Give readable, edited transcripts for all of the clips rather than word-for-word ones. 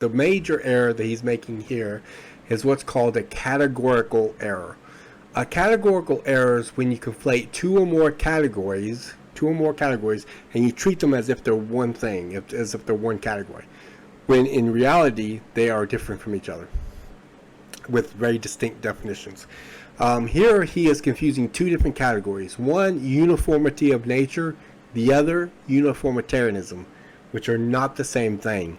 the major error that he's making here is what's called a categorical error. A categorical error is when you conflate two or more categories, and you treat them as if they're one thing, as if they're one category, when in reality they are different from each other with very distinct definitions. Here he is confusing two different categories. One, uniformity of nature, the other, uniformitarianism, which are not the same thing.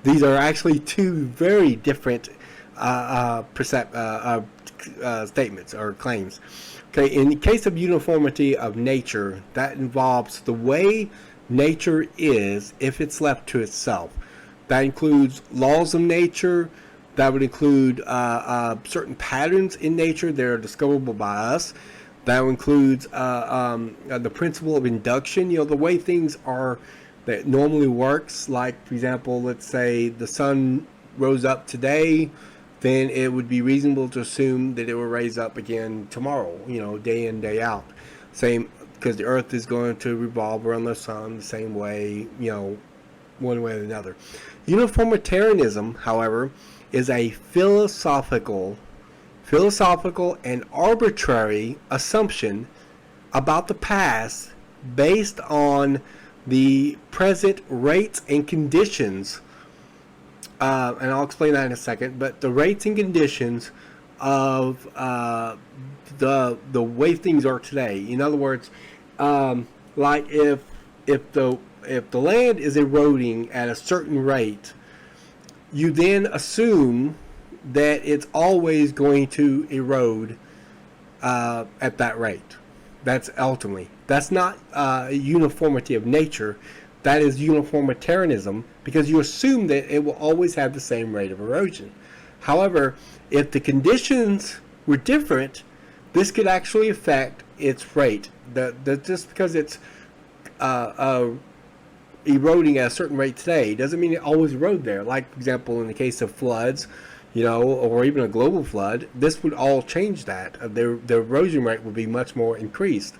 These are actually two very different statements or claims. Okay, in the case of uniformity of nature, that involves the way nature is if it's left to itself. That includes laws of nature. That would include certain patterns in nature that are discoverable by us. That includes the principle of induction. The way things are that normally works. Like, for example, let's say the sun rose up today, then it would be reasonable to assume that it will raise up again tomorrow, day in, day out. Same, because the earth is going to revolve around the sun the same way, one way or another. Uniformitarianism, however, is a philosophical and arbitrary assumption about the past based on the present rates and conditions, and I'll explain that in a second, but the rates and conditions of the way things are today. In other words, like if the land is eroding at a certain rate, you then assume that it's always going to erode at that rate. That's not uniformity of nature. That is uniformitarianism, because you assume that it will always have the same rate of erosion. However, if the conditions were different, this could actually affect its rate. Just because it's eroding at a certain rate today doesn't mean it always erode there. Like, for example, in the case of floods, or even a global flood, this would all change that. The erosion rate would be much more increased.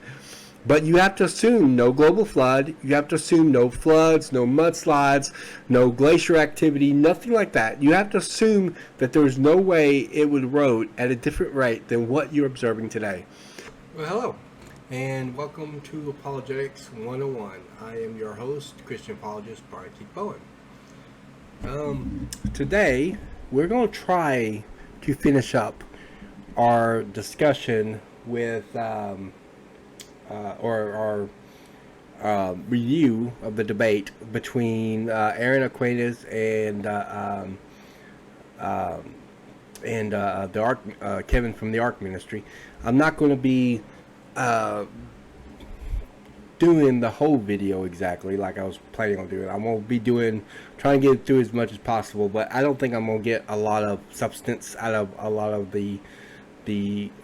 But you have to assume no global flood. You have to assume no floods, no mudslides, no glacier activity, nothing like that. You have to assume that there is no way it would erode at a different rate than what you're observing today. Well, hello, and welcome to Apologetics 101. I am your host, Christian apologist Brian T. Bowen. Today, we're going to try to finish up our discussion with or our review of the debate between Aaron Aquinas and Kevin from the Ark Ministry. I'm not going to be doing the whole video exactly like I was planning on doing. I'm going to be trying to get through as much as possible, but I don't think I'm going to get a lot of substance out of a lot of the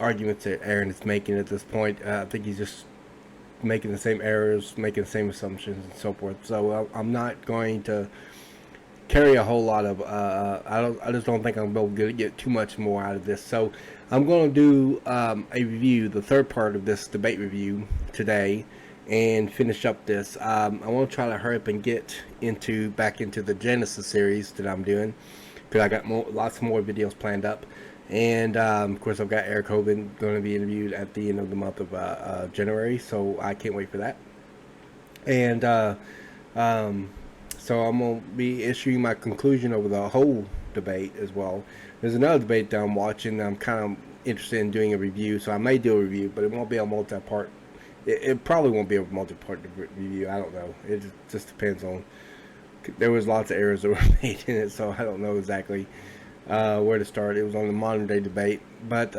arguments that Aaron is making at this point. I think he's just making the same errors, making the same assumptions, and so forth. So I'm not going to carry a whole lot of. I just don't think I'm going to get too much more out of this. So I'm going to do a review, the third part of this debate review today, and finish up this. I want to try to hurry up and get back into the Genesis series that I'm doing, because I got lots more videos planned up. And of course, I've got Eric Hogan going to be interviewed at the end of the month of January, so I can't wait for that. And so I'm going to be issuing my conclusion over the whole debate as well. There's another debate that I'm watching that I'm kind of interested in doing a review, so I may do a review, but it won't be a multi-part. It probably won't be a multi-part review. I don't know. It just depends on. There was lots of errors that were made in it, so I don't know exactly where to start. It was on the modern day debate, but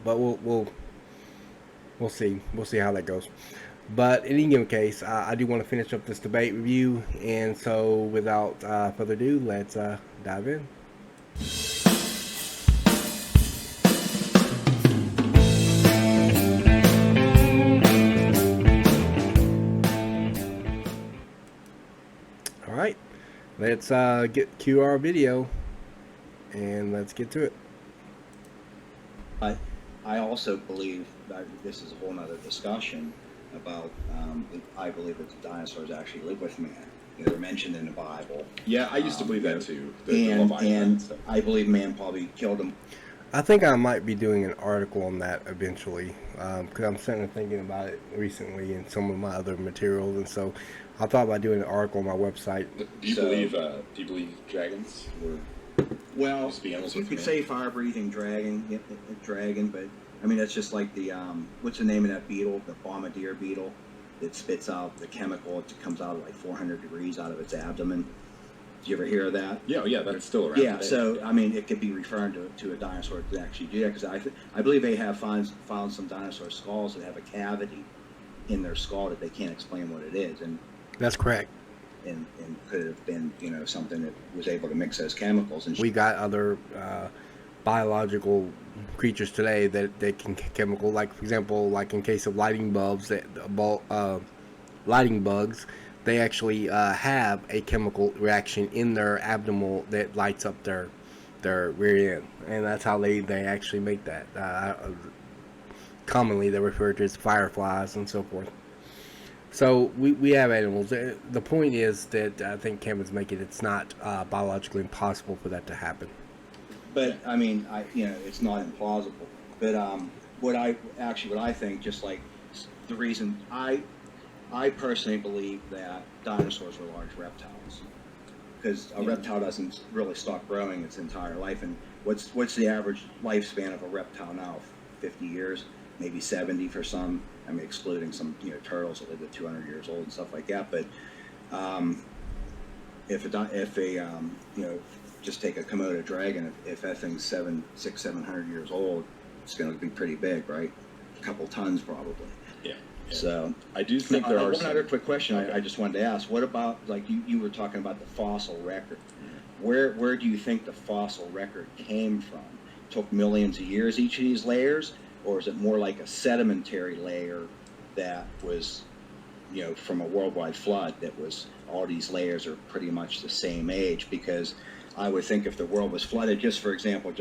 we'll see. We'll see how that goes. But in any given case, I do want to finish up this debate review, and so without further ado, let's dive in. All right, let's cue our video, and let's get to it. I also believe that this is a whole other discussion about, I believe that the dinosaurs actually live with man. they're mentioned in the Bible. Yeah, I used to believe that too. The Leviathan And stuff. I believe man probably killed them. I think I might be doing an article on that eventually, because I'm sitting and thinking about it recently in some of my other materials, and so I thought about doing an article on my website. Do you believe dragons were Well, used to be animals you with could man? say fire-breathing dragon, but I mean that's just like the what's the name of that beetle? The bombardier beetle that spits out the chemical. It comes out at like 400 degrees out of its abdomen. Did you ever hear of that? Yeah, that's still around. Yeah, today. so I mean, it could be referring to a dinosaur to actually do that, because I believe they have found some dinosaur skulls that have a cavity in their skull that they can't explain what it is, and That's correct. could have been something that was able to mix those chemicals. And We got other biological creatures today that can chemical, like for example, like in case of lighting bugs, lighting bugs, they actually have a chemical reaction in their abdomen that lights up their rear end, and that's how they actually make that. Commonly, they're referred to as fireflies and so forth. So we have animals. The point is that I think Kevin's making it's not biologically impossible for that to happen. But I mean, it's not implausible. But what I think, just like the reason I personally believe that dinosaurs were large reptiles, because a reptile doesn't really stop growing its entire life. And what's the average lifespan of a reptile now? 50 years, maybe 70 for some. I mean, excluding some turtles that live at 200 years old and stuff like that. But if just take a Komodo dragon, if that thing's 700 years old, it's going to be pretty big, right? A couple tons probably. Yeah. So I do think there are one some... other quick question Okay. I just wanted to ask. What about, like you were talking about the fossil record? Where do you think the fossil record came from? Took millions of years each of these layers, or is it more like a sedimentary layer that was from a worldwide flood, that was all these layers are pretty much the same age? Because I would think if the world was flooded, just for example,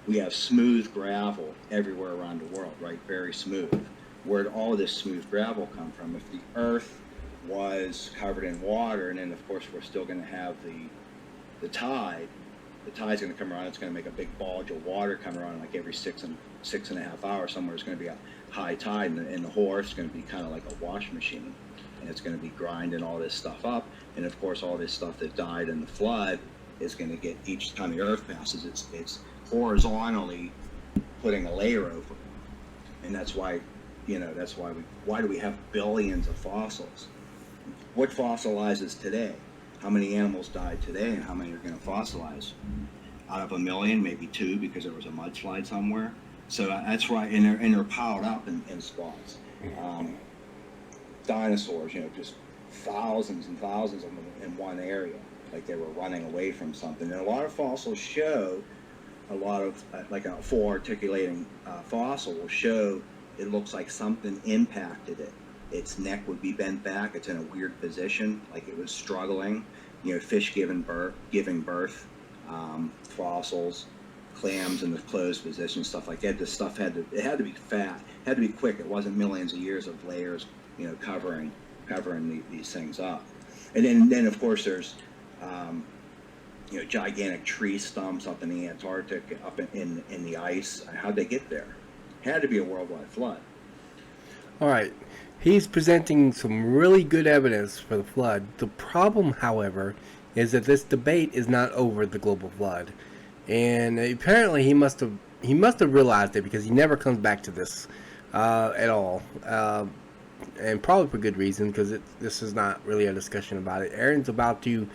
we have smooth gravel everywhere around the world, right? Very smooth. Where did all of this smooth gravel come from? If the earth was covered in water, and then of course we're still going to have the tide's going to come around. It's going to make a big bulge of water come around like every 6.5 hours. Somewhere is going to be a high tide, and the whole earth's going to be kind of like a wash machine, and it's going to be grinding all this stuff up. And of course, all this stuff that died in the flood is going to get, each time the earth passes, it's horizontally putting a layer over it. And that's why why do we have billions of fossils? What fossilizes today? How many animals died today, and how many are going to fossilize? Out of 1 million, maybe 2, because there was a mudslide somewhere. So that's why, and they're piled up in spots. Dinosaurs, just thousands and thousands of them in one area, like they were running away from something. And a lot of fossils show, a lot of like a full articulating fossil will show it looks like something impacted it. Its neck would be bent back. It's in a weird position, like it was struggling. Fish giving birth, fossils, clams in the closed position, stuff like that. This stuff had to be fat, had to be quick. It wasn't millions of years of layers, covering these things up. And then of course there's gigantic tree stumps up in the Antarctic, up in the ice. How'd they get there? Had to be a worldwide flood. All right. He's presenting some really good evidence for the flood. The problem, however, is that this debate is not over the global flood. And apparently he must have realized it, because he never comes back to this at all. And probably for good reason, because this is not really a discussion about it. Aaron's about to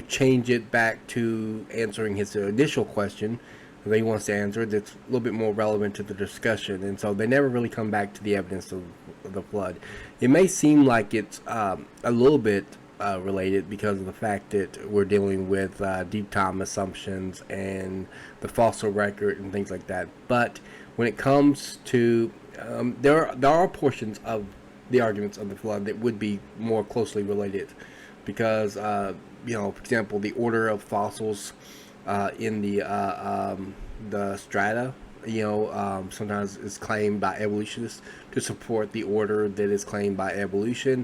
change it back to answering his initial question that he wants to answer, that's a little bit more relevant to the discussion. And so they never really come back to the evidence of the flood. It may seem like it's a little bit related because of the fact that we're dealing with deep time assumptions and the fossil record and things like that. But when it comes to there are portions of the arguments of the flood that would be more closely related, because for example, the order of fossils in the strata, sometimes is claimed by evolutionists to support the order that is claimed by evolution.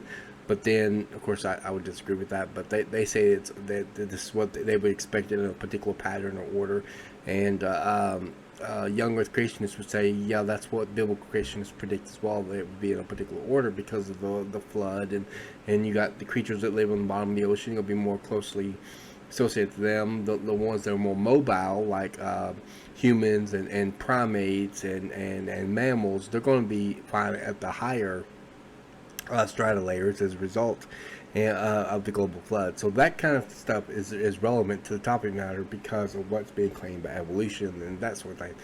But then, of course, I would disagree with that. But they say it's that this is what they would expect in a particular pattern or order. And young Earth creationists would say, yeah, that's what biblical creationists predict as well. They would be in a particular order because of the flood, and you got the creatures that live on the bottom of the ocean. You'll be more closely associated to them. The ones that are more mobile, like humans and primates and mammals, they're going to be found at the higher strata layers as a result of the global flood. So that kind of stuff is relevant to the topic matter because of what's being claimed by evolution and that sort of thing.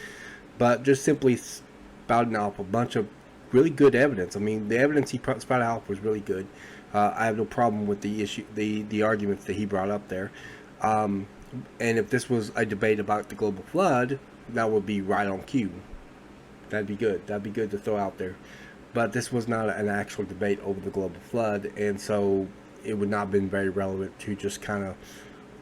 But just simply spouting off a bunch of really good evidence. I mean, the evidence he spouted off was really good. I have no problem with the arguments that he brought up there. And if this was a debate about the global flood, that would be right on cue. That'd be good. That'd be good to throw out there. But this was not an actual debate over the global flood, and so it would not have been very relevant to just kind of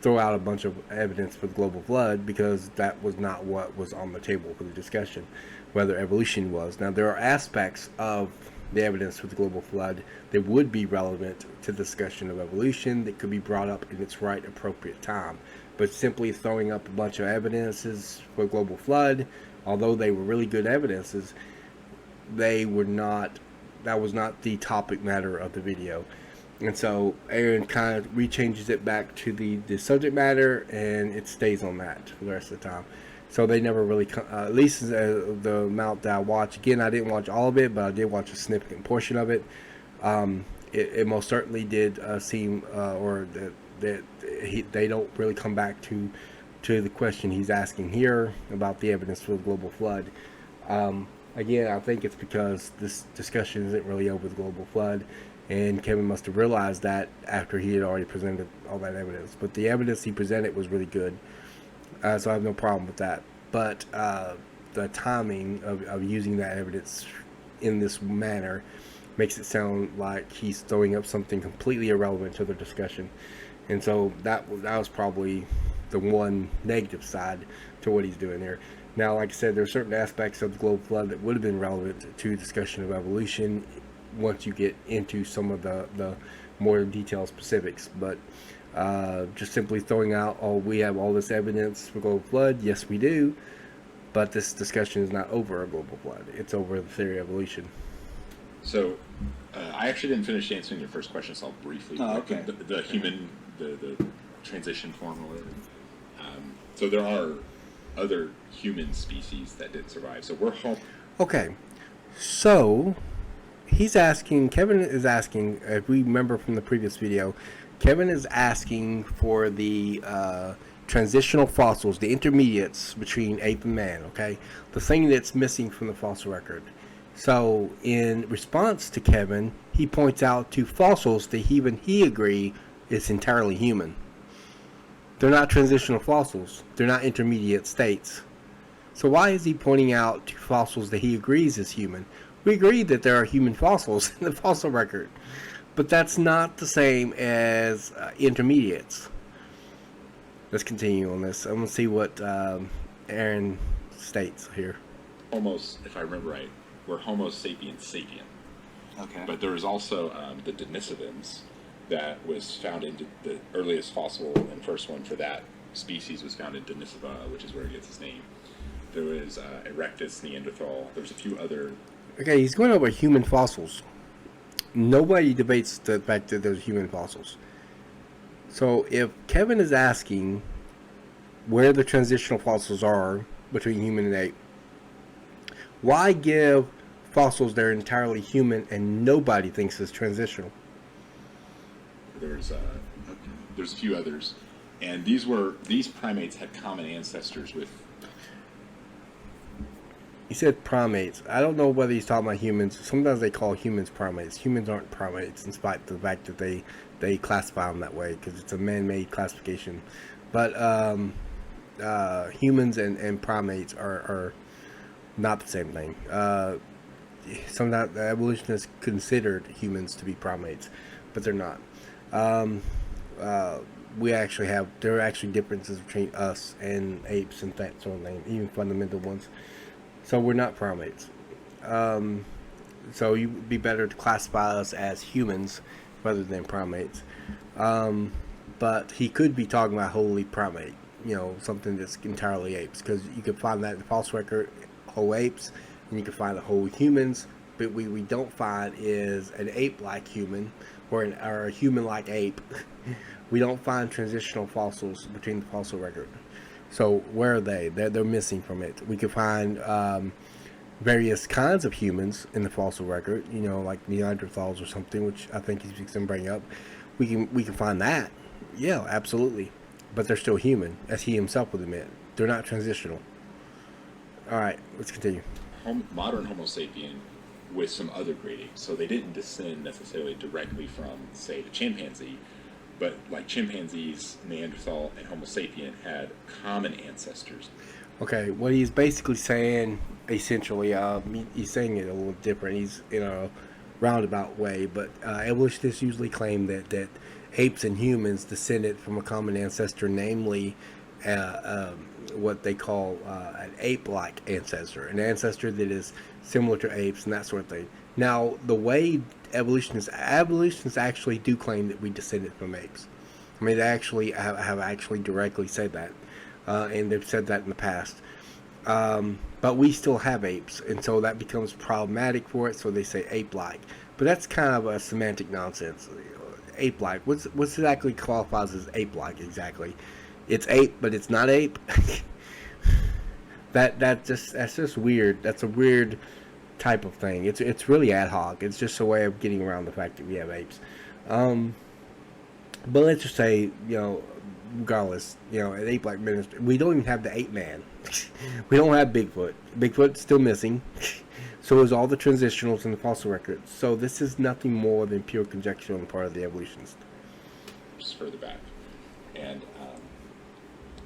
throw out a bunch of evidence for the global flood, because that was not what was on the table for the discussion, whether evolution was. Now, there are aspects of the evidence for the global flood that would be relevant to the discussion of evolution that could be brought up in its right appropriate time. But simply throwing up a bunch of evidences for global flood, although they were really good evidences, they were not, that was not the topic matter of the video. And so Aaron kind of rechanges it back to the subject matter, and it stays on that for the rest of the time. So they never really, at least the amount that I watched. Again, I didn't watch all of it, but I did watch a significant portion of it. It most certainly did seem, or that they don't really come back to the question he's asking here about the evidence for the global flood. Again, I think it's because this discussion isn't really over the global flood, and Kevin must have realized that after he had already presented all that evidence. But the evidence he presented was really good, so I have no problem with that. But the timing of using that evidence in this manner makes it sound like he's throwing up something completely irrelevant to the discussion. And so that was probably the one negative side to what he's doing here. Now, like I said, there are certain aspects of the global flood that would have been relevant to discussion of evolution once you get into some of the more detailed specifics. But just simply throwing out, oh, we have all this evidence for global flood. Yes, we do. But this discussion is not over a global flood. It's over the theory of evolution. So, I actually didn't finish answering your first question, so I'll briefly. Oh, okay. The human, the transition formula. So there are other human species that did survive. So we're Okay, so Kevin is asking, if we remember from the previous video, Kevin is asking for the transitional fossils, the intermediates between ape and man, okay? The thing that's missing from the fossil record. So in response to Kevin, he points out two fossils that even he agree is entirely human. They're not transitional fossils. They're not intermediate states. So why is he pointing out two fossils that he agrees is human? We agree that there are human fossils in the fossil record, but that's not the same as intermediates. Let's continue on this. I'm going to see what Aaron states here. almost, if I remember right, we're Homo sapiens sapien. Okay. But there was also the Denisovans that was found in the earliest fossil and first one for that species was found in Denisova, which is where it gets its name. There was Erectus, Neanderthal. There's a few other. Okay, he's going over human fossils. Nobody debates the fact that there's human fossils. So if Kevin is asking where the transitional fossils are between human and ape, why give fossils that are entirely human and nobody thinks is transitional? There's a few others, and these primates had common ancestors with. He said primates. I don't know whether he's talking about humans. Sometimes they call humans primates. Humans aren't primates, in spite of the fact that they classify them that way, because it's a man-made classification. But humans and primates are not the same thing. Sometimes the evolutionists considered humans to be primates, but they're not. There are actually differences between us and apes and that sort of thing, even fundamental ones. So we're not primates. So you'd be better to classify us as humans rather than primates. But he could be talking about wholly primate, something that's entirely apes, because you can find that in the fossil record, whole apes, and you can find the whole humans. But we don't find is an ape-like human or a human-like ape. We don't find transitional fossils between the fossil record. So where are they? They're missing from it. We can find various kinds of humans in the fossil record, like Neanderthals or something, which I think he's going to bring up. We can find that. Yeah, absolutely. But they're still human, as he himself would admit. They're not transitional. All right, let's continue. Modern Homo sapien with some other great apes. So they didn't descend necessarily directly from, say, the chimpanzee, but like chimpanzees, Neanderthal, and Homo sapien had common ancestors. Okay, what he's basically saying, essentially, he's saying it a little different. He's in a roundabout way, but evolutionists usually claim that apes and humans descended from a common ancestor, namely what they call an ape-like ancestor, an ancestor that is similar to apes and that sort of thing. Now, the way abolitionists actually do claim that we descended from apes. I mean, they actually have actually directly said that, and they've said that in the past. But we still have apes, and so that becomes problematic for it, so they say ape-like. But that's kind of a semantic nonsense. Ape-like. What's exactly qualifies as ape-like exactly? It's ape, but it's not ape. that's just weird. That's a weird type of thing. It's really ad hoc. It's just a way of getting around the fact that we have apes. But let's just say, regardless, an ape-like minister, we don't even have the ape man. We don't have Bigfoot. Bigfoot's still missing. So is all the transitionals in the fossil record. So this is nothing more than pure conjecture on the part of the evolutionists. Just further back, and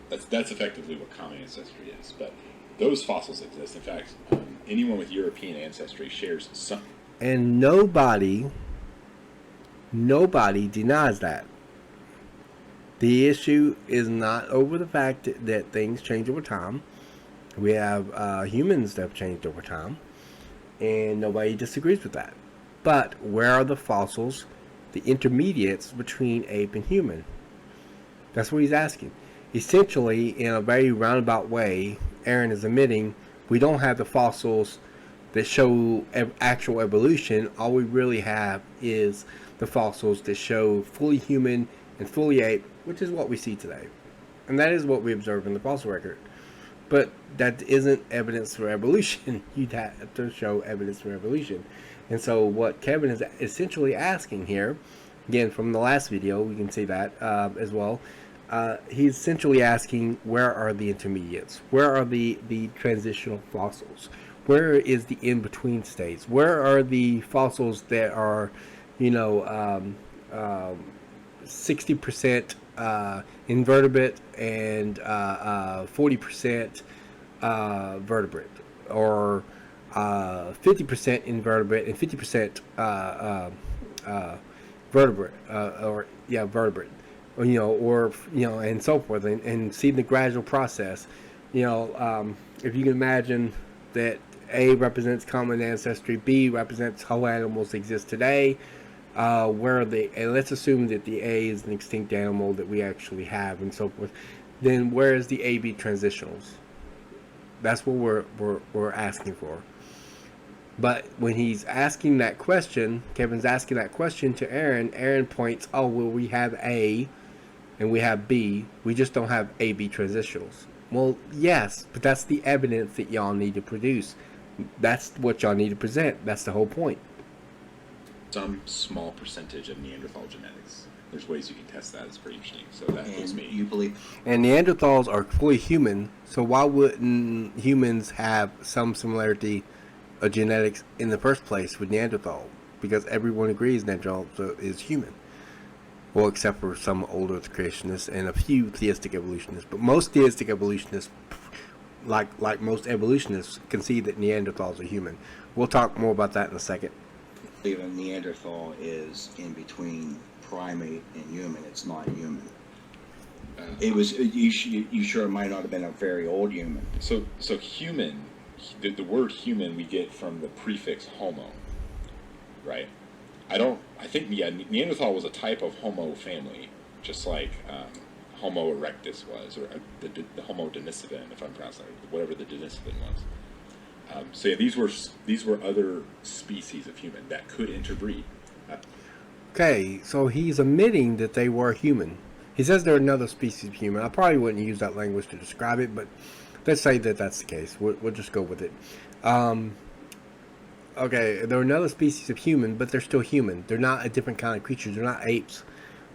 that's effectively what common ancestry is. But those fossils exist. In fact, anyone with European ancestry shares some. And nobody denies that. The issue is not over the fact that things change over time. We have humans that have changed over time, and nobody disagrees with that. But where are the fossils, the intermediates between ape and human? That's what he's asking. Essentially, in a very roundabout way, Aaron is admitting we don't have the fossils that show actual evolution. All we really have is the fossils that show fully human and fully ape, which is what we see today. And that is what we observe in the fossil record. But that isn't evidence for evolution. You'd have to show evidence for evolution. And so what Kevin is essentially asking here, again, from the last video, we can see that as well. He's essentially asking, where are the intermediates? Where are the transitional fossils? Where is the in-between states? Where are the fossils that are, 60% invertebrate and 40% vertebrate, or 50% invertebrate and 50% vertebrate, vertebrate, and so forth, and see the gradual process. If you can imagine that A represents common ancestry, B represents how animals exist today. Where are they? And let's assume that the A is an extinct animal that we actually have, and so forth. Then where is the AB transitionals? That's what we're asking for. But when he's asking that question, Kevin's asking that question to Aaron. Aaron points, oh well, we have A, and we have B. We just don't have AB transitionals. Well, yes, but that's the evidence that y'all need to produce. That's what y'all need to present. That's the whole point. Some small percentage of Neanderthal genetics. There's ways you can test that. It's pretty interesting. So that gives me. You believe? And Neanderthals are fully human. So why wouldn't humans have some similarity of genetics in the first place with Neanderthal? Because everyone agrees Neanderthal is human. Well, except for some older creationists and a few theistic evolutionists. But most theistic evolutionists, like most evolutionists, concede that Neanderthals are human. We'll talk more about that in a second. Even Neanderthal is in between primate and human. It's not human. It was. You sure it might not have been a very old human. So human. The word human we get from the prefix homo, right? I think, yeah, Neanderthal was a type of Homo family, just like Homo erectus was, or the Homo denisovans, if I'm pronouncing it, whatever the denisovan was. So yeah, these were other species of human that could interbreed. Okay, so he's admitting that they were human. He says they're another species of human. I probably wouldn't use that language to describe it, but let's say that that's the case. We'll just go with it. Okay, they're another species of human, but they're still human. They're not a different kind of creature. They're not apes.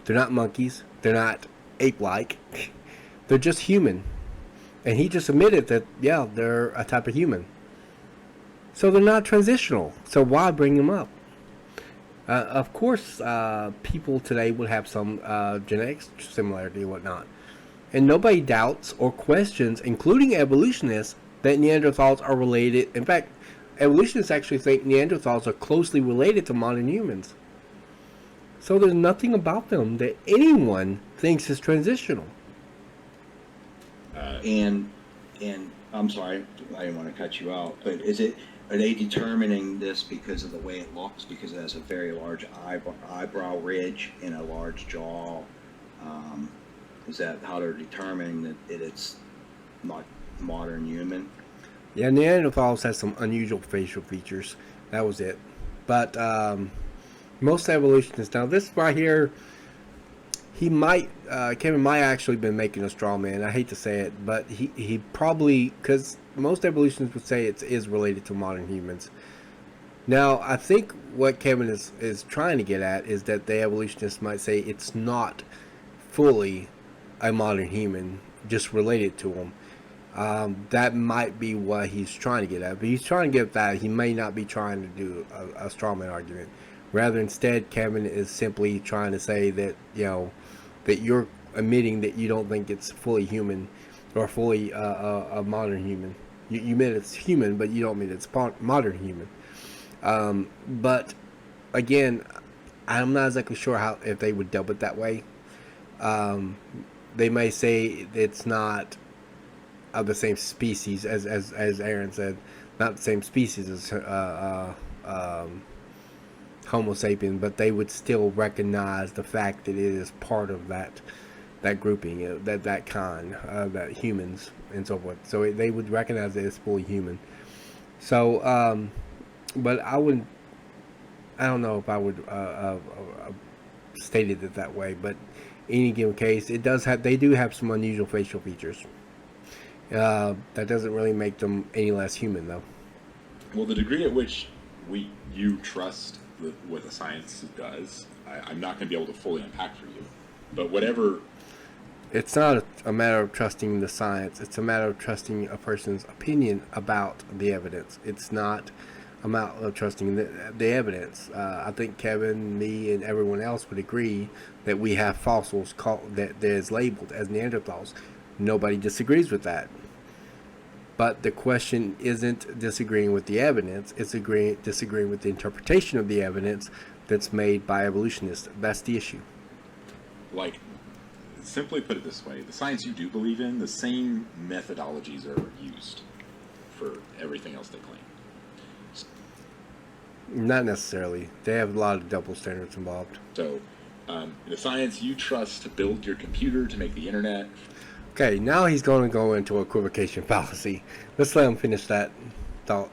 They're not monkeys. They're not ape-like. They're just human. And he just admitted that, yeah, they're a type of human. So they're not transitional. So why bring them up? Of course, people today would have some genetics similarity and whatnot. And nobody doubts or questions, including evolutionists, that Neanderthals are related. In fact, evolutionists actually think Neanderthals are closely related to modern humans. So there's nothing about them that anyone thinks is transitional. And I'm sorry, I didn't want to cut you out, but are they determining this because of the way it looks, because it has a very large eyebrow ridge and a large jaw? Is that how they're determining that it's not modern human? Yeah, Neanderthals had some unusual facial features. That was it. But most evolutionists, now this right here, Kevin might actually been making a straw man. I hate to say it, but he probably, because most evolutionists would say it is related to modern humans. Now, I think what Kevin is trying to get at is that the evolutionists might say it's not fully a modern human, just related to him. That might be what he's trying to get at. But he's trying to get at that. He may not be trying to do a straw man argument. Rather, instead, Kevin is simply trying to say that, that you're admitting that you don't think it's fully human or fully a modern human. You admit it's human, but you don't mean it's modern human. But again, I'm not exactly sure if they would dub it that way. They may say it's not of the same species as Aaron said, not the same species as Homo sapien, but they would still recognize the fact that it is part of that grouping, that kind, that humans and so forth. So they would recognize that it's fully human. So, but I don't know if I would stated it that way, but in any given case, they do have some unusual facial features. That doesn't really make them any less human, though. Well, the degree at which you trust what the science does, I'm not going to be able to fully unpack for you. But whatever... It's not a matter of trusting the science. It's a matter of trusting a person's opinion about the evidence. It's not a matter of trusting the evidence. I think Kevin, me, and everyone else would agree that we have fossils that is labeled as Neanderthals. Nobody disagrees with that. But the question isn't disagreeing with the evidence, it's disagreeing with the interpretation of the evidence that's made by evolutionists. That's the issue. Like, simply put it this way, the science you do believe in, the same methodologies are used for everything else they claim. Not necessarily. They have a lot of double standards involved. So, the science you trust to build your computer, to make the internet... Okay, now he's going to go into equivocation fallacy. Let's let him finish that thought.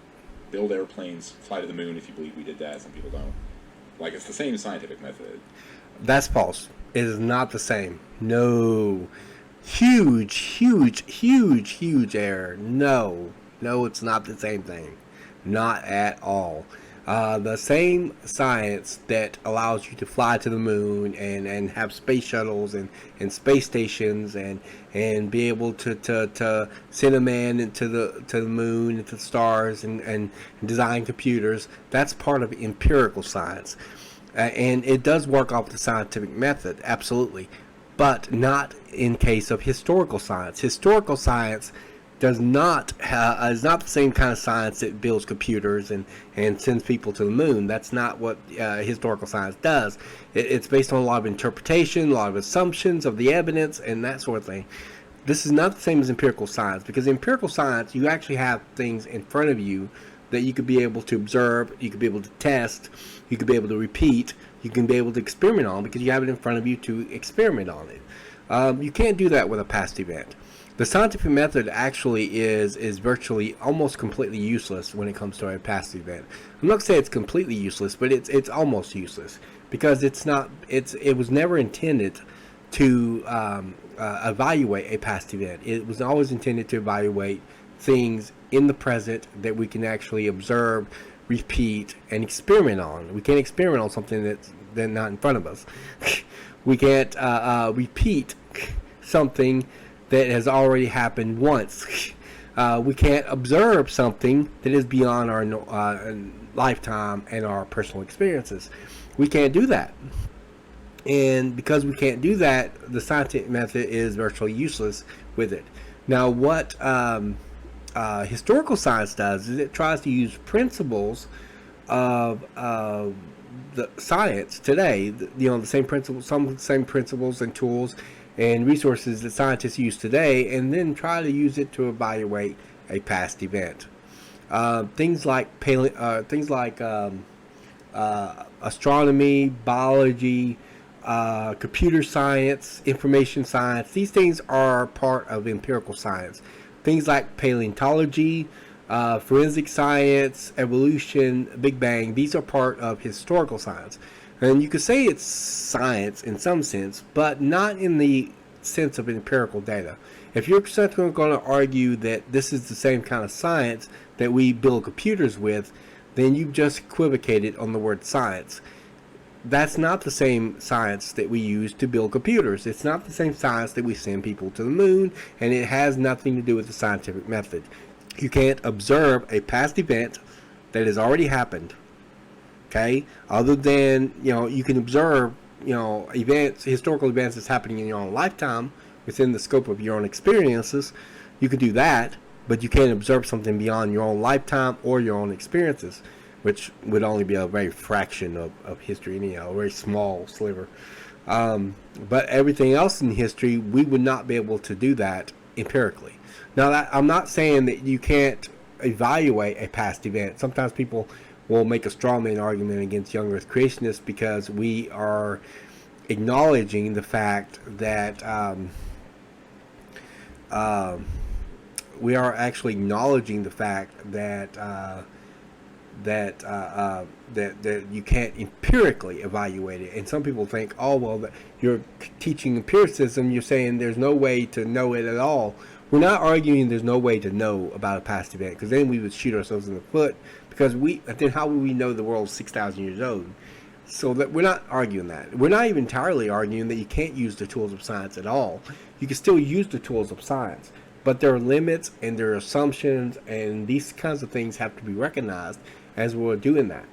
Build airplanes, fly to the moon if you believe we did that. Some people don't. Like, it's the same scientific method. That's false. It is not the same. No. Huge error. No, it's not the same thing. Not at all. The same science that allows you to fly to the moon and have space shuttles and space stations and be able to send a man into the moon, into the stars and design computers, that's part of empirical science. And it does work off the scientific method, absolutely, but not in case of historical science. Historical science is not the same kind of science that builds computers and sends people to the moon. That's not what historical science does. It's based on a lot of interpretation, a lot of assumptions of the evidence, and that sort of thing. This is not the same as empirical science, because empirical science, you actually have things in front of you that you could be able to observe, you could be able to test, you could be able to repeat, you can be able to experiment on because you have it in front of you to experiment on it. You can't do that with a past event. The scientific method actually is virtually almost completely useless when it comes to a past event. I'm not saying it's completely useless, but it's almost useless because it was never intended to evaluate a past event. It was always intended to evaluate things in the present that we can actually observe, repeat, and experiment on. We can't experiment on something that's not in front of us. We can't repeat something that has already happened once. We can't observe something that is beyond our lifetime and our personal experiences. We can't do that. And because we can't do that, the scientific method is virtually useless with it. Now, what historical science does is it tries to use principles of the science today, the same principles, some of the same principles and tools and resources that scientists use today, and then try to use it to evaluate a past event. Things like astronomy, biology, computer science, information science. These things are part of empirical science. Things like paleontology, forensic science, evolution, Big Bang, these are part of historical science. And you could say it's science in some sense, but not in the sense of empirical data. If you're going to argue that this is the same kind of science that we build computers with, then you've just equivocated on the word science. That's not the same science that we use to build computers. It's not the same science that we send people to the moon, and it has nothing to do with the scientific method. You can't observe a past event that has already happened. Okay, other than, you can observe, events, historical events that's happening in your own lifetime within the scope of your own experiences. You can do that, but you can't observe something beyond your own lifetime or your own experiences, which would only be a very fraction of history, a very small sliver. But everything else in history, we would not be able to do that empirically. Now, I'm not saying that you can't evaluate a past event. Sometimes people will make a strawman argument against young Earth creationists because we are acknowledging the fact that we are actually acknowledging the fact that that you can't empirically evaluate it. And some people think, oh, well, that you're teaching empiricism, you're saying there's no way to know it at all. We're not arguing there's no way to know about a past event, because then we would shoot ourselves in the foot, because then how would we know the world's 6,000 years old? So that we're not arguing that. We're not even entirely arguing that you can't use the tools of science at all. You can still use the tools of science, but there are limits and there are assumptions, and these kinds of things have to be recognized as we're doing that.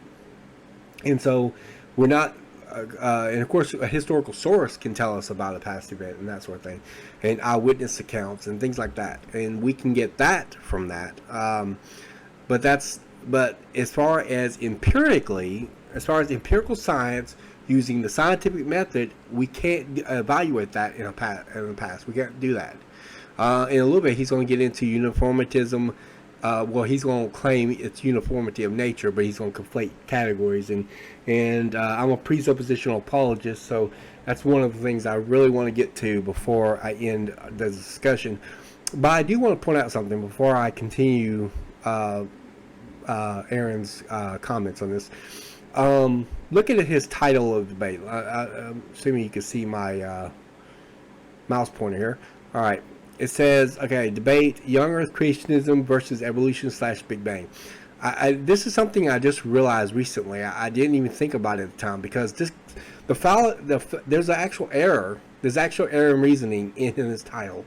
And so we're not, and of course a historical source can tell us about a past event and that sort of thing, and eyewitness accounts and things like that, and we can get that from that. But as far as empirical science using the scientific method, we can't evaluate that in the past. We can't do that. In a little bit, he's going to get into uniformitism. Well, he's going to claim it's uniformity of nature, but he's going to conflate categories. And I'm a presuppositional apologist, so that's one of the things I really want to get to before I end the discussion. But I do want to point out something before I continue Aaron's comments on this. Look at his title of debate. I'm assuming you can see my mouse pointer here. All right. It says, okay, debate young Earth creationism versus evolution / Big Bang. This is something I just realized recently. I didn't even think about it at the time, because there's an actual error. There's actual error in reasoning in this title,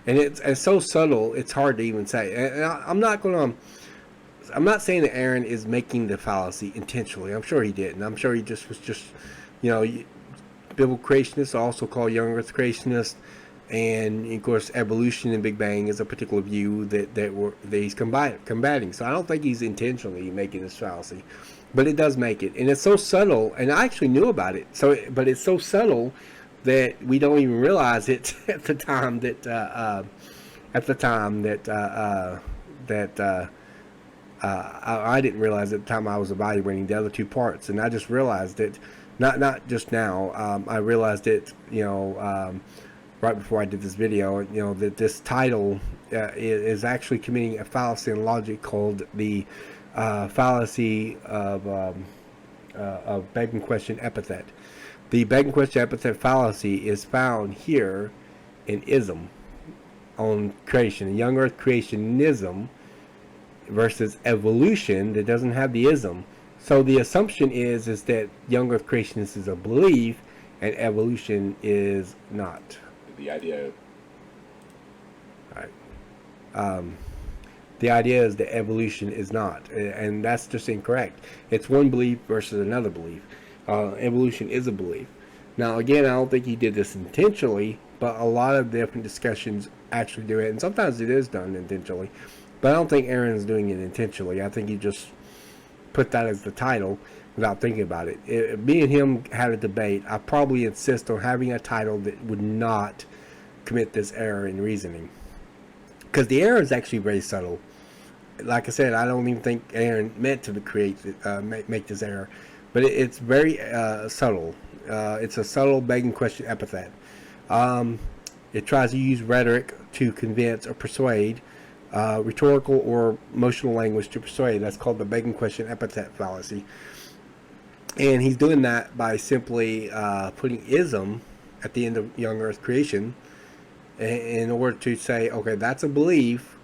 and it's so subtle it's hard to even say. And I'm not saying that Aaron is making the fallacy intentionally. I'm sure he didn't. I'm sure he was just biblical creationists are also called young Earth creationists. And of course, evolution and Big Bang is a particular view that he's combating. So I don't think he's intentionally making this fallacy, but it does make it, and it's so subtle. And I actually knew about it. But it's so subtle that we don't even realize it at the time I didn't realize at the time I was evaluating the other two parts, and I just realized it, not just now. I realized it, right before I did this video, that this title is actually committing a fallacy in logic called the fallacy of begging question epithet. The begging question epithet fallacy is found here in ism on creation, young Earth creationism versus evolution that doesn't have the ism. So the assumption is that young Earth creationism is a belief and evolution is not. The idea. All right. The idea is that evolution is not, and that's just incorrect. It's one belief versus another belief. Evolution is a belief. Now, again, I don't think he did this intentionally, but a lot of different discussions actually do it, and sometimes it is done intentionally. But I don't think Aaron's doing it intentionally. I think he just put that as the title without thinking about it. Me and him had a debate. I probably insist on having a title that would not commit this error in reasoning, because the error is actually very subtle. Like I said, I don't even think Aaron meant to make this error, but it's very subtle. It's a subtle begging question epithet. It tries to use rhetoric to convince or persuade, rhetorical or emotional language to persuade. That's called the begging question epithet fallacy. And he's doing that by simply putting ism at the end of young Earth creation in order to say, okay, that's a belief,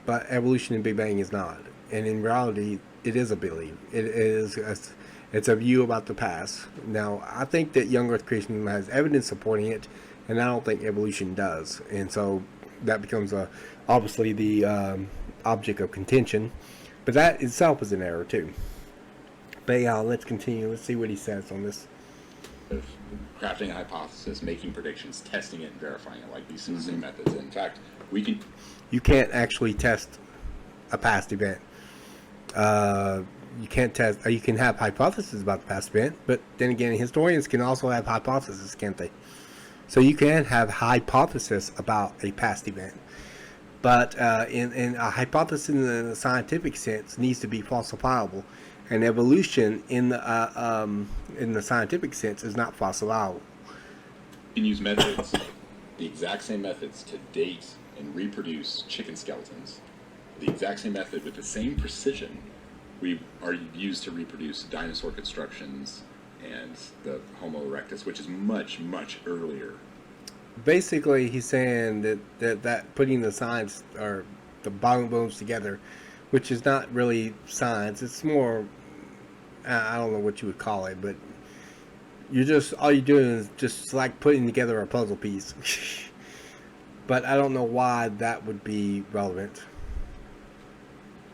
but evolution and Big Bang is not. And in reality, it is a belief. It's a view about the past. Now, I think that young Earth creation has evidence supporting it, and I don't think evolution does. And so that becomes obviously the object of contention. But that itself is an error too. But yeah, let's continue. Let's see what he says on this. Of crafting a hypothesis, making predictions, testing it, and verifying it, like these same methods. In fact, you can't actually test a past event. You can't test. You can have hypotheses about the past event, but then again, historians can also have hypotheses, can't they? So you can have hypothesis about a past event, but in a hypothesis in the scientific sense needs to be falsifiable, and evolution in the scientific sense is not falsifiable. You can use methods, the exact same methods to date and reproduce chicken skeletons. The exact same method with the same precision we are used to reproduce dinosaur constructions and the Homo erectus, which is much, much earlier. Basically, he's saying that putting the science or the bones together, which is not really science, it's more, I don't know what you would call it, but all you're doing is just like putting together a puzzle piece. But I don't know why that would be relevant.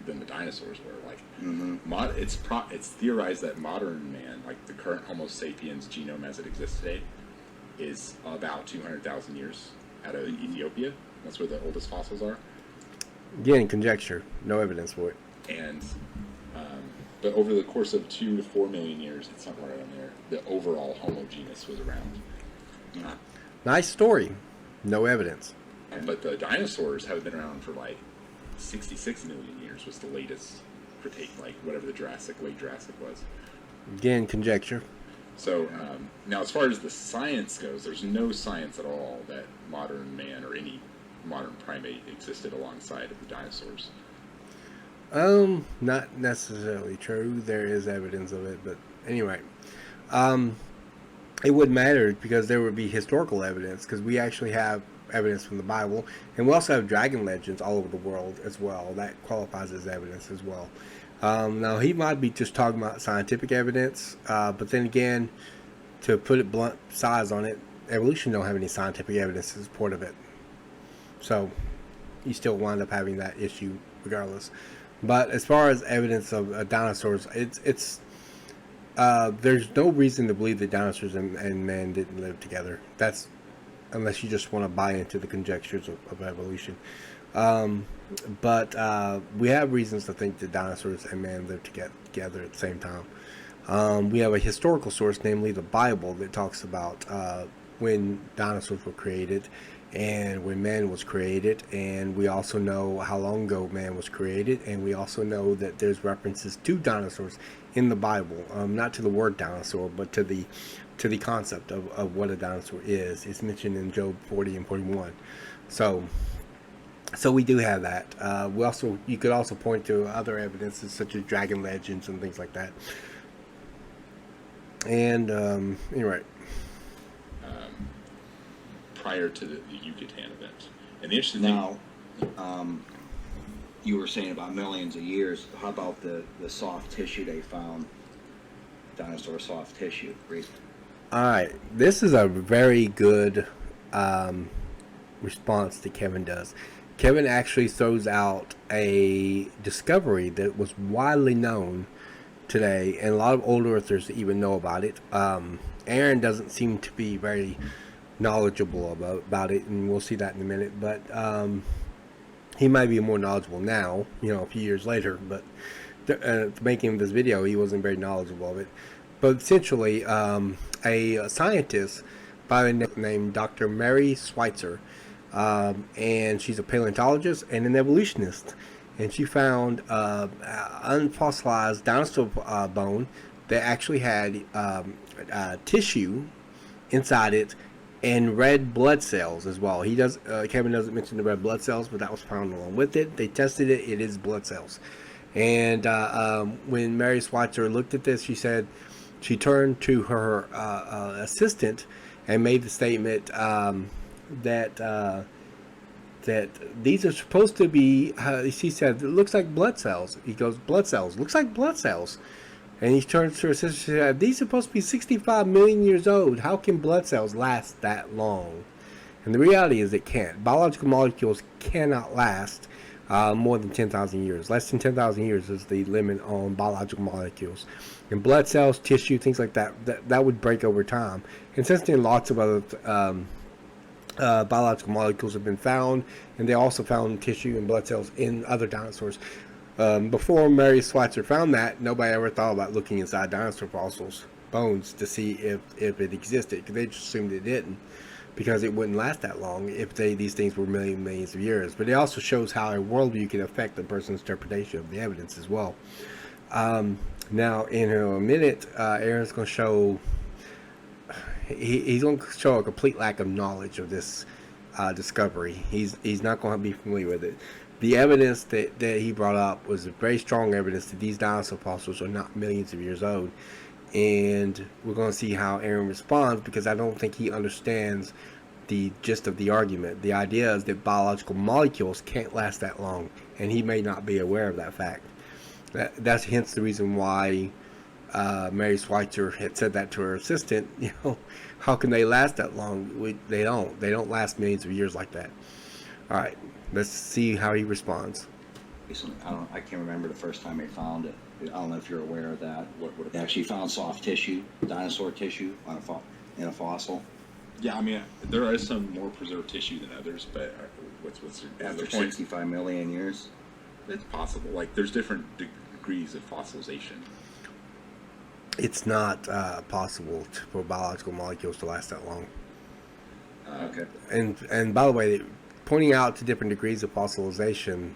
Than the dinosaurs were. It's theorized that modern man, like the current Homo sapiens genome as it exists today, is about 200,000 years out of Ethiopia. That's where the oldest fossils are. Again, conjecture, no evidence for it. And but over the course of 2 to 4 million years, it's somewhere around there, the overall Homo genus was around. Nice story, no evidence. But the dinosaurs have been around for like 66 million years was the latest like whatever the late Jurassic was. Again, conjecture. So now, as far as the science goes, there's no science at all that modern man or any modern primate existed alongside of the dinosaurs. Not necessarily true. There is evidence of it, but anyway, it wouldn't matter because there would be historical evidence, because we actually have evidence from the Bible, and we also have dragon legends all over the world as well. That qualifies as evidence as well. Now, he might be just talking about scientific evidence, but then again, to put it blunt size on it, evolution don't have any scientific evidence in support of it. So you still wind up having that issue regardless. But as far as evidence of dinosaurs, it's there's no reason to believe that dinosaurs and man didn't live together. That's unless you just want to buy into the conjectures of evolution. But we have reasons to think that dinosaurs and man lived together at the same time. We have a historical source, namely the Bible, that talks about when dinosaurs were created, and when man was created, and we also know how long ago man was created, and we also know that there's references to dinosaurs in the Bible, not to the word dinosaur, but to the concept of what a dinosaur is. It's mentioned in Job 40 and 41. So we do have that. You could also point to other evidences such as dragon legends and things like that. And anyway, prior to the Yucatan event, and the interesting Now, you were saying about millions of years. How about the soft tissue they found? Dinosaur soft tissue. all right, this is a very good response that Kevin does. Kevin actually throws out a discovery that was widely known today, and a lot of old earthers even know about it. Aaron doesn't seem to be very knowledgeable about it, and we'll see that in a minute, but he might be more knowledgeable now, a few years later, but making this video, he wasn't very knowledgeable of it. But essentially, a scientist by the name named Dr. Mary Schweitzer, and she's a paleontologist and an evolutionist, and she found unfossilized dinosaur bone that actually had tissue inside it and red blood cells as well. Kevin doesn't mention the red blood cells, but that was found along with it. They tested it; it is blood cells. And when Mary Schweitzer looked at this, she said she turned to her assistant and made the statement that these are supposed to be. She said, "It looks like blood cells." He goes, "Blood cells? Looks like blood cells." And he turns to her sister and said, "These are supposed to be 65 million years old. How can blood cells last that long?" And the reality is it can't. Biological molecules cannot last more than 10,000 years. Less than 10,000 years is the limit on biological molecules. And blood cells, tissue, things like that would break over time. And since then, lots of other biological molecules have been found, and they also found tissue and blood cells in other dinosaurs. Before Mary Schweitzer found that, nobody ever thought about looking inside dinosaur fossils, bones, to see if it existed, because they just assumed it didn't, because it wouldn't last that long if these things were millions of years. But it also shows how a worldview can affect a person's interpretation of the evidence as well. Now, in a minute, Aaron's going to show, he's going to show a complete lack of knowledge of this discovery. He's not going to be familiar with it. The evidence that he brought up was very strong evidence that these dinosaur fossils are not millions of years old. And we're going to see how Aaron responds, because I don't think he understands the gist of the argument. The idea is that biological molecules can't last that long, and he may not be aware of that fact. That's hence the reason why Mary Schweitzer had said that to her assistant. How can they last that long? They don't last millions of years like that. All right, let's see how he responds. I can't remember the first time they found it. I don't know if you're aware of that. What They actually found soft tissue, dinosaur tissue, in a fossil. Yeah, I mean, there is some more preserved tissue than others, but what's After the point? 65 million years. It's possible. Like, there's different degrees of fossilization. It's not possible for biological molecules to last that long. Okay. And by the way, pointing out to different degrees of fossilization,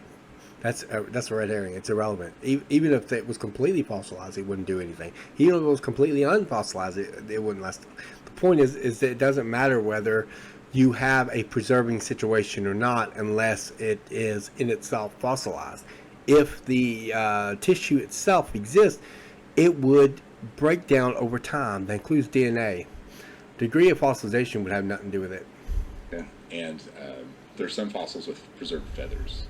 that's a red herring. It's irrelevant. Even if it was completely fossilized, it wouldn't do anything. Even if it was completely unfossilized, it wouldn't last. The point is that it doesn't matter whether you have a preserving situation or not, unless it is in itself fossilized. If the tissue itself exists, it would break down over time. That includes DNA. Degree of fossilization would have nothing to do with it. Okay. And there's some fossils with preserved feathers.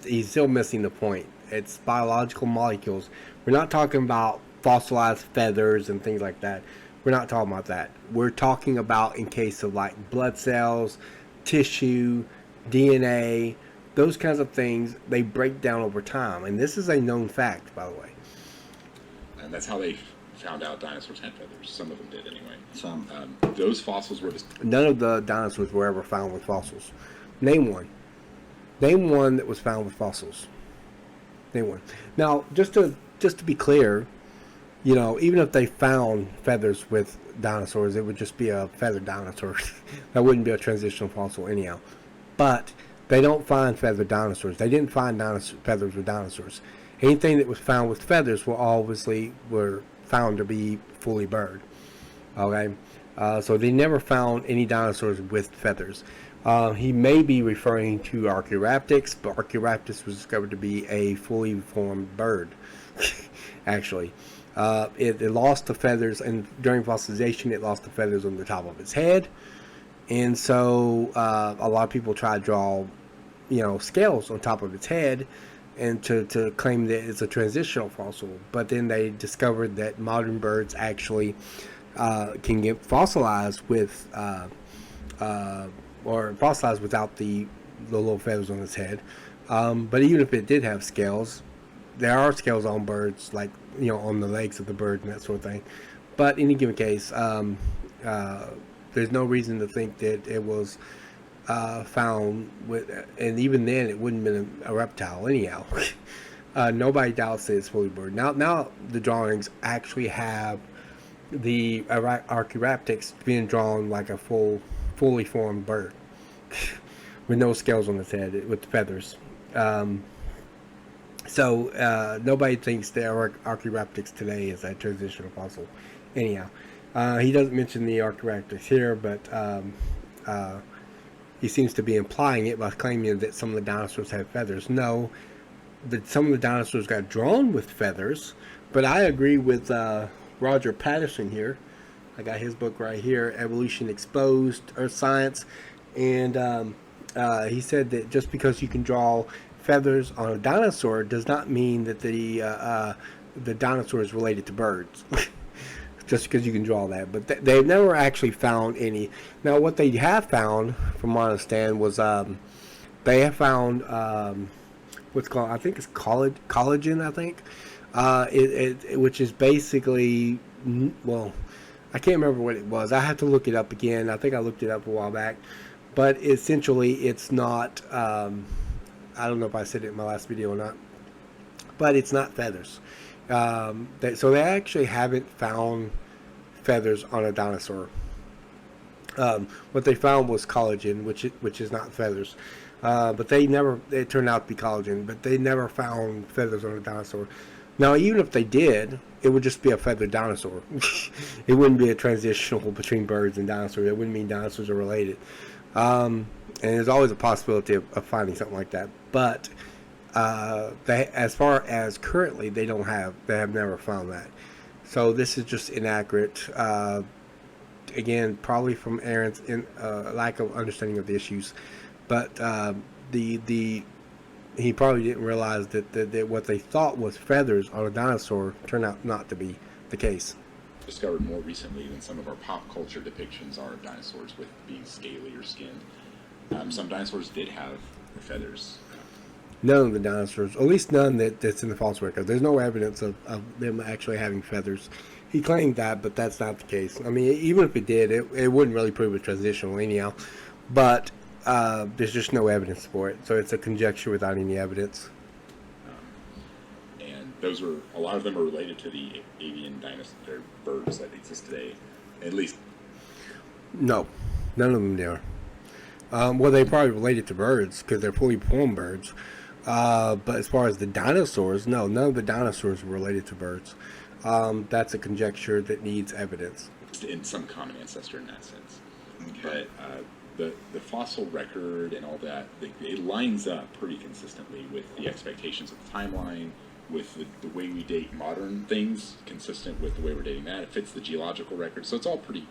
He's still missing the point. It's biological molecules. We're not talking about fossilized feathers and things like that. We're not talking about that. We're talking about in case of like blood cells, tissue, DNA, those kinds of things. They break down over time, and this is a known fact, by the way. And that's how they found out dinosaurs had feathers. Some of them did, anyway. Some. Those fossils were None of the dinosaurs were ever found with fossils. Name one. Name one that was found with fossils. Name one. Now, just to be clear, even if they found feathers with dinosaurs, it would just be a feathered dinosaur. That wouldn't be a transitional fossil anyhow. But they don't find feathered dinosaurs. They didn't find feathers with dinosaurs. Anything that was found with feathers were found to be fully bird. Okay, so they never found any dinosaurs with feathers. He may be referring to Archaeopteryx, but Archaeopteryx was discovered to be a fully formed bird. Actually, it lost the feathers, and during fossilization, it lost the feathers on the top of its head. And so a lot of people try to draw, scales on top of its head, and to claim that it's a transitional fossil. But then they discovered that modern birds actually can get fossilized with, or fossilized without the little feathers on its head. But even if it did have scales, there are scales on birds, like on the legs of the bird and that sort of thing. But in any given case, there's no reason to think that it was found with, and even then it wouldn't have been a reptile anyhow. Nobody doubts that it's fully bird. Now the drawings actually have the Archaeopteryx being drawn like a fully formed bird with no scales on its head, with feathers. So nobody thinks the Archaeopteryx today is a transitional fossil. Anyhow, he doesn't mention the Archaeopteryx here, but he seems to be implying it by claiming that some of the dinosaurs have feathers. No, that some of the dinosaurs got drawn with feathers, but I agree with Roger Patterson here. I got his book right here, Evolution Exposed, Earth Science, and he said that just because you can draw feathers on a dinosaur does not mean that the dinosaur is related to birds. Just because you can draw that, but they've never actually found any. Now, what they have found, from what I understand, was they have found what's called, I think it's collagen. I think which is basically, well, I can't remember what it was. I have to look it up again. I think I looked it up a while back, but essentially, it's not. I don't know if I said it in my last video or not, but it's not feathers. So they actually haven't found feathers on a dinosaur. What they found was collagen, which is not feathers. But it turned out to be collagen, but they never found feathers on a dinosaur. Now, even if they did, it would just be a feathered dinosaur. It wouldn't be a transitional between birds and dinosaurs. It wouldn't mean dinosaurs are related. And there's always a possibility of finding something like that. But as far as currently, they have never found that. So this is just inaccurate. Again, probably from Aaron's lack of understanding of the issues, but he probably didn't realize that what they thought was feathers on a dinosaur turned out not to be the case. Discovered more recently than some of our pop culture depictions are of dinosaurs with being scaly or skinned. Some dinosaurs did have feathers. None of the dinosaurs, at least none that's in the fossil record. There's no evidence of them actually having feathers. He claimed that, but that's not the case. I mean, even if it did, it wouldn't really prove it transitional anyhow. But there's just no evidence for it. So it's a conjecture without any evidence. And a lot of them are related to the avian dinosaur birds that exist today. At least. No, none of them are. Well, they probably related to birds because they're fully formed birds. But as far as the dinosaurs, no, none of the dinosaurs were related to birds. That's a conjecture that needs evidence. In some common ancestor in that sense. But the fossil record and all that, it lines up pretty consistently with the expectations of the timeline, with the way we date modern things, consistent with the way we're dating that. It fits the geological record, so it's all pretty...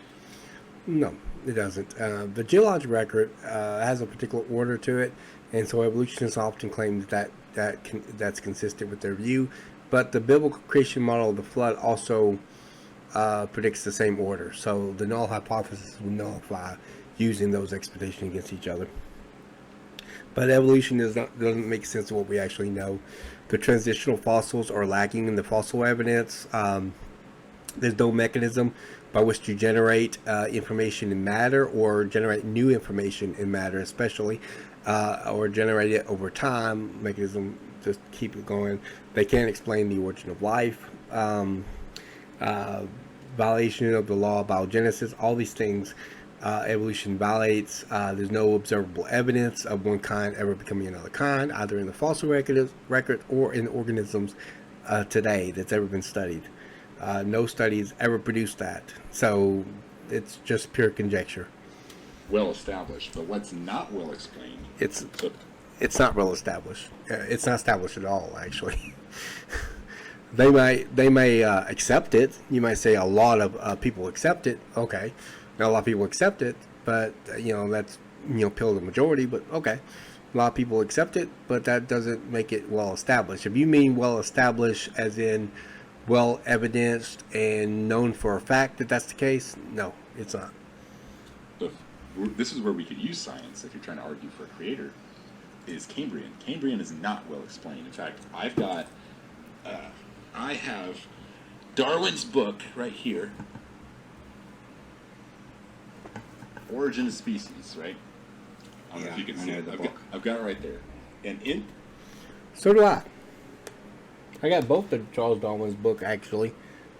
No, it doesn't. The geological record has a particular order to it, and so evolutionists often claim that's consistent with their view. But the biblical creation model of the flood also predicts the same order. So the null hypothesis will nullify using those expectations against each other. But evolution doesn't make sense of what we actually know. The transitional fossils are lacking in the fossil evidence. There's no mechanism by which to generate information in matter, or generate new information in matter especially, or generate it over time, mechanism to keep it going. They can't explain the origin of life. violation of the law of biogenesis, all these things evolution violates. There's no observable evidence of one kind ever becoming another kind, either in the fossil record or in organisms today that's ever been studied. No studies ever produced that. So it's just pure conjecture. Well established, but what's not well explained? It's not well established. It's not established at all, actually. They may accept it. You might say a lot of people accept it. Okay, now a lot of people accept it, but that's pill the majority. But okay, a lot of people accept it, but that doesn't make it well established. If you mean well established as in well evidenced and known for a fact that that's the case, no, it's not. But this is where we could use science if you're trying to argue for a creator. Is Cambrian? Cambrian is not well explained. In fact, I have Darwin's book right here, Origin of Species, right? I don't know if you can see it. I've got it right there. And so do I. I got both of Charles Darwin's book, actually.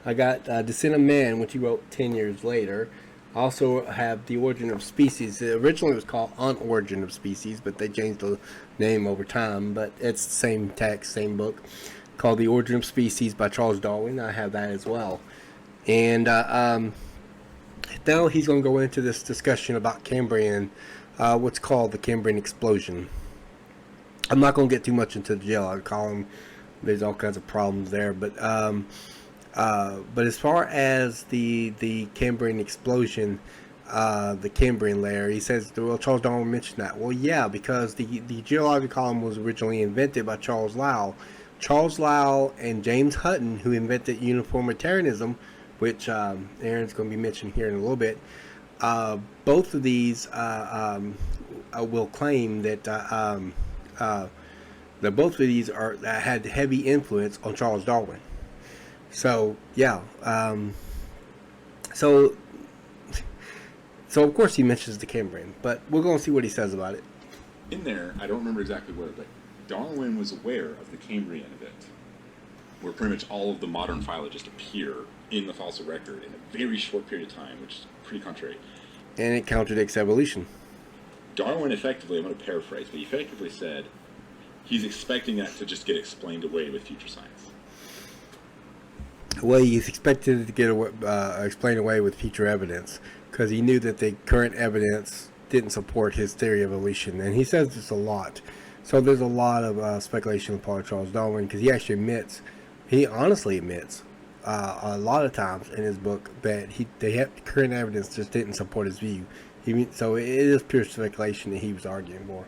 I got Descent of Man, which he wrote 10 years later. I also have The Origin of Species. It originally was called On Origin of Species, but they changed the name over time. But it's the same text, same book, called The Origin of Species by Charles Darwin. I have that as well. And now he's going to go into this discussion about Cambrian, what's called the Cambrian explosion. I'm not going to get too much into the Geological Column. There's all kinds of problems there. But as far as the Cambrian explosion, the Cambrian layer, he says, well, Charles Darwin mentioned that. Well, yeah, because the Geological Column was originally invented by Charles Lyell. Charles Lyell and James Hutton, who invented Uniformitarianism, which Aaron's going to be mentioning here in a little bit, both of these will claim that both of these had heavy influence on Charles Darwin. So yeah, so of course he mentions the Cambrian, but we're going to see what he says about it. in there, I don't remember exactly where, but Darwin was aware of the Cambrian event, where pretty much all of the modern phyla just appear in the fossil record in a very short period of time, which is pretty contrary. And it contradicts evolution. Darwin effectively, I'm going to paraphrase, but he effectively said he's expecting that to just get explained away with future science. Well, he's expected to get explained away with future evidence, because he knew that the current evidence didn't support his theory of evolution, and he says this a lot. So there's a lot of speculation on the part of Charles Darwin, because he honestly admits a lot of times in his book that the current evidence just didn't support his view. So it is pure speculation that he was arguing for.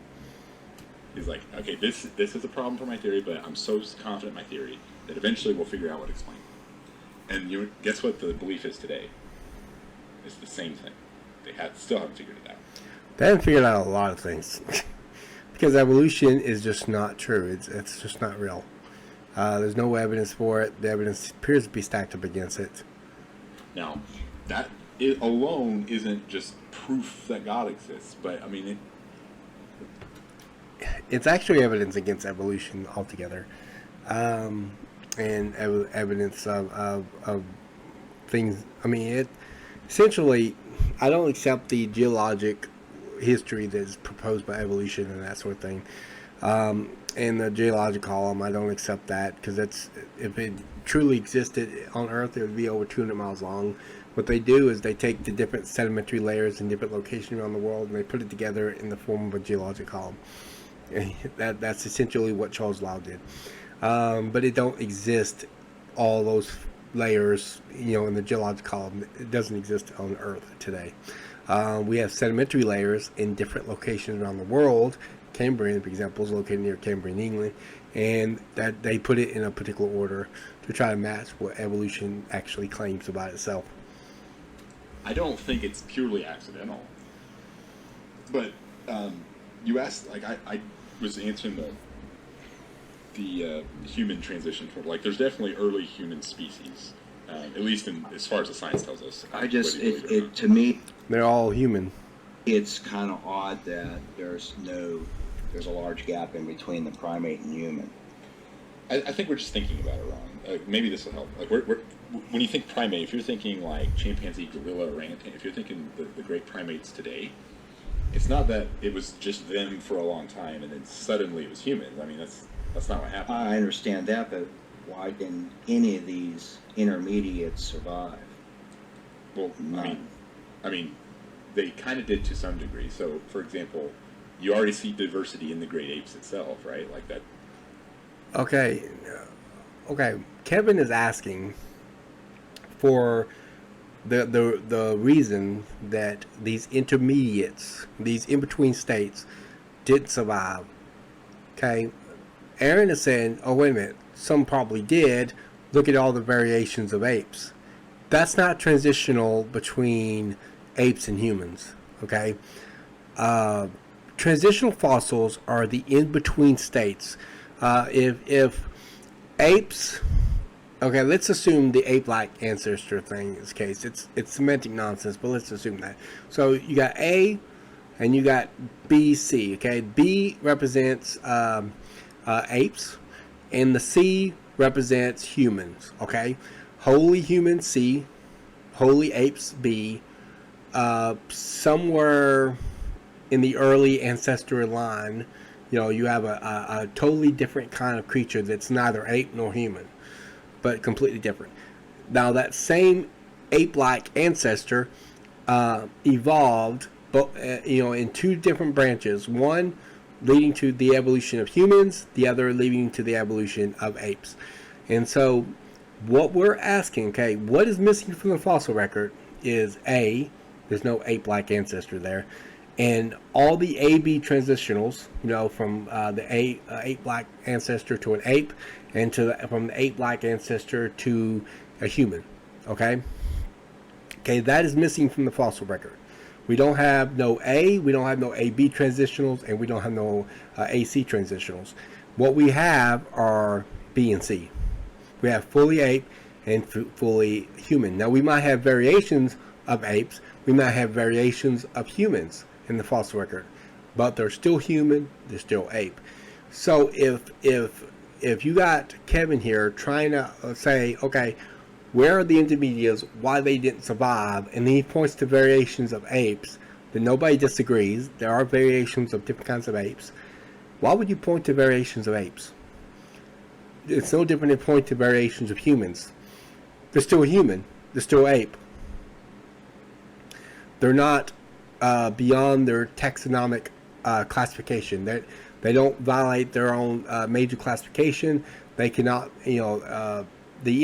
He's like, okay, this is a problem for my theory, but I'm so confident in my theory that eventually we'll figure out what to explain. And guess what the belief is today? It's the same thing. They still haven't figured it out. They haven't figured out a lot of things. Because evolution is just not true. It's just not real. There's no evidence for it. The evidence appears to be stacked up against it. Now, that alone isn't just proof that God exists, but I mean, it's actually evidence against evolution altogether. And evidence of things. I mean, essentially, I don't accept the geologic history that is proposed by evolution and that sort of thing. And the Geological Column, I don't accept that, because if it truly existed on Earth, it would be over 200 miles long. What they do is they take the different sedimentary layers in different locations around the world, and they put it together in the form of a Geological Column. And that's essentially what Charles Lyell did. But it don't exist, all those layers, in the Geological Column. It doesn't exist on Earth today. We have sedimentary layers in different locations around the world. Cambrian, for example, is located near Cambrian, England, and that they put it in a particular order to try to match what evolution actually claims about itself. I don't think it's purely accidental. But you asked, like, I was answering the human transition for, like, there's definitely early human species, at least as far as the science tells us. To me, They're all human. it's kind of odd that there's a large gap in between the primate and human. I think we're just thinking about it wrong. Maybe this will help. Like, when you think primate, if you're thinking like chimpanzee, gorilla, orangutan, if you're thinking the great primates today, it's not that it was just them for a long time and then suddenly it was humans. I mean, that's not what happened. I understand that, but why didn't any of these intermediates survive? Well, None. I mean, they kind of did to some degree. So, for example, you already see diversity in the great apes itself, right? Like that. Okay. Kevin is asking for the reason that these intermediates, these in-between states, didn't survive. Okay. Aaron is saying, oh, wait a minute, some probably did. Look at all the variations of apes. That's not transitional between apes and humans. Okay. Transitional fossils are the in-between states. If apes, okay, let's assume the ape-like ancestor thing is the case. It's semantic nonsense, but let's assume that. So you got A and you got B, C. Okay, B represents apes, and the C represents humans. Okay, wholly human C, wholly apes B. Somewhere in the early ancestral line, you have a totally different kind of creature that's neither ape nor human, but completely different. Now that same ape-like ancestor evolved, but in two different branches. One leading to the evolution of humans, the other leading to the evolution of apes. And so, what we're asking, okay, what is missing from the fossil record is A, there's no ape-like ancestor there, and all the AB transitionals, from the ape-like ancestor to an ape, and from the ape-like ancestor to a human. Okay, that is missing from the fossil record. We don't have no A, we don't have no AB transitionals, and we don't have no AC transitionals. What we have are B and C. We have fully ape and fully human. Now we might have variations of apes, we might have variations of humans in the fossil record, but they're still human, they're still ape. So if you got Kevin here trying to say, okay, where are the intermediates, why they didn't survive, and then he points to variations of apes, then nobody disagrees. There are variations of different kinds of apes. Why would you point to variations of apes? It's no different than pointing to variations of humans. They're still human, they're still ape. They're not beyond their taxonomic classification. They don't violate their own major classification. They cannot, the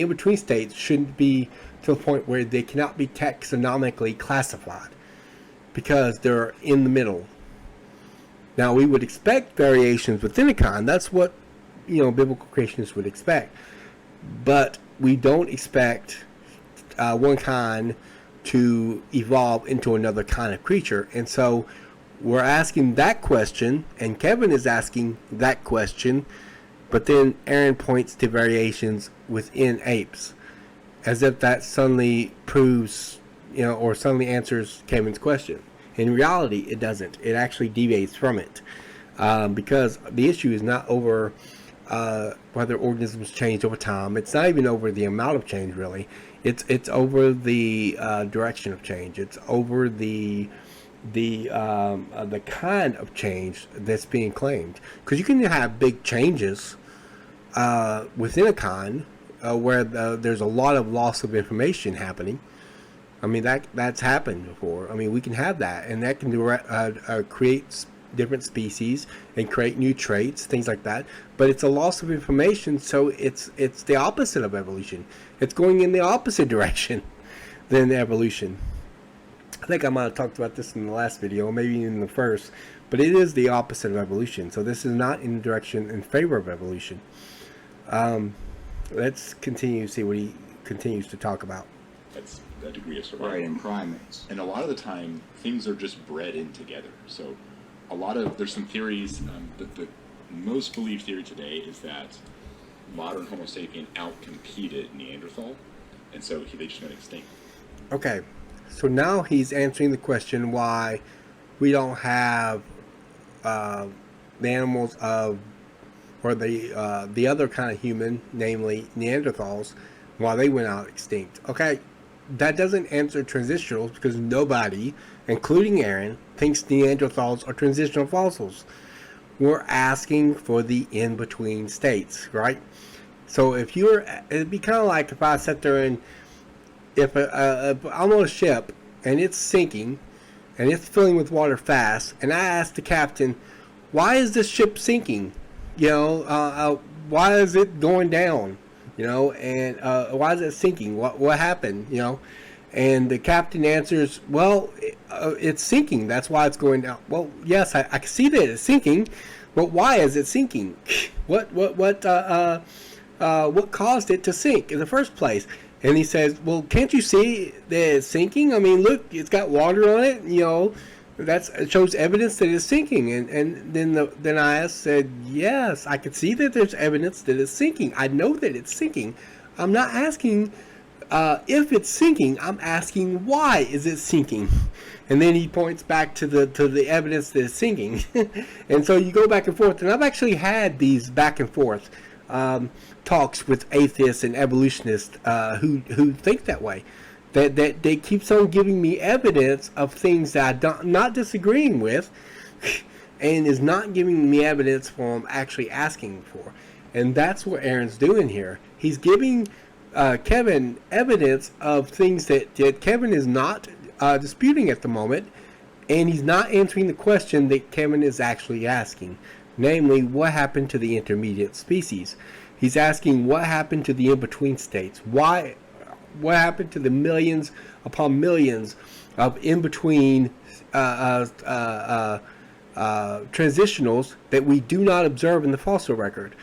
in-between states shouldn't be to the point where they cannot be taxonomically classified because they're in the middle. Now, we would expect variations within a kind. That's what, biblical creationists would expect. But we don't expect one kind to evolve into another kind of creature. And so we're asking that question, and Kevin is asking that question, but then Aaron points to variations within apes, as if that suddenly proves, or suddenly answers Kevin's question. In reality, it doesn't. It actually deviates from it, because the issue is not over whether organisms change over time. It's not even over the amount of change, really. It's over the direction of change. It's over the kind of change that's being claimed. Because you can have big changes within a kind where there's a lot of loss of information happening. I mean, that's happened before. I mean, we can have that, and that can create different species and create new traits, things like that. But it's a loss of information, so it's the opposite of evolution. It's going in the opposite direction than evolution. I think I might have talked about this in the last video, maybe in the first, but it is the opposite of evolution. So this is not in direction in favor of evolution. Let's continue to see what he continues to talk about. That's a degree of survival. Right, in primates. And a lot of the time, things are just bred in together. So there's some theories, the most believed theory today is that modern Homo sapien outcompeted Neanderthal, and so they just went extinct. Okay, so now he's answering the question why we don't have the animals of, or the other kind of human, namely Neanderthals, while they went out extinct. Okay, that doesn't answer transitionals because nobody, including Aaron, thinks Neanderthals are transitional fossils. We're asking for the in-between states, right? So if you're, it'd be kind of like if I sat there and if I'm on a ship and it's sinking and it's filling with water fast, and I ask the captain, why is this ship sinking? You know, why is it going down? You know, and why is it sinking? What happened? You know, and the captain answers, well, it's sinking. That's why it's going down. Well, yes, I can see that it's sinking, but why is it sinking? What caused it to sink in the first place? And he says, well, can't you see that it's sinking? I mean, look, it's got water on it. You know, it shows evidence that it's sinking. And then I said, yes, I can see that there's evidence that it's sinking. I know that it's sinking. I'm not asking if it's sinking. I'm asking why is it sinking? And then he points back to the evidence that it's sinking. And so you go back and forth. And I've actually had these back and forth talks with atheists and evolutionists who think that way. That they keeps on giving me evidence of things that I'm not disagreeing with, and is not giving me evidence for I'm actually asking for. And that's what Aaron's doing here. He's giving Kevin evidence of things that Kevin is not disputing at the moment, and he's not answering the question that Kevin is actually asking. Namely, what happened to the intermediate species? He's asking what happened to the in-between states. What happened to the millions upon millions of in-between transitionals that we do not observe in the fossil record,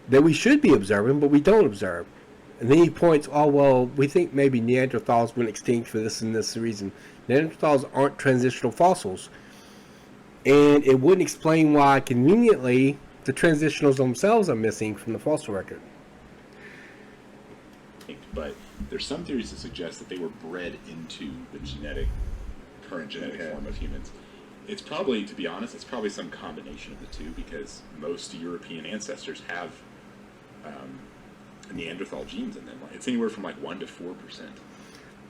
that we should be observing, but we don't observe? And then he points, oh, well, we think maybe Neanderthals went extinct for this and this reason. Neanderthals aren't transitional fossils. And it wouldn't explain why, conveniently, the transitionals themselves are missing from the fossil record. But there's some theories that suggest that they were bred into the current genetic form of humans. It's probably, to be honest, it's probably some combination of the two, because most European ancestors have Neanderthal genes in them. It's anywhere from like 1% to 4%.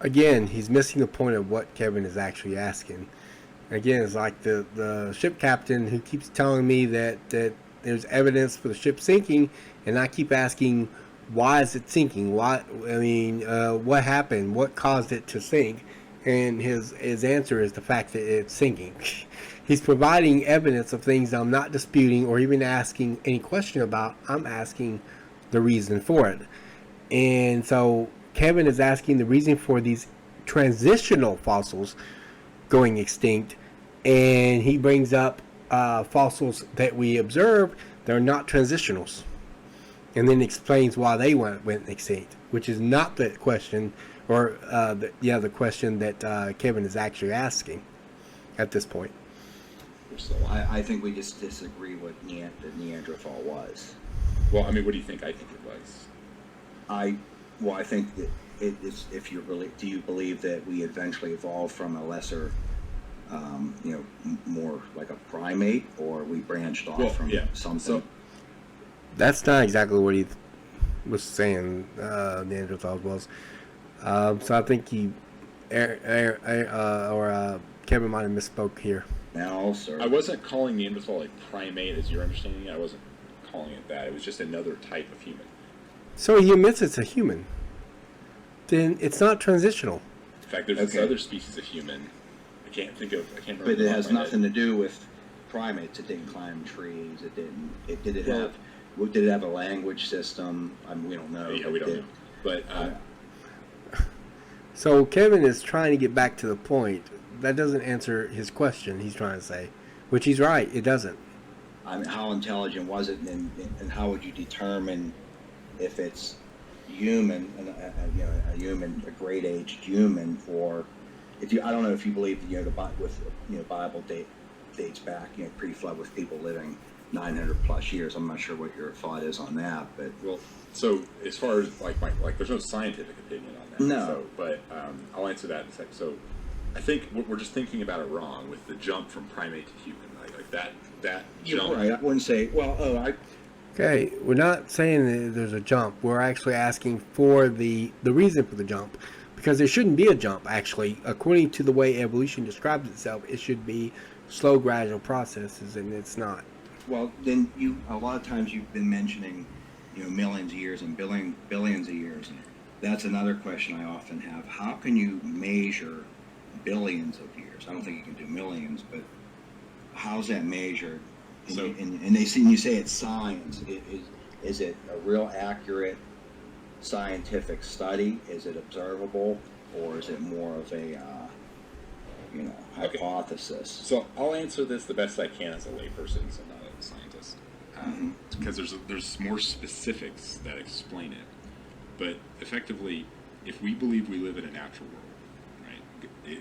Again, he's missing the point of what Kevin is actually asking. Again, it's like the ship captain who keeps telling me that there's evidence for the ship sinking, and I keep asking, why is it sinking? What happened? What caused it to sink? And his answer is the fact that it's sinking. He's providing evidence of things I'm not disputing or even asking any question about. I'm asking the reason for it. And so Kevin is asking the reason for these transitional fossils going extinct, and he brings up fossils that we observe that are not transitionals, and then explains why they went extinct, which is not the question, or the question that Kevin is actually asking at this point. I think we just disagree what the Neanderthal was. Well, I mean, what do you think I think it was? I think that it is, if you're really, do you believe that we eventually evolved from a lesser, more like a primate, or we branched off from something? So, that's not exactly what he was saying Neanderthals was. So I think Kevin might have misspoke here. Now, sir, I wasn't calling Neanderthal a primate, as you're understanding it. I wasn't calling it that. It was just another type of human. So he admits it's a human. Then it's not transitional. In fact, there's this other species of human. I can't remember. But it has nothing to do with primates. It didn't climb trees. It didn't. Did it have a language system? I mean, we don't know. Yeah, we don't know. But so Kevin is trying to get back to the point. That doesn't answer his question. He's trying to say, which he's right. It doesn't. I mean, how intelligent was it, and how would you determine if it's human, a great aged human, or if you, I don't know if you believe the Bible dates back, pre-flood, with people living 900 plus years. I'm not sure what your thought is on that, but so as far as like there's no scientific opinion on that. No. So, but I'll answer that in a second. So I think we're just thinking about it wrong with the jump from primate to human. Like that you're jump. right. I wouldn't say Okay, we're not saying that there's a jump. We're actually asking for the reason for the jump, because there shouldn't be a jump. Actually, according to the way evolution describes itself, it should be slow, gradual processes, and it's not. Well, then a lot of times you've been mentioning, millions of years and billions of years. That's another question I often have. How can you measure billions of years? I don't think you can do millions, but how's that measured? And you say it's science. Is it a real accurate scientific study? Is it observable, or is it more of a hypothesis? So I'll answer this the best I can as a layperson, so not a scientist, because there's more specifics that explain it. But effectively, if we believe we live in a natural world, right?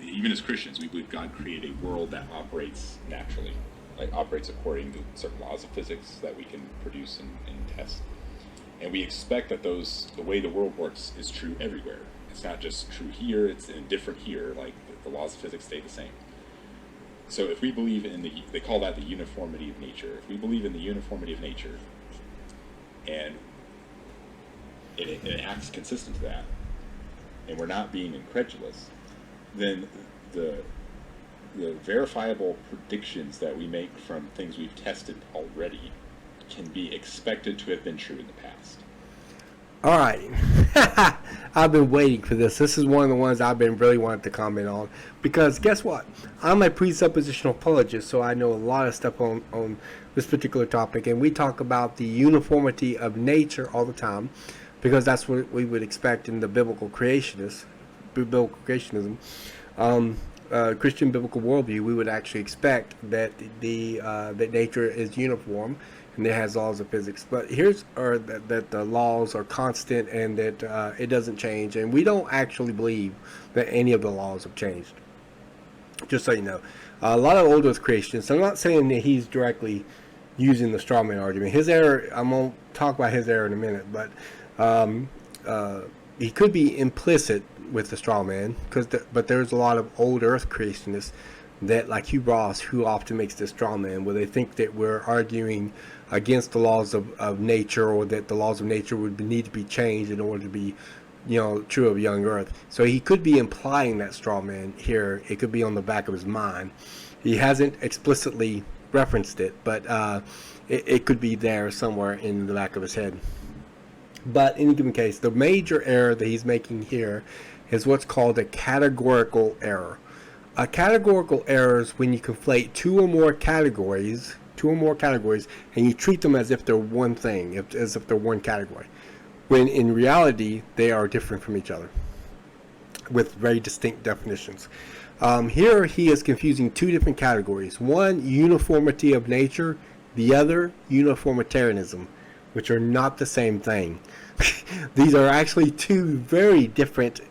Even as Christians, we believe God created a world that operates naturally. Like operates according to certain laws of physics that we can produce and test. And we expect that the way the world works is true everywhere. It's not just true here, it's indifferent here, like the laws of physics stay the same. So if we believe they call that the uniformity of nature. If we believe in the uniformity of nature, and it acts consistent to that, and we're not being incredulous, then the verifiable predictions that we make from things we've tested already can be expected to have been true in the past. All right. I've been waiting for this. This is one of the ones I've been really wanting to comment on, because guess what? I'm a presuppositional apologist, so I know a lot of stuff on this particular topic, and we talk about the uniformity of nature all the time, because that's what we would expect in the biblical creationism. Christian biblical worldview, we would actually expect that that nature is uniform and it has laws of physics. But that the laws are constant and that it doesn't change. And we don't actually believe that any of the laws have changed. Just so you know, a lot of old Earth creationists. I'm not saying that he's directly using the Strawman argument. His error, I'm gonna talk about his error in a minute, but he could be implicit with the straw man, but there's a lot of old Earth creationists that, like Hugh Ross, who often makes this straw man, where they think that we're arguing against the laws of nature, or that the laws of nature would need to be changed in order to be, true of young Earth. So he could be implying that straw man here. It could be on the back of his mind. He hasn't explicitly referenced it, but it could be there somewhere in the back of his head. But in any given case, the major error that he's making here is what's called a categorical error. A categorical error is when you conflate two or more categories, and you treat them as if they're one thing, as if they're one category, when in reality they are different from each other with very distinct definitions. Here he is confusing two different categories. One, uniformity of nature, the other, uniformitarianism, which are not the same thing. These are actually two very different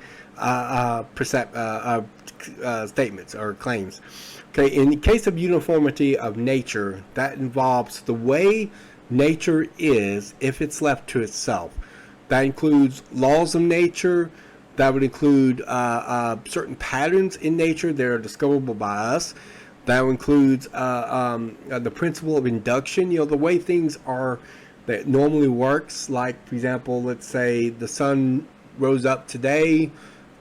statements or claims. Okay, in the case of uniformity of nature, that involves the way nature is if it's left to itself. That includes laws of nature. That would include certain patterns in nature that are discoverable by us. That includes the principle of induction. The way things are that normally works. Like, for example, let's say the sun rose up today,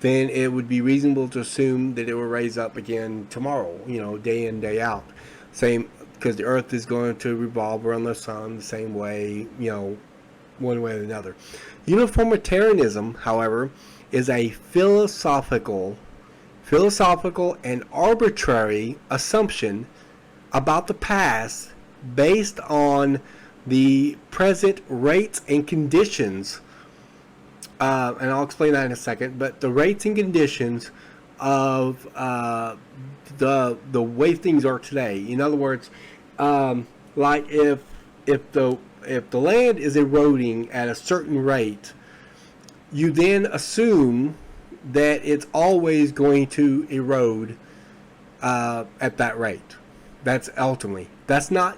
then it would be reasonable to assume that it will raise up again tomorrow, day in, day out. Same, because the earth is going to revolve around the sun the same way, one way or another. Uniformitarianism, however, is a philosophical and arbitrary assumption about the past based on the present rates and conditions, and I'll explain that in a second, but the rates and conditions of the way things are today. In other words, like if the land is eroding at a certain rate, you then assume that it's always going to erode at that rate. That's not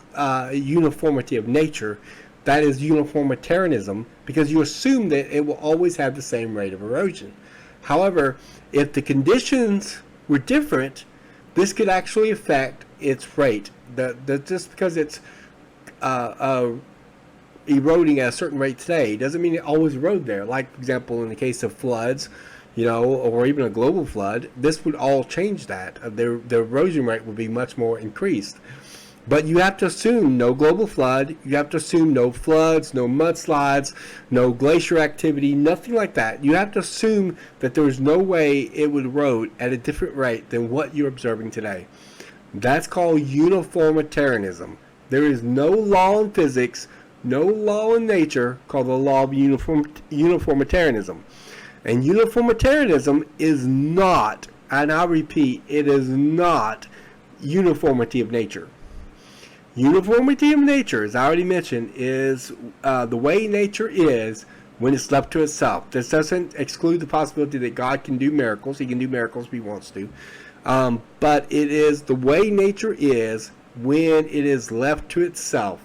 uniformity of nature. That is uniformitarianism, because you assume that it will always have the same rate of erosion. However, if the conditions were different, this could actually affect its rate. Just because it's eroding at a certain rate today doesn't mean it always erode there. Like, for example, in the case of floods, or even a global flood, this would all change that. The erosion rate would be much more increased. But you have to assume no global flood. You have to assume no floods, no mudslides, no glacier activity, nothing like that. You have to assume that there's no way it would erode at a different rate than what you're observing today. That's called uniformitarianism. There is no law in physics, no law in nature called the law of uniformitarianism. And uniformitarianism is not, and I repeat, it is not uniformity of nature. Uniformity of nature, as I already mentioned, is the way nature is when it's left to itself. This doesn't exclude the possibility that God can do miracles. He can do miracles if he wants to. But it is the way nature is when it is left to itself.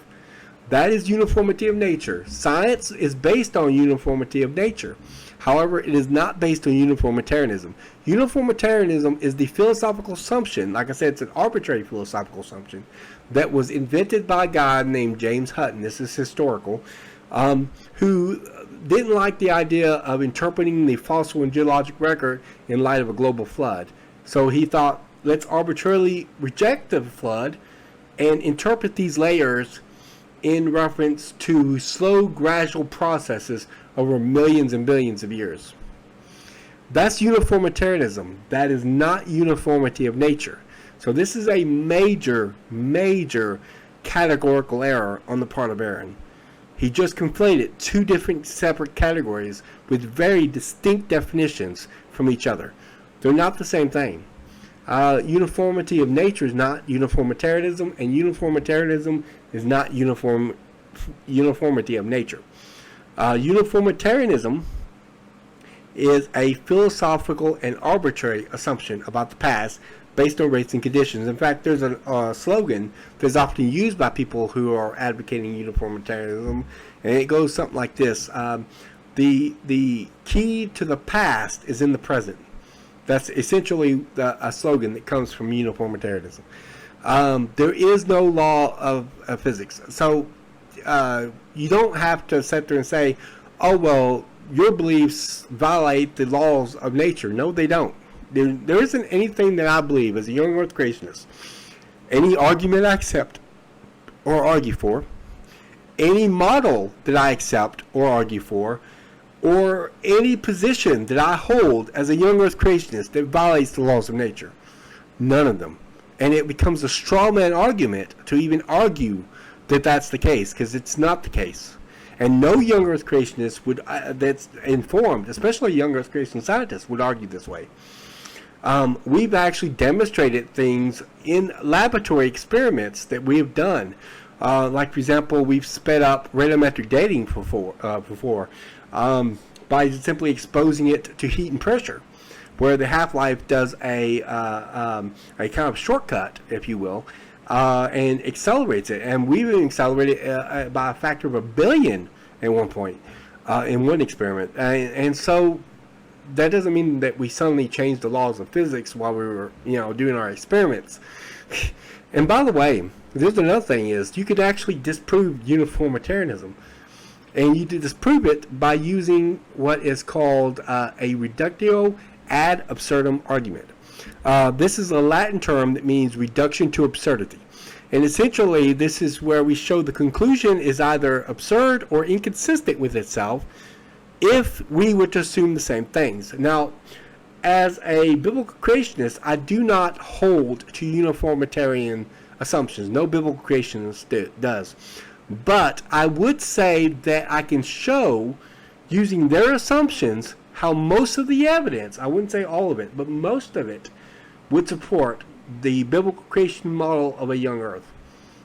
That is uniformity of nature. Science is based on uniformity of nature. However, it is not based on uniformitarianism. Uniformitarianism is the philosophical assumption, like I said, it's an arbitrary philosophical assumption, that was invented by a guy named James Hutton. This is historical, who didn't like the idea of interpreting the fossil and geologic record in light of a global flood. So he thought, let's arbitrarily reject the flood and interpret these layers in reference to slow, gradual processes over millions and billions of years. That's uniformitarianism. That is not uniformity of nature. So this is a major, major categorical error on the part of Aaron. He just conflated two different separate categories with very distinct definitions from each other. They're not the same thing. Uniformity of nature is not uniformitarianism, and uniformitarianism is not uniformity of nature. Uniformitarianism is a philosophical and arbitrary assumption about the past based on rates and conditions. In fact, there's a slogan that's often used by people who are advocating uniformitarianism, and it goes something like this. The key to the past is in the present. That's essentially a slogan that comes from uniformitarianism. There is no law of physics. So you don't have to sit there and say, oh, well, your beliefs violate the laws of nature. No, they don't. There isn't anything that I believe as a young earth creationist, any argument I accept or argue for, any model that I accept or argue for, or any position that I hold as a young earth creationist that violates the laws of nature. None of them. And it becomes a straw man argument to even argue that that's the case, because it's not the case. And no young earth creationist would that's informed, especially young earth creation scientists, would argue this way. We've actually demonstrated things in laboratory experiments that we have done. Like, for example, we've sped up radiometric dating before by simply exposing it to heat and pressure, where the half-life does a kind of shortcut, if you will, and accelerates it. And we've even accelerated by a factor of 1 billion at one point in one experiment. And so that doesn't mean that we suddenly changed the laws of physics while we were, doing our experiments. And by the way, there's another thing is you could actually disprove uniformitarianism. And you disprove it by using what is called a reductio ad absurdum argument. This is a Latin term that means reduction to absurdity. And essentially, this is where we show the conclusion is either absurd or inconsistent with itself if we were to assume the same things. Now, as a biblical creationist, I do not hold to uniformitarian assumptions. No biblical creationist does. But I would say that I can show, using their assumptions, how most of the evidence, I wouldn't say all of it, but most of it, would support the biblical creation model of a young Earth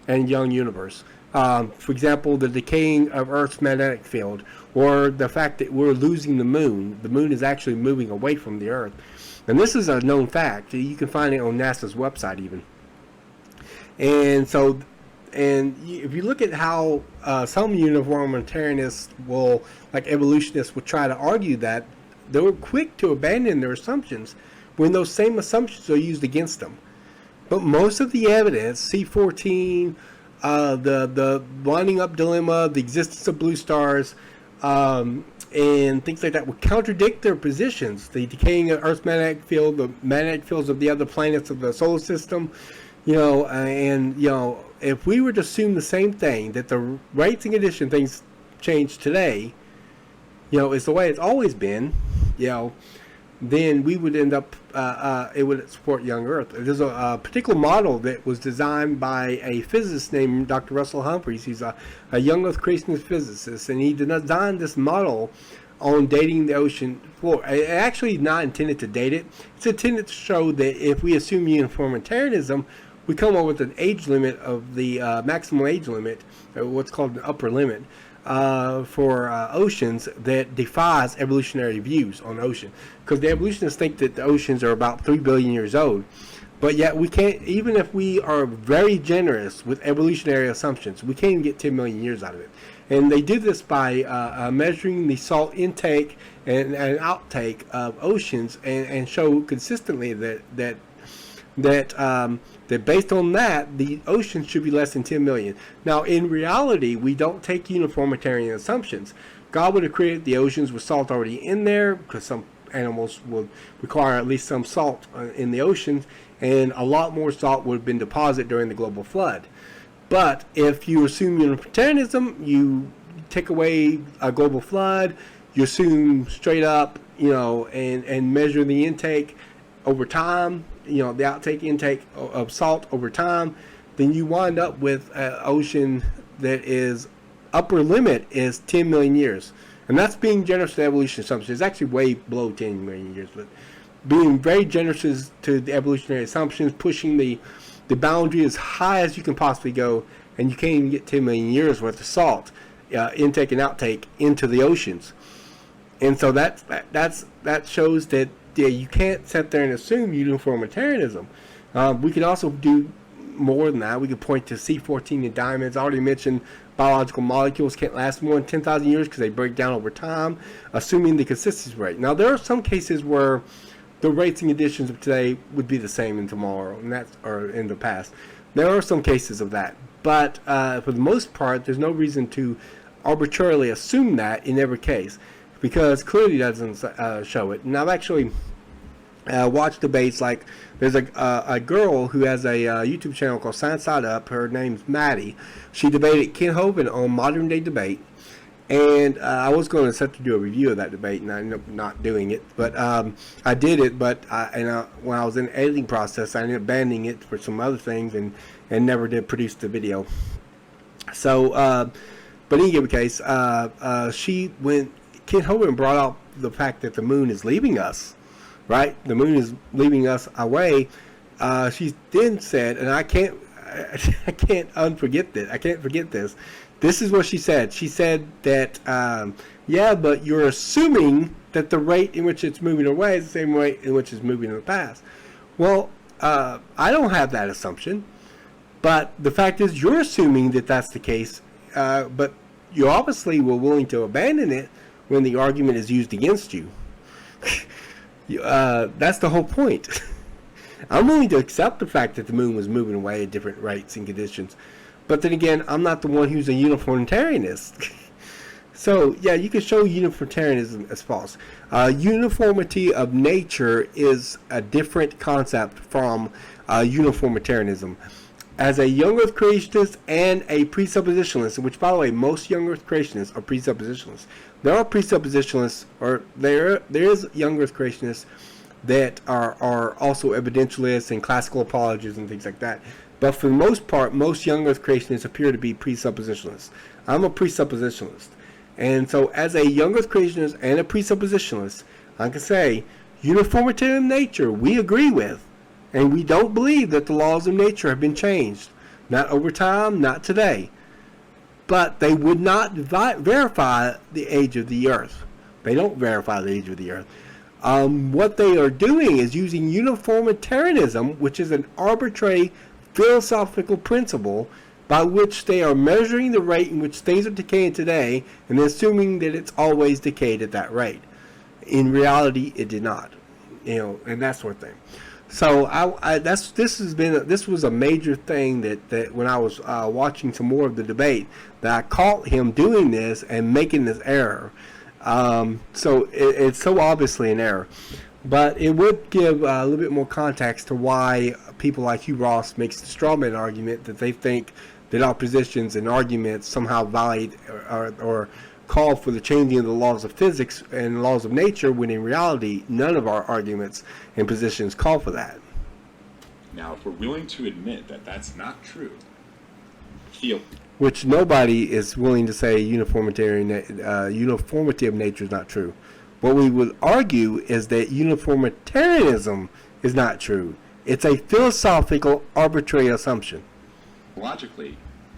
and young universe. For example, the decaying of Earth's magnetic field, or the fact that we're losing the moon. The moon is actually moving away from the Earth. And this is a known fact. You can find it on NASA's website even. And so, if you look at how some uniformitarianists will, like evolutionists, will try to argue that, they were quick to abandon their assumptions when those same assumptions are used against them. But most of the evidence, C14, the winding up dilemma, the existence of blue stars, and things like that would contradict their positions. The decaying of Earth's magnetic field, the magnetic fields of the other planets of the solar system, if we were to assume the same thing, that the rates and condition things change today, is the way it's always been, then we would end up, it would support young Earth. There's a particular model that was designed by a physicist named Dr. Russell Humphreys. He's a young Earth creationist physicist, and he designed this model on dating the ocean floor. It actually not intended to date it. It's intended to show that if we assume uniformitarianism, we come up with an age limit of the maximum age limit, what's called an upper limit, for oceans that defies evolutionary views on the ocean. Because the evolutionists think that the oceans are about 3 billion years old. But yet we can't, even if we are very generous with evolutionary assumptions, we can't even get 10 million years out of it. And they did this by measuring the salt intake and outtake of oceans, and show consistently that based on that, the oceans should be less than 10 million. Now, in reality, we don't take uniformitarian assumptions. God would have created the oceans with salt already in there, because some animals would require at least some salt in the oceans, and a lot more salt would have been deposited during the global flood. But if you assume uniformitarianism, you take away a global flood, you assume straight up, and measure the intake over time, the outtake intake of salt over time, then you wind up with an ocean that is upper limit is 10 million years. And that's being generous to evolution assumptions. It's actually way below 10 million years, but being very generous to the evolutionary assumptions, pushing the boundary as high as you can possibly go, and you can't even get 10 million years worth of salt intake and outtake into the oceans. And so that shows that you can't sit there and assume uniformitarianism. We can also do more than that. We could point to C14 in diamonds. I already mentioned biological molecules can't last more than 10,000 years because they break down over time, assuming the consistency rate. Now, there are some cases where the rates and conditions of today would be the same in tomorrow, or in the past. There are some cases of that, but for the most part, there's no reason to arbitrarily assume that in every case, because clearly doesn't show it. And I've actually watched debates. Like, there's a girl who has a YouTube channel called Science Side Up. Her name's Maddie. She debated Ken Hovind on Modern Day Debate, and I was going to set to do a review of that debate, and I ended up not doing it. But I did it, but when I was in the editing process, I ended up abandoning it for some other things, and never did produce the video. So, but in any case, when Ken Hovind brought up the fact that the moon is leaving us, right? The moon is leaving us away. She then said, and I can't forget this. This is what she said. She said that, but you're assuming that the rate in which it's moving away is the same rate in which it's moving in the past. Well, I don't have that assumption, but the fact is you're assuming that that's the case, but you obviously were willing to abandon it when the argument is used against you. That's the whole point. I'm willing to accept the fact that the moon was moving away at different rates and conditions, but then again, I'm not the one who's a uniformitarianist. So yeah, you can show uniformitarianism as false. Uniformity of nature is a different concept from uniformitarianism. As a young Earth creationist and a presuppositionalist, which, by the way, most young Earth creationists are presuppositionalists. There are presuppositionalists, or there is young Earth creationists that are also evidentialists and classical apologists and things like that. But for the most part, most young Earth creationists appear to be presuppositionalists. I'm a presuppositionalist. And so as a young Earth creationist and a presuppositionalist, I can say uniformitarian nature we agree with. And we don't believe that the laws of nature have been changed. Not over time, not today. But they would not verify the age of the Earth. They don't verify the age of the Earth. What they are doing is using uniformitarianism, which is an arbitrary philosophical principle by which they are measuring the rate in which things are decaying today and assuming that it's always decayed at that rate. In reality, it did not. And that sort of thing. So this was a major thing that when I was watching some more of the debate, that I caught him doing this and making this error. So it's so obviously an error, but it would give a little bit more context to why people like Hugh Ross makes the strawman argument that they think that our positions and arguments somehow validate or call for the changing of the laws of physics and laws of nature, when in reality none of our arguments and positions call for that. Now, if we're willing to admit that that's not true, feel Which nobody is willing to say uniformity of nature is not true. What we would argue is that uniformitarianism is not true. It's a philosophical arbitrary assumption. logically,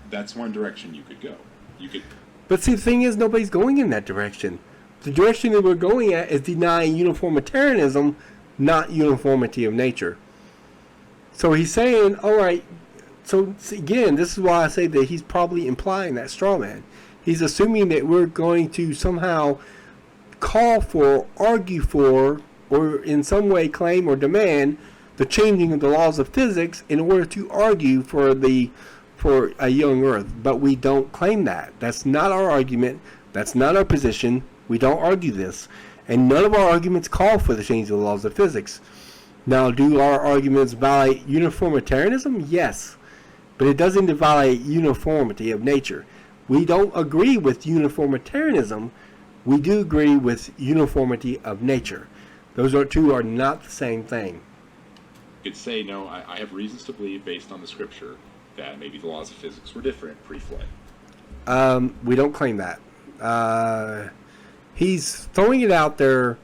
that's one direction you could go. You could. But see, the thing is, nobody's going in that direction. The direction that we're going at is denying uniformitarianism, not uniformity of nature. So he's saying, all right, so again, this is why I say that he's probably implying that straw man. He's assuming that we're going to somehow call for, argue for, or in some way claim or demand the changing of the laws of physics in order to argue for a young Earth. But we don't claim that. That's not our argument. That's not our position. We don't argue this. And none of our arguments call for the change of the laws of physics. Now, do our arguments violate uniformitarianism? Yes. But it doesn't violate uniformity of nature. We don't agree with uniformitarianism. We do agree with uniformity of nature. Those two are not the same thing. You could say, no, I have reasons to believe, based on the scripture, that maybe the laws of physics were different pre-flood. We don't claim that. He's throwing it out there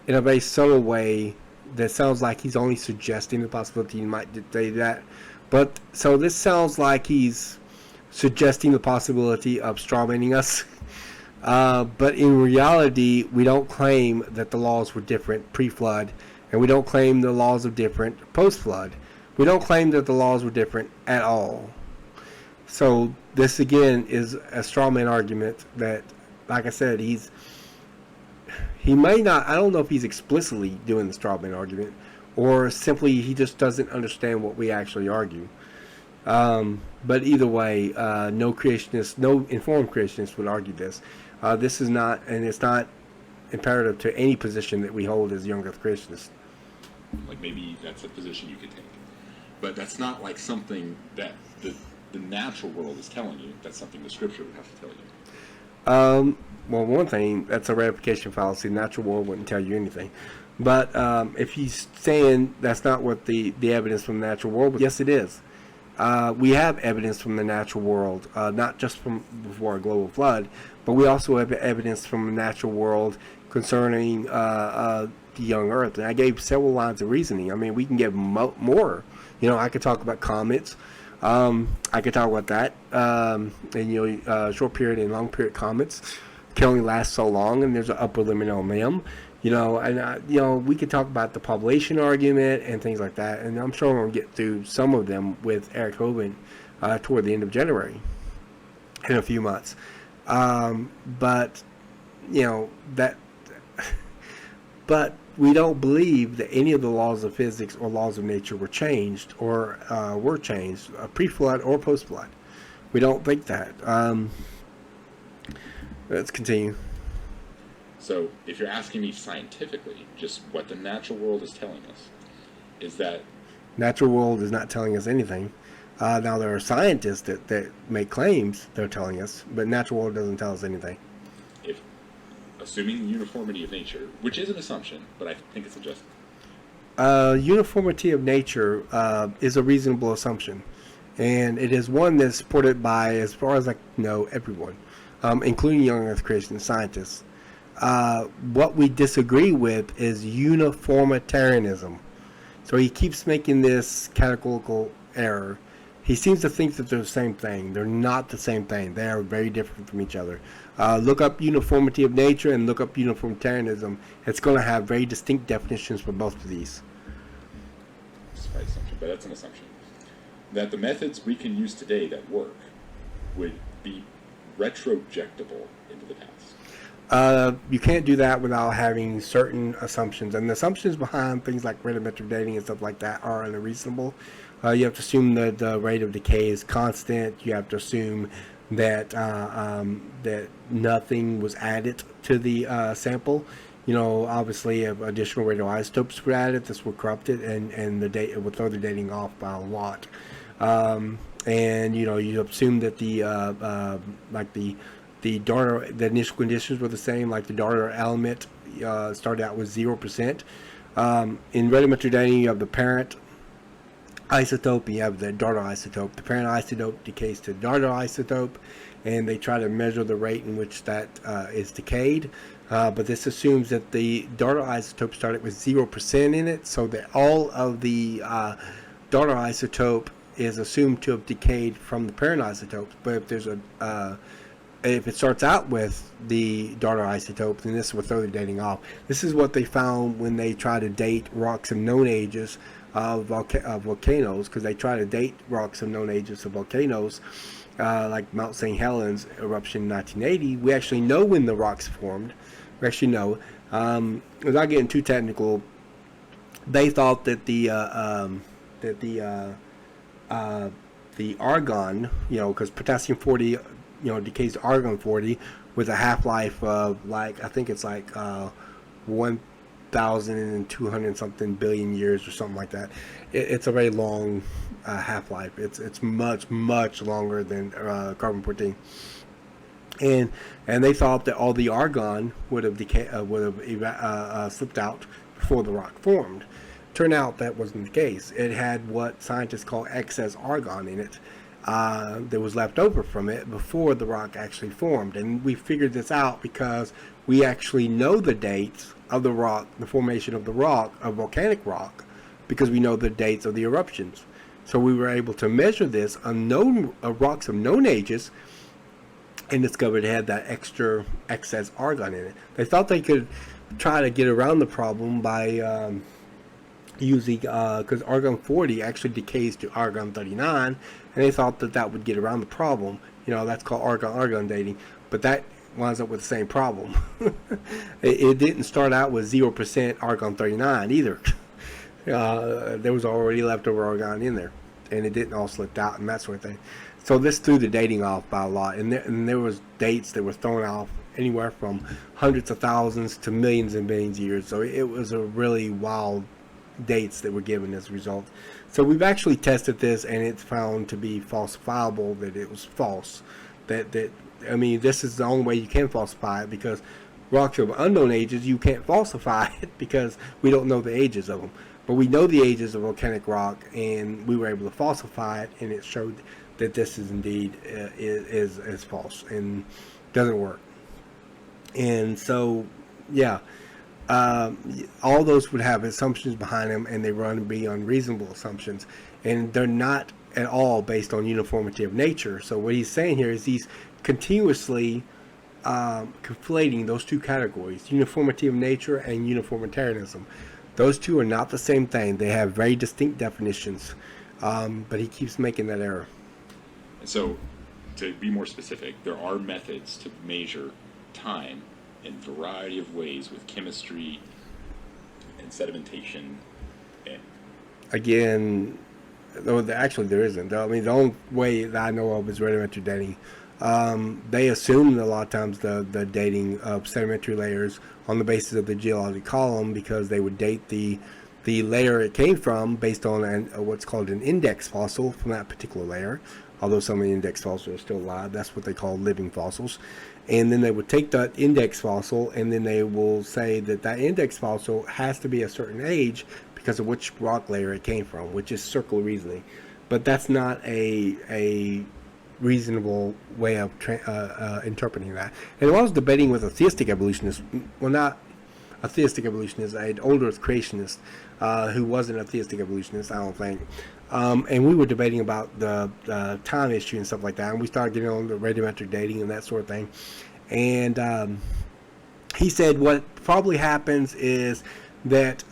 in a very subtle way that sounds like he's only suggesting the possibility he might say that. But so this sounds like he's suggesting the possibility of strawmanning us. But in reality, we don't claim that the laws were different pre-flood, and we don't claim the laws are different post-flood. We don't claim that the laws were different at all. So this again is a strawman argument that, like I said, he may not, I don't know if he's explicitly doing the strawman argument, or simply he just doesn't understand what we actually argue. But either way, no informed creationist would argue this. This is not, and it's not imperative to any position that we hold as young Earth creationists. Like maybe that's a position you could take. But that's not like something that the natural world is telling you. That's something the scripture would have to tell you. Well, one thing, that's a Reification fallacy. The natural world wouldn't tell you anything. But if he's saying that's not what the evidence from the natural world, yes, it is. We have evidence from the natural world, not just from before a global flood, but we also have evidence from the natural world concerning the young Earth. And I gave several lines of reasoning. I mean, we can give more. You know, I could talk about comets. I could talk about that. And short period and long period comets can only last so long, and there's an upper limit on them. You know, and we could talk about the population argument and things like that, and I'm sure we're going to get through some of them with Eric Hovind toward the end of January in a few months. But we don't believe that any of the laws of physics or laws of nature were changed or pre-flood or post-flood. We don't think that. Let's continue. So if you're asking me scientifically, just what the natural world is telling us, is that... Natural world is not telling us anything. Now there are scientists that make claims they're telling us, but natural world doesn't tell us anything. If, assuming uniformity of nature, which is an assumption, but I think it's suggested. Uniformity of nature is a reasonable assumption, and it is one that's supported by, as far as I know, everyone, including young Earth creation scientists. What we disagree with is uniformitarianism. So he keeps making this categorical error. He seems to think that they're the same thing. They're not the same thing. They are very different from each other. Look up uniformity of nature and look up uniformitarianism. It's going to have very distinct definitions for both of these. It's an assumption, but that's an assumption. That the methods we can use today that work would be retrojectable into the past. You can't do that without having certain assumptions, and the assumptions behind things like radiometric dating and stuff like that are unreasonable. You have to assume that the rate of decay is constant. You have to assume that that nothing was added to the sample. Obviously, if additional radioisotopes were added, this would corrupt it, and the date it would throw the dating off by a lot. And you assume that the initial conditions were the same, like the daughter element started out with 0%. In radiometric dating, you have the parent isotope, you have the daughter isotope. The parent isotope decays to the daughter isotope, and they try to measure the rate in which that is decayed. But this assumes that the daughter isotope started with 0% in it, so that all of the daughter isotope is assumed to have decayed from the parent isotope. But if there's if it starts out with the daughter isotope, then this will throw the dating off. This is what they found when they try to date rocks of known ages of volcanoes, because they try to date rocks of known ages of volcanoes, like Mount St. Helens eruption in 1980. We actually know when the rocks formed. We actually know. Without getting too technical, they thought that the argon, because potassium 40, decays to argon 40 with a half-life of I think it's 1,200 something billion years or something like that. It's a very long half-life. It's much longer than carbon-14. And they thought that all the argon would have slipped out before the rock formed. Turned out that wasn't the case. It had what scientists call excess argon in it that was left over from it before the rock actually formed. And we figured this out because we actually know the dates of the rock, the formation of the rock, of volcanic rock, because we know the dates of the eruptions. So we were able to measure this on rocks of known ages and discovered it had that extra excess argon in it. They thought they could try to get around the problem by using, because argon 40 actually decays to argon 39, and they thought that would get around the problem. That's called argon dating, but that winds up with the same problem. It didn't start out with 0% argon 39 either. There was already leftover argon in there, and it didn't all slip out and that sort of thing. So this threw the dating off by a lot, and there was dates that were thrown off anywhere from hundreds of thousands to millions and millions of years. So it was a really wild dates that were given as a result. So we've actually tested this, and it's found to be falsifiable, that it was false. This is the only way you can falsify it, because rocks of unknown ages, you can't falsify it because we don't know the ages of them. But we know the ages of volcanic rock, and we were able to falsify it, and it showed that this is indeed is false and doesn't work. And so, yeah, all those would have assumptions behind them, and they run to be unreasonable assumptions, and they're not at all based on uniformity of nature. So what he's saying here is he's continuously conflating those two categories, uniformity of nature and uniformitarianism. Those two are not the same thing. They have very distinct definitions, but he keeps making that error. And so, to be more specific, there are methods to measure time in a variety of ways with chemistry and sedimentation. And again, actually there isn't. I mean, the only way that I know of is radiometric dating. They assume a lot of times the dating of sedimentary layers on the basis of the geological column, because they would date the layer it came from based on what's called an index fossil from that particular layer. Although some of the index fossils are still alive, that's what they call living fossils. And then they would take that index fossil, and then they will say that index fossil has to be a certain age because of which rock layer it came from, which is circular reasoning. But that's not a reasonable way of interpreting that. And I was debating with a theistic evolutionist, well, not a theistic evolutionist, an older creationist who wasn't a theistic evolutionist, I don't think. And we were debating about the time issue and stuff like that, and we started getting on the radiometric dating and that sort of thing. And he said what probably happens is that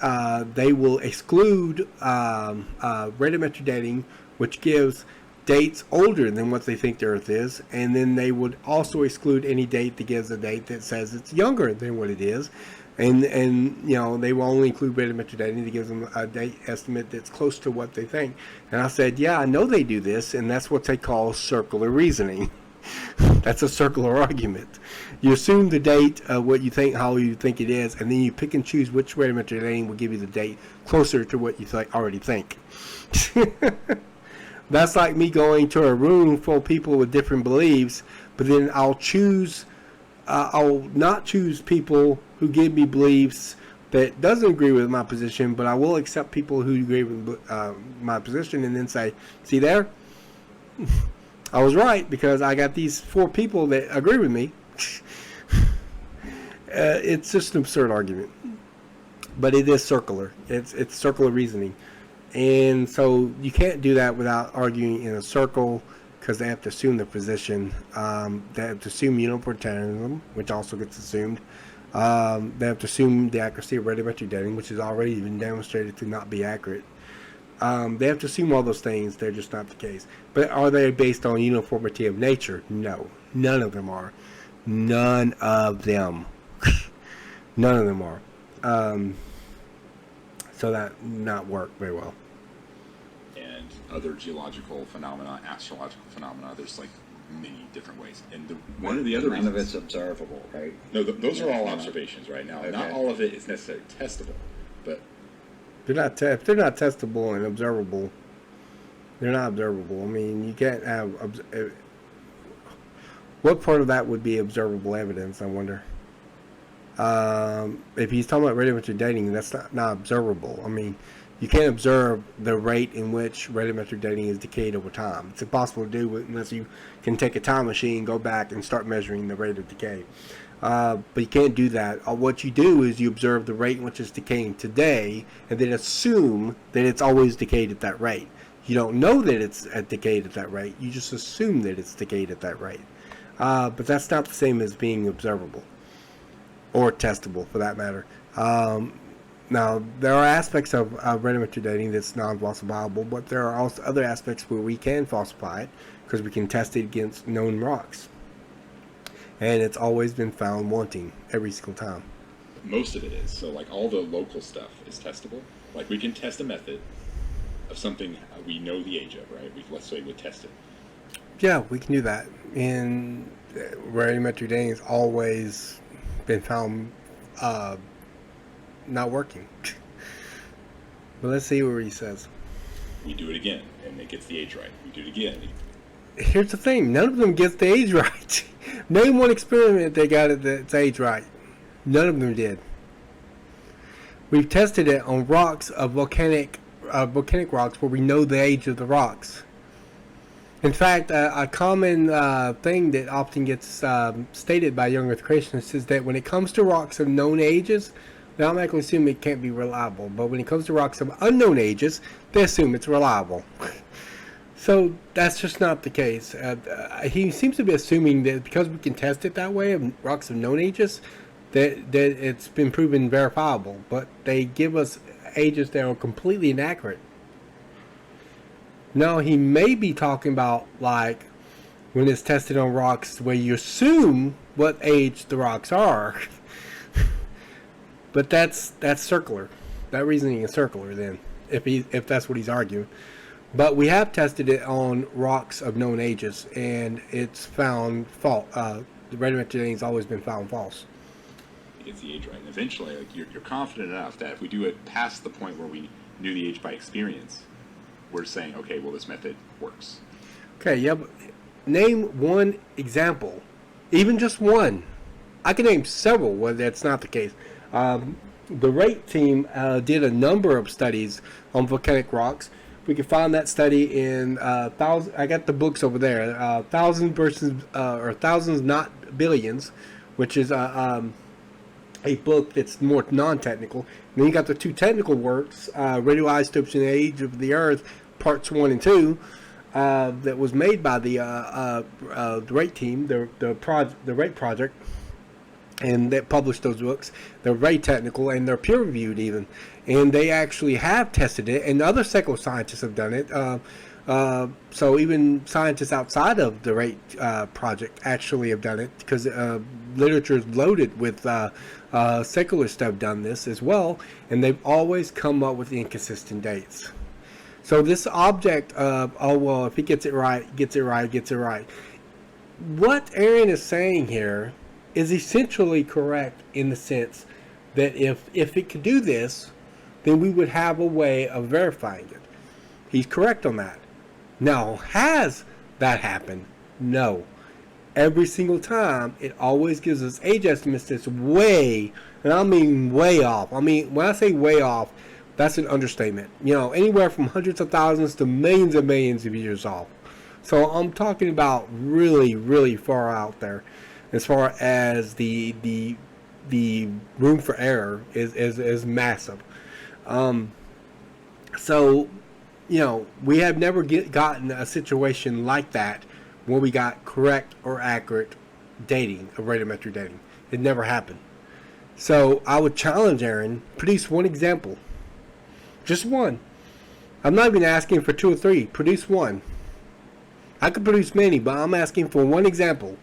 they will exclude radiometric dating, which gives dates older than what they think the Earth is, and then they would also exclude any date that gives a date that says it's younger than what it is, and they will only include radiometric dating that gives them a date estimate that's close to what they think. And I said, yeah, I know they do this, and that's what they call circular reasoning. That's a circular argument. You assume the date of what you think, how you think it is, and then you pick and choose which radiometric dating will give you the date closer to what you already think. That's like me going to a room full of people with different beliefs, but then I'll not choose people who give me beliefs that doesn't agree with my position, but I will accept people who agree with my position, and then say, see there? I was right, because I got these 4 people that agree with me. It's just an absurd argument. But it is circular. It's circular reasoning. And so you can't do that without arguing in a circle, because they have to assume their position. They have to assume uniformitarianism, which also gets assumed. They have to assume the accuracy of radiometric dating, which has already been demonstrated to not be accurate. They have to assume all those things. They're just not the case. But are they based on uniformity of nature? No. None of them are. None of them. None of them are. So that not work very well. And other geological phenomena, astrological phenomena, there's like many different ways. And one of the other reasons... None of it's observable, right? No, those are all observations right now. Okay. Not all of it is necessarily testable, but... If they're not testable and observable, they're not observable. I mean, you can't have... what part of that would be observable evidence, I wonder? If he's talking about radiometric dating, that's not observable. I mean, you can't observe the rate in which radiometric dating is decayed over time. It's impossible to do unless you can take a time machine, go back, and start measuring the rate of decay. But you can't do that. What you do is you observe the rate in which it's decaying today, and then assume that it's always decayed at that rate. You don't know that it's decayed at that rate. You just assume that it's decayed at that rate. But that's not the same as being observable. Or testable, for that matter. Now, there are aspects of radiometric dating that's non-falsifiable, but there are also other aspects where we can falsify it, because we can test it against known rocks. And it's always been found wanting, every single time. Most of it is. So, like, all the local stuff is testable. Like, we can test a method of something we know the age of, right? Let's say we test it. Yeah, we can do that. And radiometric dating has always been found not working. But let's see what he says. We do it again, and it gets the age right. We do it again. Here's the thing. None of them gets the age right. Name one experiment they got its age right. None of them did. We've tested it on rocks of volcanic rocks where we know the age of the rocks. In fact, a common thing that often gets stated by young Earth creationists is that when it comes to rocks of known ages, they automatically assume it can't be reliable. But when it comes to rocks of unknown ages, they assume it's reliable. So that's just not the case. He seems to be assuming that because we can test it that way, of rocks of known ages, that it's been proven verifiable. But they give us ages that are completely inaccurate. No, he may be talking about, like, when it's tested on rocks where you assume what age the rocks are. But that's circular. That reasoning is circular then, if that's what he's arguing. But we have tested it on rocks of known ages, and it's found false. The radiometric dating has always been found false. It gets the age right. And eventually, like, you're confident enough that if we do it past the point where we knew the age by experience, we're saying, okay, well, this method works. Okay, yeah, but name one example. Even just one. I can name several where that's not the case. The rate team did a number of studies on volcanic rocks. We can find that study in thousands. I got the books over there. Thousands or thousands, not billions, which is a book that's more non-technical. And then you got the two technical works, Radioisotopes and the Age of the Earth, parts 1 and 2, that was made by the rate team, the rate project, and that published those books. They're very technical, and they're peer-reviewed even. And they actually have tested it, and other secular scientists have done it. So even scientists outside of the rate project actually have done it, because literature is loaded with secular stuff done this as well, and they've always come up with inconsistent dates. So this object of, oh well, if he gets it right, gets it right, gets it right. What Aaron is saying here is essentially correct in the sense that if it could do this, then we would have a way of verifying it. He's correct on that. Now, has that happened? No. Every single time, it always gives us age estimates that's way, and I mean way off. I mean, when I say way off, that's an understatement. You know, anywhere from hundreds of thousands to millions of years off. So I'm talking about really, really far out there, as far as the room for error is massive. So, you know, we have never gotten a situation like that where we got correct or accurate dating of radiometric dating. It never happened. So I would challenge Aaron, produce one example. Just one. I'm not even asking for 2 or 3. Produce one. I could produce many, but I'm asking for one example.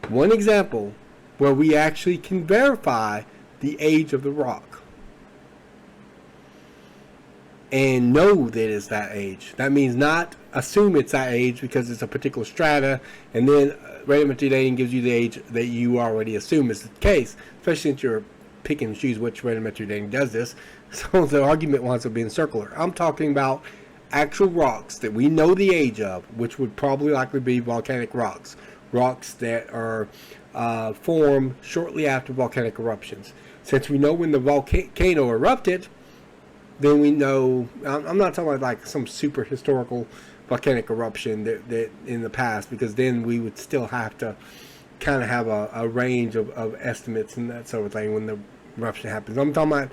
One example where we actually can verify the age of the rock and know that it's that age. That means not assume it's that age because it's a particular strata, and then radiometric dating gives you the age that you already assume is the case, especially since you're picking and choose which radiometric dating does this. So the argument winds up being circular. I'm talking about actual rocks that we know the age of, which would probably likely be volcanic rocks. Rocks that are formed shortly after volcanic eruptions. Since we know when the volcano erupted, then we know, I'm not talking about like some super historical volcanic eruption that in the past, because then we would still have to kind of have a range of estimates and that sort of thing when the eruption happens. I'm talking about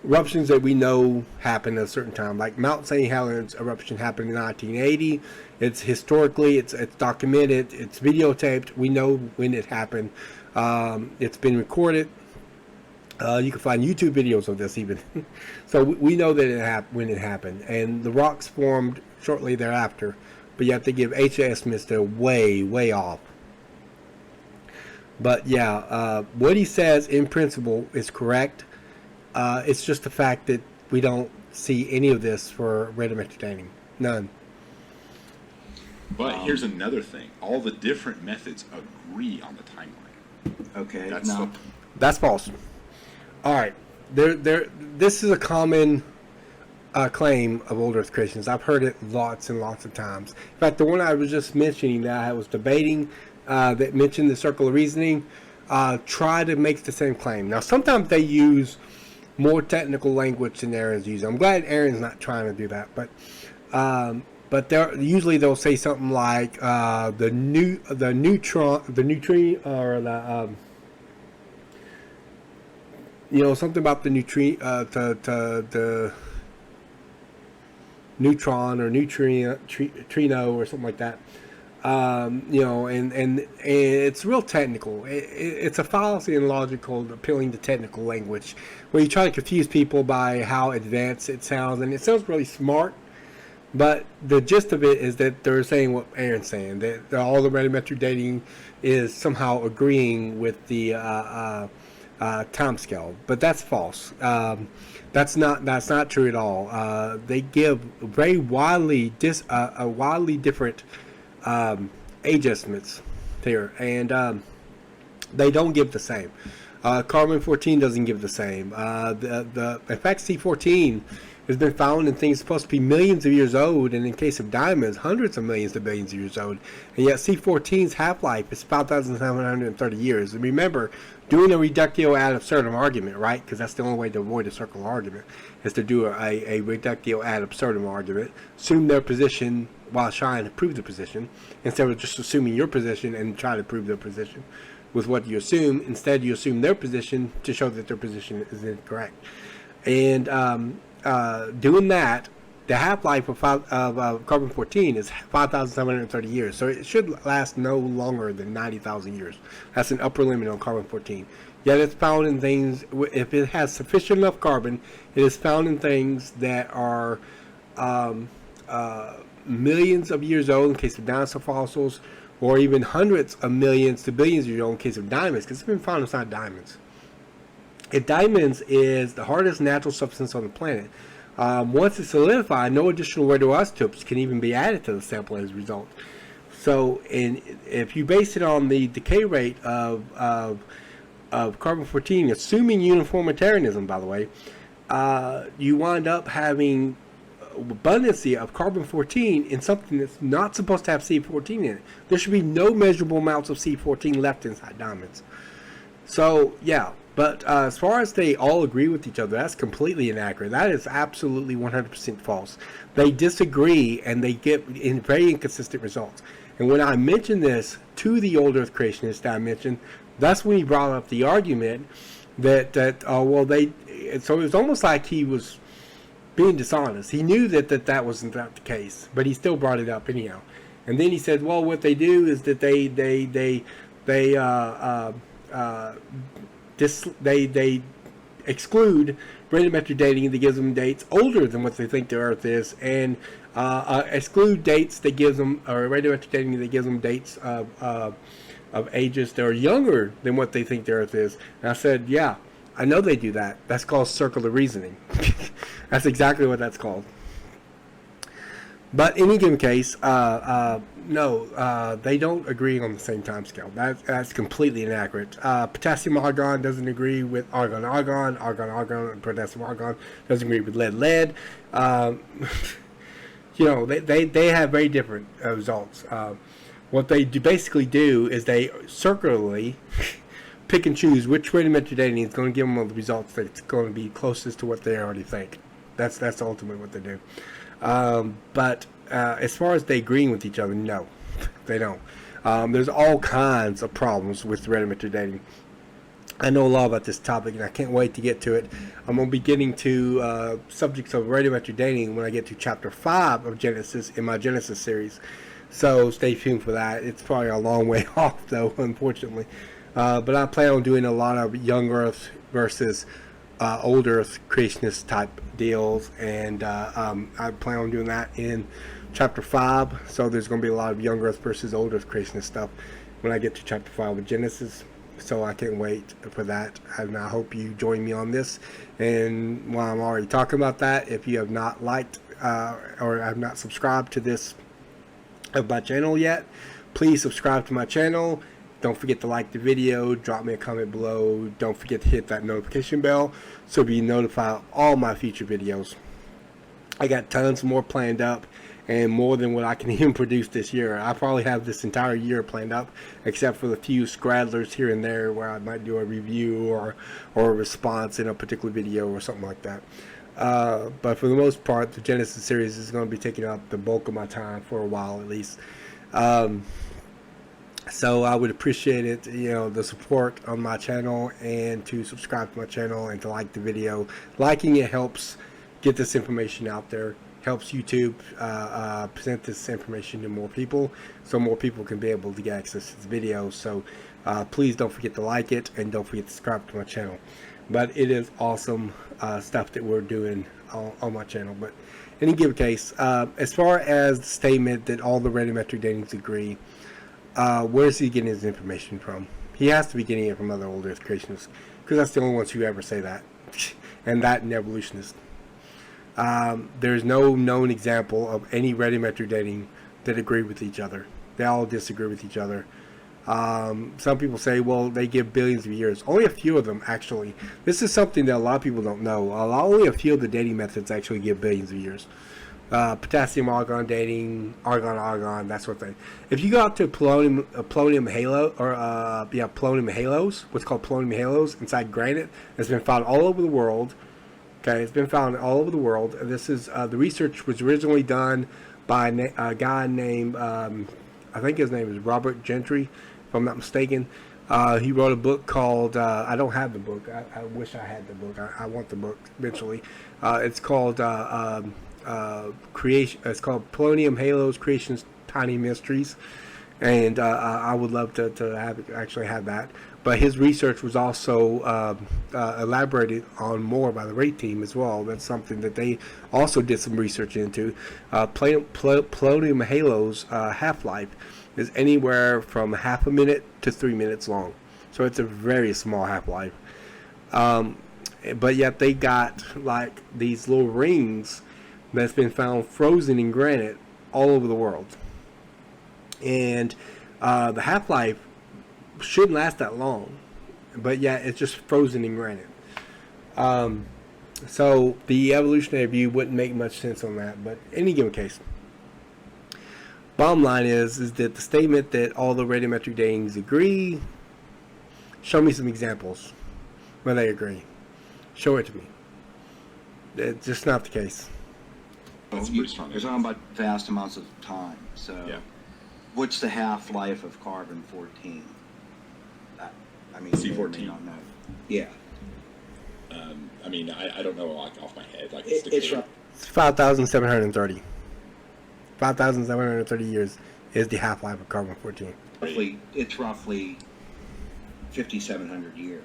eruptions that we know happened at a certain time, like Mount St. Helens eruption happened in 1980. It's historically, it's documented, it's videotaped. We know when it happened. It's been recorded. You can find YouTube videos of this even. So we know that when it happened, and the rocks formed shortly thereafter. But you have to give age estimates that are way, way off. But yeah, what he says in principle is correct. It's just the fact that we don't see any of this for radiometric dating. None. But here's another thing. All the different methods agree on the timeline. Okay. That's false. All right. This is a common claim of old Earth Christians. I've heard it lots and lots of times. In fact, the one I was just mentioning that I was debating that mentioned the circle of reasoning try to make the same claim. Now, sometimes they use more technical language than Aaron's using. I'm glad Aaron's not trying to do that, but usually they'll say something like the neutron, the neutrino, or the something about the the neutron or neutrino or something like that. And it's real technical. It's a fallacy in logical, appealing to technical language, where you try to confuse people by how advanced it sounds, and it sounds really smart. But the gist of it is that they're saying what Aaron's saying, that all the radiometric dating is somehow agreeing with the time scale. But that's false. That's not true at all. They give very wildly different age estimates here, and they don't give the same. Carbon-14 doesn't give the same. In fact, C14 has been found in things supposed to be millions of years old, and in case of diamonds, hundreds of millions to billions of years old. And yet C14's half-life is 5,730 years. And remember, doing a reductio ad absurdum argument, right? Because that's the only way to avoid a circular argument, is to do a reductio ad absurdum argument, assume their position while trying to prove the position, instead of just assuming your position and try to prove their position with what you assume. Instead, you assume their position to show that their position is incorrect. And doing that, the half-life of carbon-14 is 5,730 years, so it should last no longer than 90,000 years. That's an upper limit on carbon-14. Yet it's found in things, if it has sufficient enough carbon, it is found in things that are millions of years old in case of dinosaur fossils, or even hundreds of millions to billions of years old in case of diamonds, because it's been found inside diamonds. If diamonds is the hardest natural substance on the planet, once it's solidified, no additional radioisotopes can even be added to the sample as a result. So, if you base it on the decay rate of carbon-14, assuming uniformitarianism, by the way, you wind up having abundancy of carbon-14 in something that's not supposed to have C14 in it. There should be no measurable amounts of C14 left inside diamonds. So, yeah. But as far as they all agree with each other, that's completely inaccurate. That is absolutely 100% false. They disagree, and they get very inconsistent results. And when I mentioned this to the old Earth creationists that I mentioned, that's when he brought up the argument that so it was almost like he was being dishonest. He knew that wasn't the case, but he still brought it up anyhow. And then he said, well, what they do is that they exclude radiometric dating that gives them dates older than what they think the Earth is, and exclude dates that gives them, or radiometric dating that gives them dates of ages that are younger than what they think the Earth is. And I said, yeah, I know they do that. That's called circular reasoning. That's exactly what that's called. But in any given case, no, they don't agree on the same time scale. That's completely inaccurate. Potassium argon doesn't agree with argon, and potassium argon doesn't agree with lead. They have very different results. What they basically do is they circularly pick and choose which radiometric dating is going to give them the results that's going to be closest to what they already think. That's ultimately what they do. But as far as they agreeing with each other, no, they don't. There's all kinds of problems with radiometric dating. I know a lot about this topic, and I can't wait to get to it. I'm going to be getting to subjects of radiometric dating when I get to Chapter 5 of Genesis in my Genesis series. So stay tuned for that. It's probably a long way off, though, unfortunately. But I plan on doing a lot of young Earth versus old Earth creationist type deals, and I plan on doing that in Chapter 5. So there's going to be a lot of young Earth versus old Earth creationist stuff when I get to Chapter 5 of Genesis. So I can't wait for that, and I hope you join me on this. And while I'm already talking about that, if you have not liked or have not subscribed to this of my channel yet, please subscribe to my channel. Don't forget to like the video, drop me a comment below. Don't forget to hit that notification bell so you'll be notified of all my future videos. I got tons more planned up, and more than what I can even produce this year. I probably have this entire year planned up, except for the few scrattlers here and there where I might do a review or a response in a particular video or something like that. But for the most part, the Genesis series is going to be taking up the bulk of my time for a while at least. So I would appreciate it, the support on my channel, and to subscribe to my channel and to like the video. Liking it helps get this information out there, helps YouTube present this information to more people, so more people can be able to get access to this video. So please don't forget to like it, and don't forget to subscribe to my channel. But it is awesome stuff that we're doing on my channel. But in any given case, as far as the statement that all the radiometric datings agree, where is he getting his information from? He has to be getting it from other old Earth creationists, because that's the only ones who ever say that, and that and evolutionists. There's no known example of any radiometric dating that agree with each other. They all disagree with each other. Some people say, well, they give billions of years. Only a few of them, actually. This is something that a lot of people don't know. Only a few of the dating methods actually give billions of years. Potassium argon dating, argon, that sort of thing. If you go out to polonium halo, or polonium halos, what's called polonium halos inside granite, that's been found all over the world. Okay, it's been found all over the world. This is the research was originally done by a guy named I think his name is Robert Gentry, if I'm not mistaken. He wrote a book called I don't have the book. I wish I had the book. I want the book eventually. It's called creation. It's called Polonium Halos: Creation's Tiny Mysteries, And I would love to actually have that. But his research was also elaborated on more by the rate team as well. That's something that they also did some research into. Polonium halo's half-life is anywhere from half a minute to 3 minutes long. So it's a very small half-life. But yet they got like these little rings that's been found frozen in granite all over the world. And the half-life shouldn't last that long, but yet it's just frozen in granite. So the evolutionary view wouldn't make much sense on that, but in any given case, bottom line is that the statement that all the radiometric datings agree, show me some examples where they agree. Show it to me. It's just not the case. That's pretty strong. You're talking about vast amounts of time, so... Yeah. What's the half-life of carbon-14? I mean, C14. You don't know. Yeah. I mean, I don't know like off my head. Like It's 5,730. 5,730 years is the half-life of carbon-14. it's roughly 5,700 years.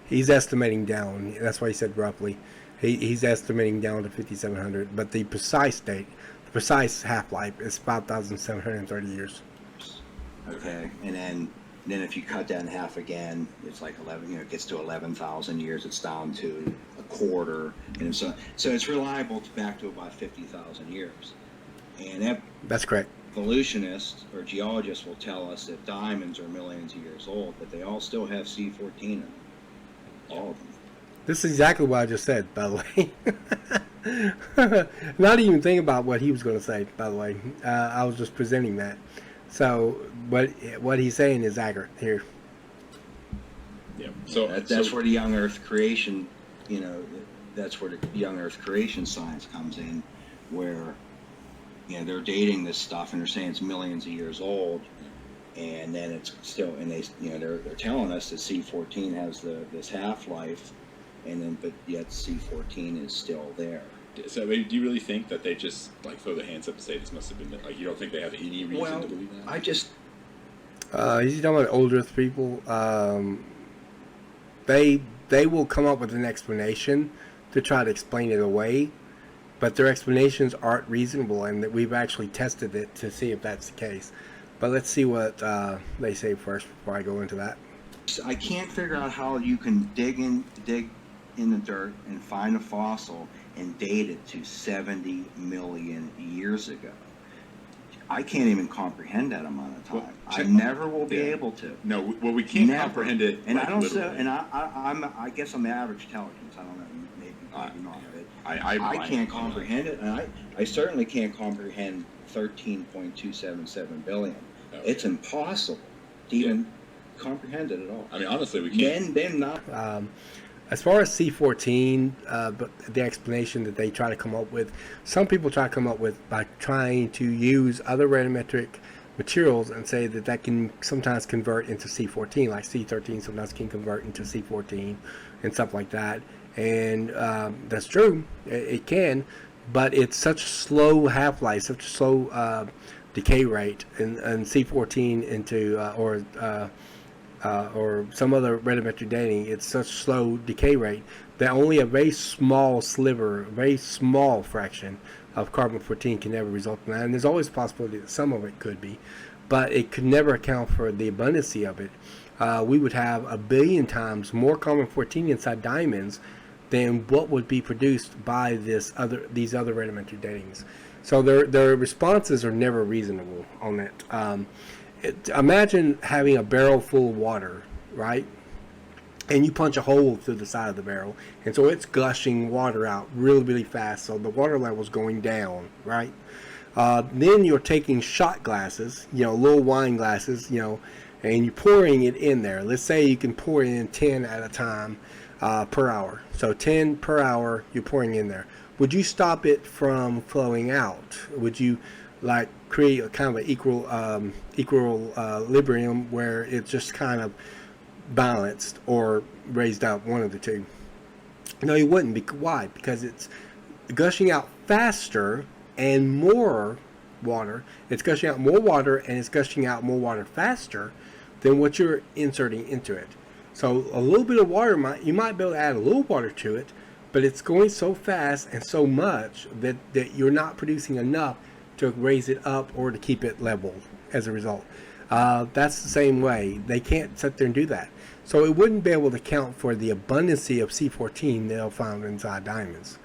He's estimating down. That's why he said roughly. He's estimating down to 5,700. But the precise date, the precise half-life is 5,730 years. Okay, and then if you cut that in half again, it's like 11. You know, it gets to 11,000 years. It's down to a quarter, and so it's reliable back to about 50,000 years. And That's correct. evolutionists or geologists will tell us that diamonds are millions of years old, but they all still have C14 in them. All of them. This is exactly what I just said, by the way. Not even thinking about what he was going to say, by the way. I was just presenting that. So, but what he's saying is accurate here. Yeah. So That's where the young Earth creation, that's where the young Earth creation science comes in, where, they're dating this stuff and they're saying it's millions of years old, and then it's still, and they're telling us that C14 has this half-life, and then but yet C14 is still there. So, do you really think that they just like throw their hands up and say this must have been like? You don't think they have any reason to believe that? He's talking about old Earth people. They will come up with an explanation to try to explain it away, but their explanations aren't reasonable, and that we've actually tested it to see if that's the case. But let's see what they say first before I go into that. I can't figure out how you can dig in the dirt and find a fossil and date it to 70 million years ago. I can't even comprehend that amount of time. Well, I never will be able to. No, well, we can't Never. comprehend it. And like, I don't. literally. And I guess I'm average intelligence. I don't know. Maybe not. But I can't comprehend it, and I certainly can't comprehend 13.277 billion. Oh, It's impossible to even comprehend it at all. I mean, honestly, we can't. Then not. As far as C14, but the explanation that they try to come up with, some people try to come up with by trying to use other radiometric materials and say that can sometimes convert into C14, like C13 sometimes can convert into C14 and stuff like that. And that's true, it can, but it's such a slow half-life, such a slow decay rate, and C14 into or some other radiometric dating, it's such slow decay rate that only a very small sliver, a very small fraction of carbon-14 can ever result in that. And there's always a possibility that some of it could be, but it could never account for the abundancy of it. We would have 1 billion times more carbon-14 inside diamonds than what would be produced by these other radiometric datings. So their responses are never reasonable on that. Imagine having a barrel full of water, right? And you punch a hole through the side of the barrel, and so it's gushing water out really, really fast. So the water level's going down, right? Then you're taking shot glasses, little wine glasses, and you're pouring it in there. Let's say you can pour in 10 at a time per hour. So 10 per hour you're pouring in there. Would you stop it from flowing out? Would you create a kind of an equilibrium where it's just kind of balanced or raised up, one of the two? No, you wouldn't. Why? Because it's gushing out faster and more water. It's gushing out more water, and it's gushing out more water faster than what you're inserting into it. So a little bit of water, you might be able to add a little water to it, but it's going so fast and so much that you're not producing enough to raise it up or to keep it level as a result. That's the same way. They can't sit there and do that. So it wouldn't be able to account for the abundancy of C14 they'll find inside diamonds.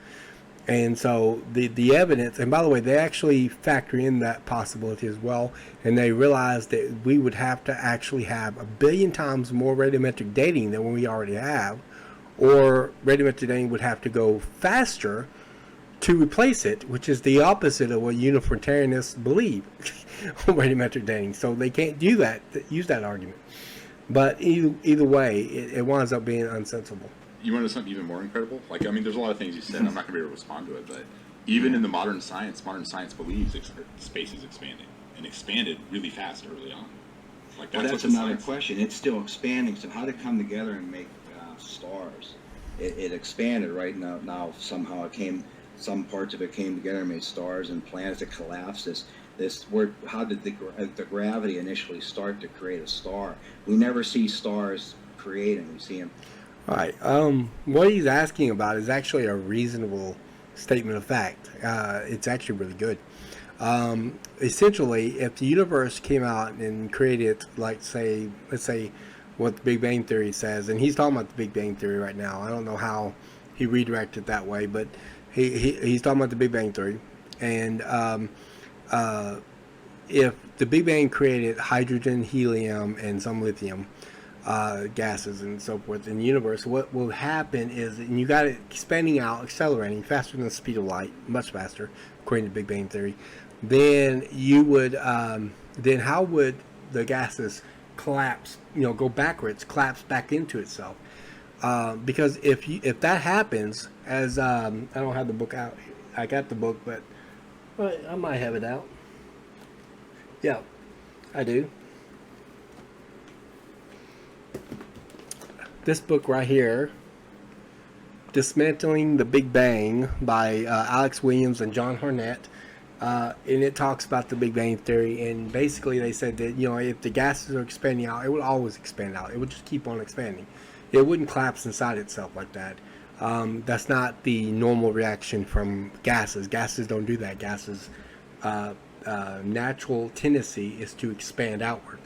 And so the evidence, and by the way, they actually factor in that possibility as well, and they realize that we would have to actually have 1 billion times more radiometric dating than we already have, or radiometric dating would have to go faster to replace it, which is the opposite of what uniformitarianists believe on radiometric dating. So they can't do that, use that argument. But either way, it winds up being unsensible. You want to know something even more incredible? Like, I mean, there's a lot of things you said. I'm not going to be able to respond to it, but even in the modern science believes space is expanding, and expanded really fast early on. Like, that's another question. It's still expanding. So how did it come together and make stars? It expanded, right? Now somehow some parts of it came together and made stars and planets. It collapsed. How did the gravity initially start to create a star? We never see stars creating. We see them. All right. What he's asking about is actually a reasonable statement of fact. It's actually really good. Essentially, if the universe came out and created, let's say what the Big Bang Theory says, and he's talking about the Big Bang Theory right now. I don't know how he redirected that way, but he's talking about the Big Bang Theory. And if the Big Bang created hydrogen, helium, and some lithium, gases and so forth in the universe, what will happen is, and you got it expanding out, accelerating faster than the speed of light, much faster, according to Big Bang Theory, then you would, then how would the gases collapse, go backwards, collapse back into itself? Because if that happens, as I don't have the book out, I got the book, but I might have it out. Yeah, I do. This book right here, Dismantling the Big Bang by Alex Williams and John Harnett, and it talks about the Big Bang Theory, and basically they said that if the gases are expanding out, it would always expand out. It would just keep on expanding. It wouldn't collapse inside itself like that. That's not the normal reaction from gases. Gases don't do that. Gases natural tendency is to expand outward.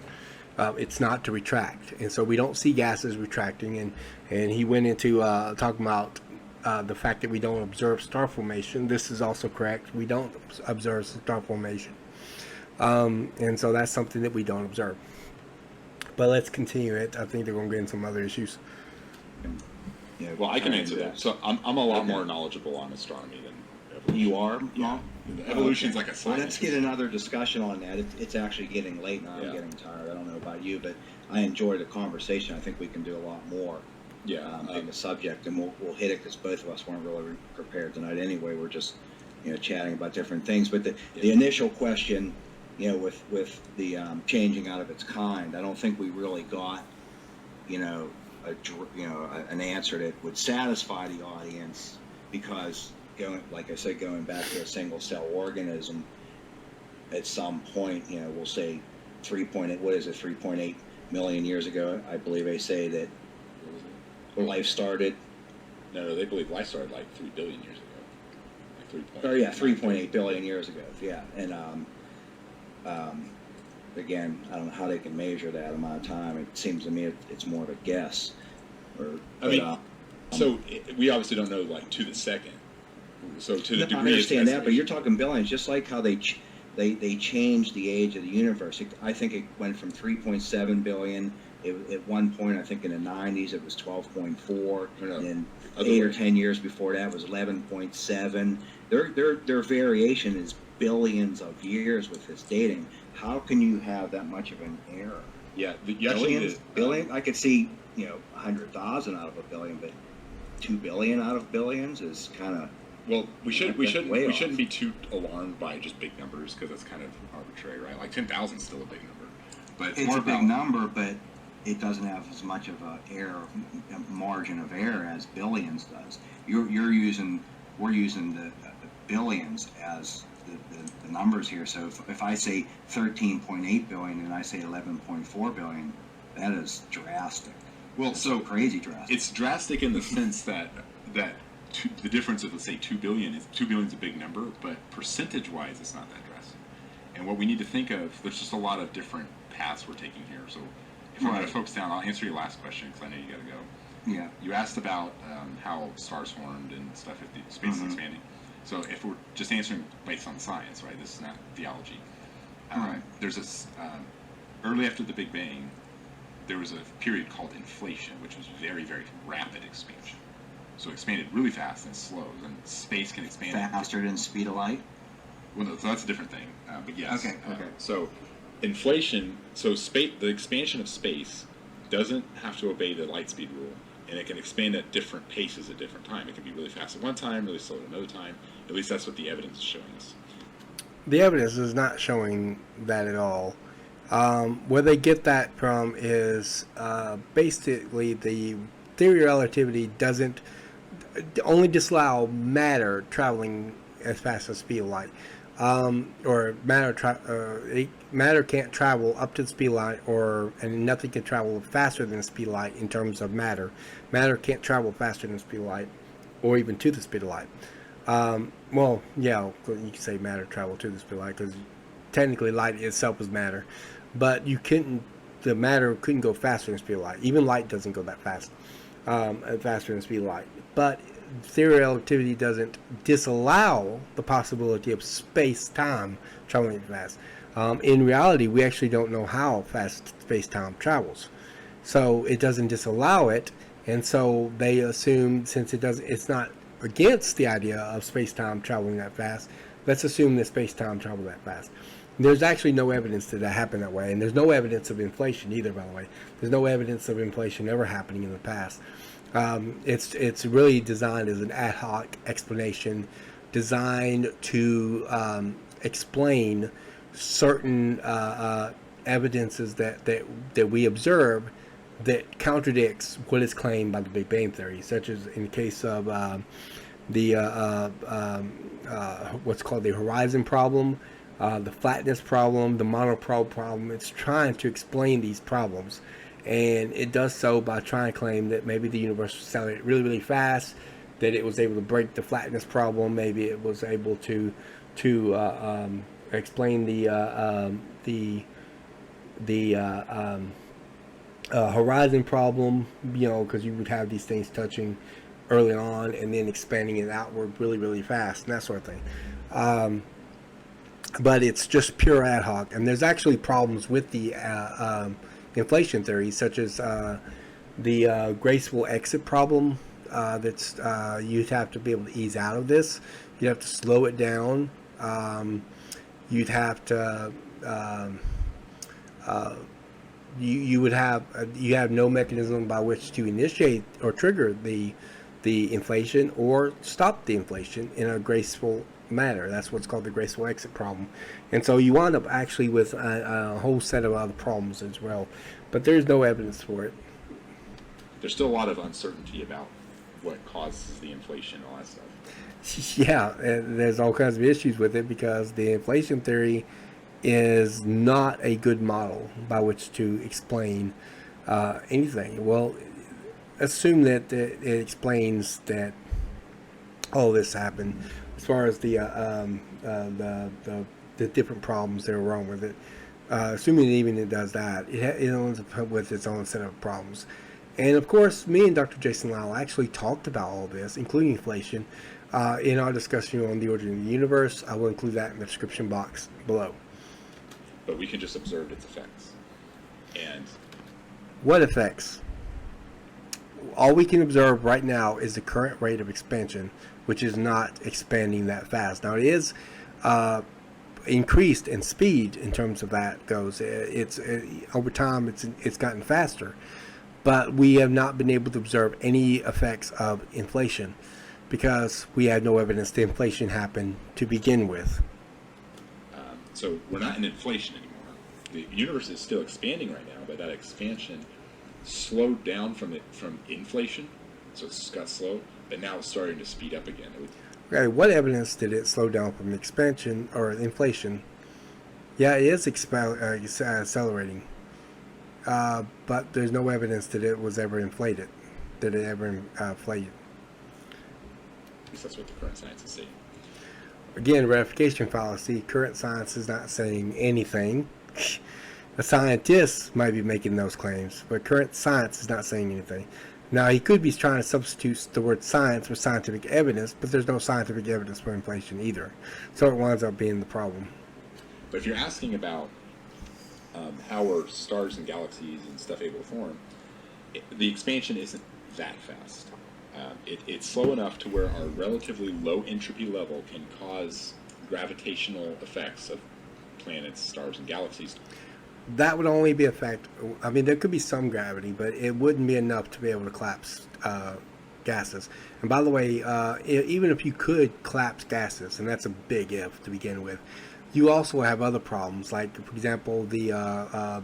It's not to retract, and so we don't see gases retracting. And he went into talking about the fact that we don't observe star formation. This is also correct. We don't observe star formation, and so that's something that we don't observe. But let's continue it. I think they're going to get into some other issues. Yeah, well, I can answer that. So I'm a lot more knowledgeable on astronomy than evolution. You are? Yeah. Evolution's like a science. Well, let's get another discussion on that. It's actually getting late now. I'm getting tired. I don't know about you, but I enjoyed the conversation. I think we can do a lot more on the subject, and we'll hit it because both of us weren't really prepared tonight anyway. We're just chatting about different things. But the initial question, with the changing out of its kind, I don't think we really got an answer that would satisfy the audience, because going back to a single cell organism, at some point, we'll say 3.8 million years ago, I believe they say that life started. No, they believe life started like 3 billion years ago. 3.8 billion years ago. Yeah, and again, I don't know how they can measure that amount of time. It seems to me it's more of a guess. So we obviously don't know to the second. So to the degree, I understand that, but you're talking billions, just like how they changed the age of the universe. I think it went from 3.7 billion. At one point, I think in the 90s, it was 12.4, and then 8 or 10 years before that was 11.7. Their variation is billions of years with this dating. How can you have that much of an error? Yeah, billion. I could see 100,000 out of a billion, but 2 billion out of billions is kind of. Well, we shouldn't be too alarmed by just big numbers, because that's kind of arbitrary, right? Like 10,000 is still a big number, but it's a big number, but it doesn't have as much of a margin of error as billions does. We're using the billions as the numbers here. So if I say 13.8 billion and I say 11.4 billion, that is drastic. Well, It's so crazy drastic. it's drastic in the sense that the difference of, let's say, 2 billion is 2 billion is a big number, but percentage-wise, it's not that drastic. And what we need to think of, there's just a lot of different paths we're taking here. So if we're going to focus down, I'll answer your last question because I know you got to go. Yeah. You asked about how stars formed and stuff if the space is expanding. So if we're just answering based on science, right? This is not theology. There's this early after the Big Bang, there was a period called inflation, which was very, very rapid expansion. So it expanded really fast and slow, and space can expand Faster than the speed of light? Well, no, so that's a different thing. But yes. Okay. So inflation, the expansion of space doesn't have to obey the light speed rule, and it can expand at different paces at different time. It can be really fast at one time, really slow at another time. At least that's what the evidence is showing us. The evidence is not showing that at all. Where they get that from is basically the theory of relativity doesn't only disallow matter traveling as fast as the speed of light. Or matter can't travel up to the speed of light, and nothing can travel faster than the speed of light in terms of matter. Matter can't travel faster than the speed of light, or even to the speed of light. Well, yeah, you can say matter travel to the speed of light because technically light itself is matter, but the matter couldn't go faster than the speed of light. Even light doesn't go that fast, faster than the speed of light. But theory of relativity doesn't disallow the possibility of space-time traveling fast. In reality, we actually don't know how fast space-time travels, so it doesn't disallow it, and so they assume since it's not against the idea of space-time traveling that fast, let's assume that space-time travel that fast. There's actually no evidence that happened that way, and there's no evidence of inflation either, by the way. There's no evidence of inflation ever happening in the past. It's really designed as an ad hoc explanation, designed to explain certain evidences that we observe that contradicts what is claimed by the Big Bang Theory, such as in the case of what's called the horizon problem, the flatness problem, the monoprobe problem. It's trying to explain these problems, and it does so by trying to claim that maybe the universe was accelerated really, really fast, that it was able to break the flatness problem, maybe it was able to explain the horizon problem, because you would have these things touching early on and then expanding it outward really, really fast and that sort of thing. But it's just pure ad hoc, and there's actually problems with the inflation theory, such as the graceful exit problem. That's you'd have to be able to ease out of this. You'd have to slow it down. You'd have to you have no mechanism by which to initiate or trigger the inflation or stop the inflation in a graceful manner. That's what's called the graceful exit problem. And so you wind up actually with a whole set of other problems as well, but there's no evidence for it. There's still a lot of uncertainty about what causes the inflation and all that stuff. Yeah, and there's all kinds of issues with it because the inflation theory is not a good model by which to explain anything. Well, assume that it explains that all this happened. As far as the different problems that are wrong with it, assuming even it does that, it ends up with its own set of problems. And of course, me and Dr. Jason Lyle actually talked about all this, including inflation, in our discussion on the origin of the universe. I will include that in the description box below. But we can just observe its effects. And what effects? All we can observe right now is the current rate of expansion, which is not expanding that fast. Now it is increased in speed in terms of that goes. It's over time it's gotten faster, but we have not been able to observe any effects of inflation because we have no evidence that inflation happened to begin with. So we're not in inflation anymore. The universe is still expanding right now, but that expansion slowed down from inflation, so it's got slow, but now it's starting to speed up again. Okay, what evidence did it slow down from expansion or inflation? Yeah, it is accelerating, but there's no evidence that it was ever inflated. Did it ever inflate? At least that's what the current science is saying. Again, Reification fallacy. Current science is not saying anything. A scientist might be making those claims, but current science is not saying anything. Now, he could be trying to substitute the word science with scientific evidence, but there's no scientific evidence for inflation either. So it winds up being the problem. But if you're asking about how are stars and galaxies and stuff able to form, the expansion isn't that fast. It's slow enough to where our relatively low entropy level can cause gravitational effects of planets, stars, and galaxies. That would only be a fact. I mean, there could be some gravity, but it wouldn't be enough to be able to collapse gases. And by the way, even if you could collapse gases, and that's a big if to begin with, you also have other problems, like, for example, the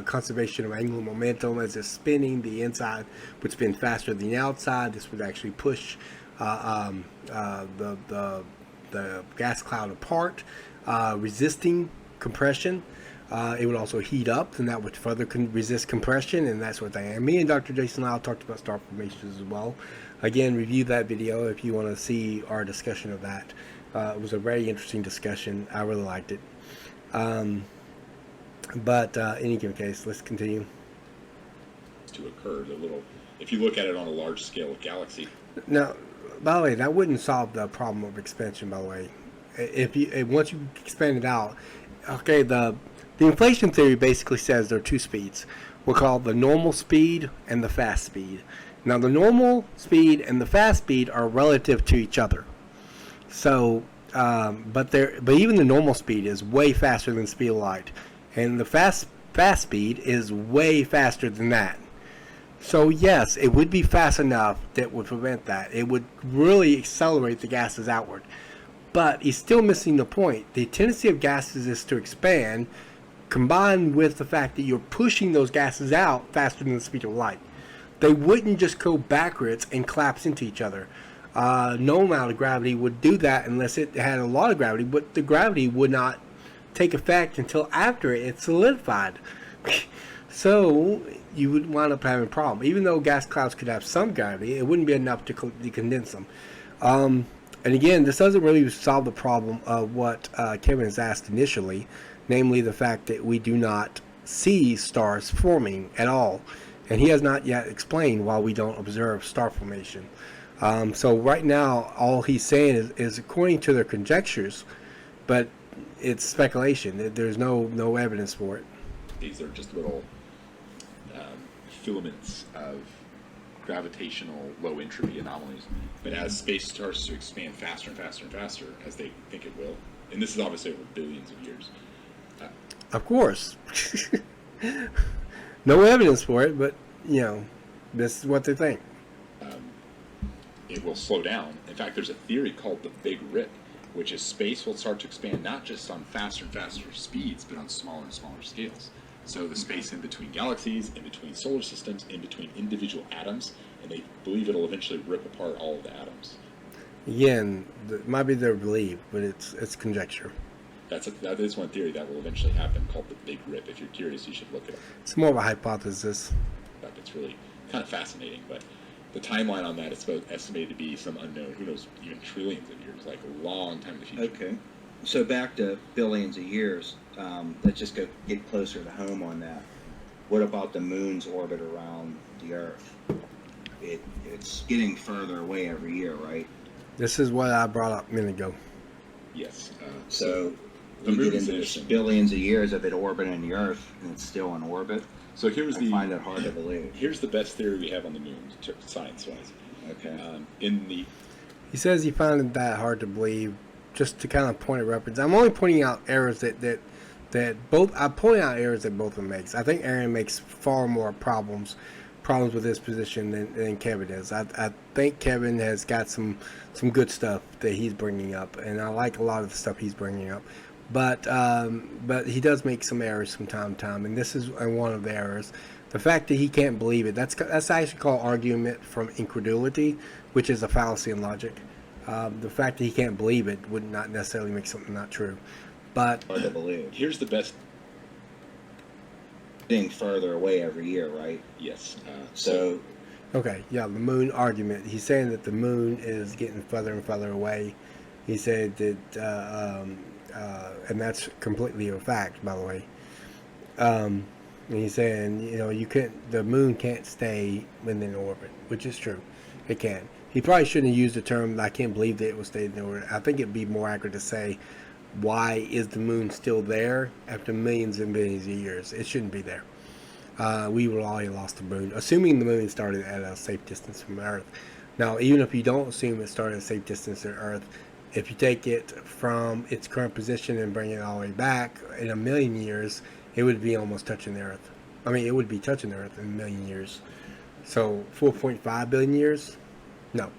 conservation of angular momentum as it's spinning. The inside would spin faster than the outside. This would actually push the gas cloud apart, resisting compression. It would also heat up, and that would further resist compression, and that sort of thing. And me and Dr. Jason Lau talked about star formations as well. Again, review that video if you want to see our discussion of that. It was a very interesting discussion. I really liked it. But in any given case, let's continue. To occur, if you look at it on a large scale of galaxy. Now, by the way, that wouldn't solve the problem of expansion. By the way, once you expand it out, okay, the inflation theory basically says there are two speeds. We'll call the normal speed and the fast speed. Now, the normal speed and the fast speed are relative to each other. So, but even the normal speed is way faster than the speed of light, and the fast speed is way faster than that. So yes, it would be fast enough that would prevent that. It would really accelerate the gases outward. But he's still missing the point. The tendency of gases is to expand, combined with the fact that you're pushing those gases out faster than the speed of light. They wouldn't just go backwards and collapse into each other. No amount of gravity would do that unless it had a lot of gravity, but the gravity would not take effect until after it's solidified. So you would wind up having a problem. Even though gas clouds could have some gravity, it wouldn't be enough to decondense them. And again, this doesn't really solve the problem of what Kevin has asked initially, namely the fact that we do not see stars forming at all. And he has not yet explained why we don't observe star formation. So right now, all he's saying is according to their conjectures, but it's speculation. There's no evidence for it. These are just little filaments of gravitational low entropy anomalies. But as space starts to expand faster and faster and faster, as they think it will, and this is obviously over billions of years. Of course. No evidence for it, but, this is what they think. It will slow down. In fact, there's a theory called the Big Rip, which is space will start to expand not just on faster and faster speeds, but on smaller and smaller scales. So the space in between galaxies, in between solar systems, in between individual atoms, and they believe it'll eventually rip apart all of the atoms. Again, it might be their belief, but it's conjecture. That is one theory that will eventually happen called the Big Rip. If you're curious, you should look it up. It's more of a hypothesis. It's really kind of fascinating, but the timeline on that is estimated to be some unknown, who knows, even trillions of years, like a long time in the future. Okay. So back to billions of years, let's just get closer to home on that. What about the moon's orbit around the Earth? It's getting further away every year, right? This is what I brought up a minute ago. Yes. So the you moon get is into interesting. billions of years of it orbiting the Earth, and it's still in orbit. So I find it hard to believe. Here's the best theory we have on the moon, science-wise. Okay. He says he found it that hard to believe, just to kind of point at reference. I'm only pointing out errors that both. I'm pointing out errors that both of them makes. I think Aaron makes far more problems with this position than Kevin does. I think Kevin has got some good stuff that he's bringing up, and I like a lot of the stuff he's bringing up. But he does make some errors from time to time, and this is one of the errors. The fact that he can't believe it, that's actually called argument from incredulity, which is a fallacy in logic. The fact that he can't believe it would not necessarily make something not true. But Hard to believe. Here's the best. Being further away every year, right? Yes. So okay, yeah, the moon argument. He's saying that the moon is getting further and further away. He said that, and that's completely a fact, by the way. And he's saying, the moon can't stay within orbit, which is true. It can't. He probably shouldn't have used the term, I can't believe that it was staying in orbit. I think it'd be more accurate to say, why is the moon still there after millions and millions of years? It shouldn't be there. We would already lost the moon, assuming the moon started at a safe distance from Earth. Now, even if you don't assume it started at a safe distance from Earth, if you take it from its current position and bring it all the way back in a million years, it would be almost touching the Earth. I mean, it would be touching the Earth in a million years. So 4.5 billion years? No.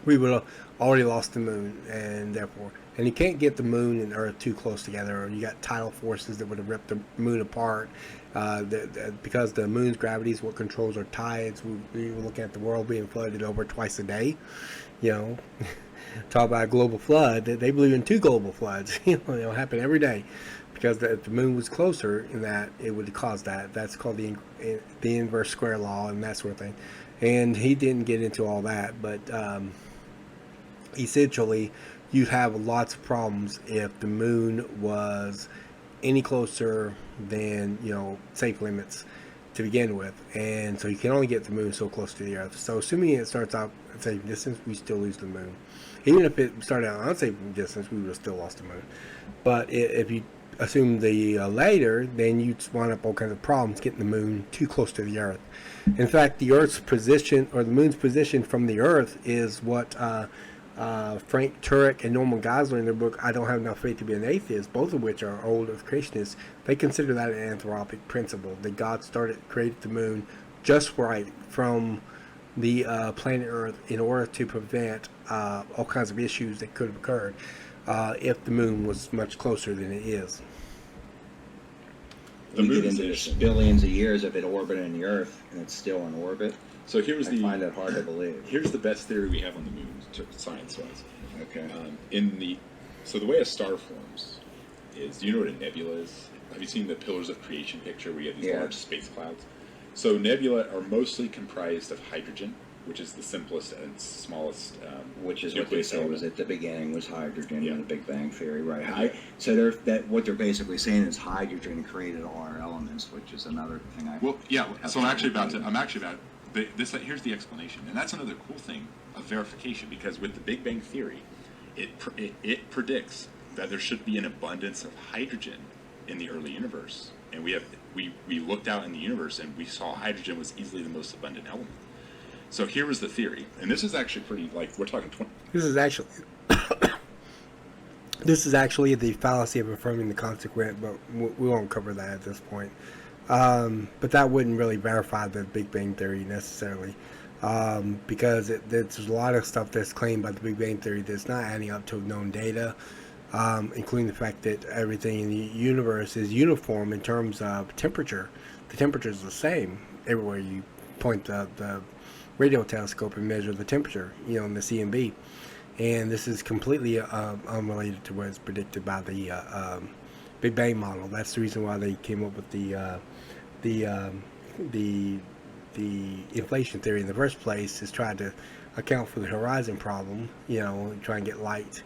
We would have already lost the moon, and therefore, and you can't get the moon and Earth too close together, or you got tidal forces that would have ripped the moon apart. Because the moon's gravity is what controls our tides. We were looking at the world being flooded over twice a day. Talk about a global flood. They believe in 2 global floods. It'll happen every day, because if the moon was closer, in that it would cause that. That's called the inverse square law and that sort of thing. And he didn't get into all that, but essentially, you'd have lots of problems if the moon was any closer than safe limits to begin with, and so you can only get the moon so close to the Earth. So assuming it starts out at safe distance, we still lose the moon. Even if it started out unsafe distance, we would have still lost the moon. But if you assume the later, then you wind up all kinds of problems getting the moon too close to the Earth. In fact, the Earth's position, or the moon's position from the Earth, is what Frank Turek and Norman Geisler, in their book I Don't Have Enough Faith to Be an Atheist, both of which are old Earth creationists, they consider that an anthropic principle, that God created the moon just right from the planet Earth in order to prevent all kinds of issues that could have occurred if the moon was much closer than it is. We get into this billions of years of it orbiting the Earth, and it's still in orbit. So I find it hard to believe. Here's the best theory we have on the moon, science-wise. Okay. So the way a star forms is, do you know what a nebula is? Have you seen the Pillars of Creation picture where you have these large space clouds? So nebula are mostly comprised of hydrogen, which is the simplest and smallest. Which is what they say was at the beginning was hydrogen in the Big Bang Theory, right? Yeah. So what they're basically saying is hydrogen created all our elements, which is another thing. So I'm actually about. Here's the explanation, and that's another cool thing of verification, because with the Big Bang Theory, it predicts that there should be an abundance of hydrogen in the early universe, and we looked out in the universe and we saw hydrogen was easily the most abundant element. So here was the theory, and this is actually pretty, we're talking 20. This is actually the fallacy of affirming the consequent, but we won't cover that at this point. But that wouldn't really verify the Big Bang Theory necessarily, because there's a lot of stuff that's claimed by the Big Bang Theory that's not adding up to known data, including the fact that everything in the universe is uniform in terms of temperature. The temperature is the same everywhere you point the radio telescope and measure the temperature, in the CMB. And this is completely unrelated to what is predicted by the Big Bang model. That's the reason why they came up with the inflation theory in the first place, is trying to account for the horizon problem, try and get light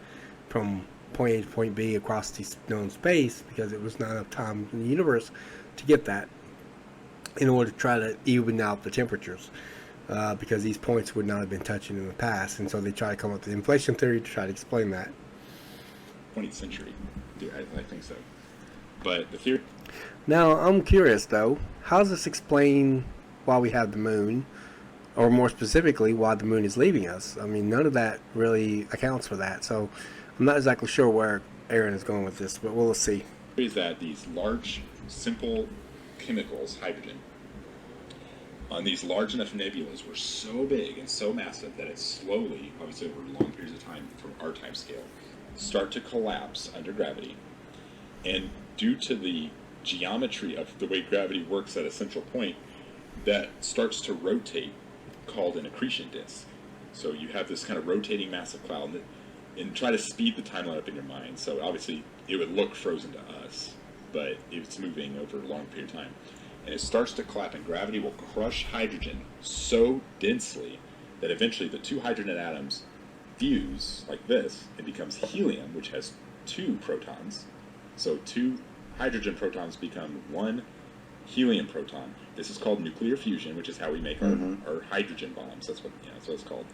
from point A to point B across the known space, because it was not enough time in the universe to get that, in order to try to even out the temperatures. Because these points would not have been touching in the past, and so they try to come up with the inflation theory to try to explain that. 20th century, I think so. But the theory. Now, I'm curious though, how does this explain why we have the moon, or more specifically, why the moon is leaving us? I mean, none of that really accounts for that, so I'm not exactly sure where Aaron is going with this, but we'll see. Is that these large, simple chemicals, hydrogen, on these large enough nebulas were so big and so massive that it slowly, obviously over long periods of time from our time scale, start to collapse under gravity. And due to the geometry of the way gravity works at a central point, that starts to rotate, called an accretion disk. So you have this kind of rotating massive cloud, and try to speed the timeline up in your mind. So obviously it would look frozen to us, but it's moving over a long period of time. And it starts to collapse, and gravity will crush hydrogen so densely that eventually the two hydrogen atoms fuse like this. It becomes helium, which has 2 protons. So 2 hydrogen protons become 1 helium proton. This is called nuclear fusion, which is how we make our hydrogen bombs. That's what it's called.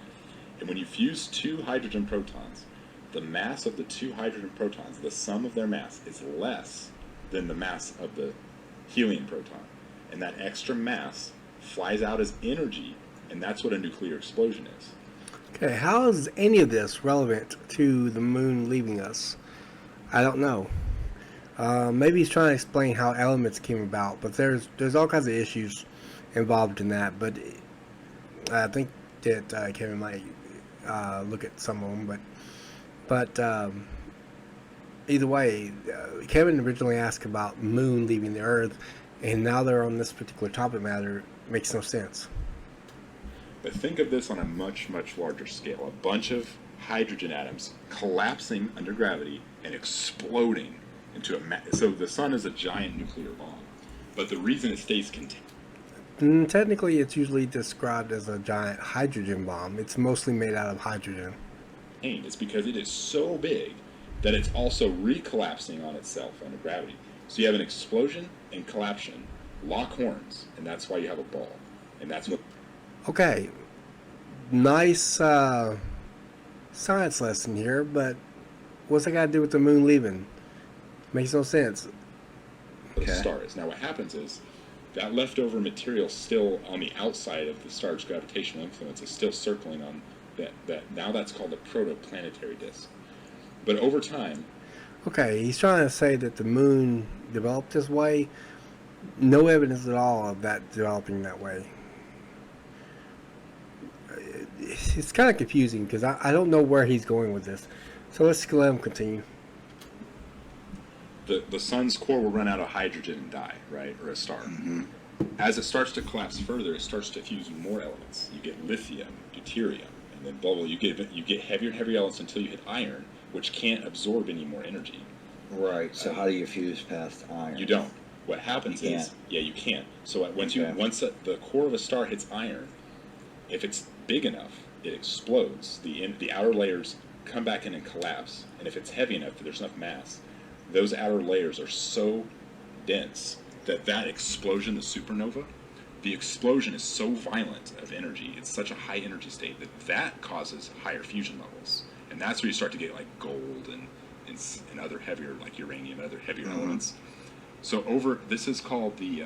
And when you fuse 2 hydrogen protons, the mass of the 2 hydrogen protons, the sum of their mass, is less than the mass of the helium proton. And that extra mass flies out as energy, and that's what a nuclear explosion is. Okay, how is any of this relevant to the moon leaving us? I don't know. Maybe he's trying to explain how elements came about, but there's all kinds of issues involved in that. But I think that Kevin might look at some of them. But either way, Kevin originally asked about moon leaving the Earth, and now they're on this particular topic matter. Makes no sense. But think of this on a much, much larger scale. A bunch of hydrogen atoms collapsing under gravity and exploding into so the sun is a giant nuclear bomb. But the reason it stays contained... Technically, it's usually described as a giant hydrogen bomb. It's mostly made out of hydrogen. It's because it is so big that it's also recollapsing on itself under gravity. So you have an explosion and collapsion, lock horns, and that's why you have a ball. And that's what... Okay, nice science lesson here, but what's that got to do with the moon leaving? Makes no sense. The star is. Now what happens is that leftover material still on the outside of the star's gravitational influence is still circling on that now that's called a protoplanetary disk. But over time... Okay, he's trying to say that the moon developed this way. No evidence at all of that developing that way. It's kind of confusing because I don't know where he's going with this. So let's let him continue. The sun's core will run out of hydrogen and die, right? Or a star. As it starts to collapse further, it starts to fuse more elements. You get lithium, deuterium, and then blah, blah, you get heavier and heavier elements until you hit iron, which can't absorb any more energy. Right. So how do you fuse past iron? You don't. What happens You is, can't. yeah, you can't. So once the core of a star hits iron, if it's big enough, it explodes. The outer layers come back in and collapse. And if it's heavy enough, there's enough mass, those outer layers are so dense that explosion, the supernova, the explosion is so violent of energy, it's such a high energy state that causes higher fusion levels. And that's where you start to get like gold and other heavier, like uranium and other heavier elements. So this is called the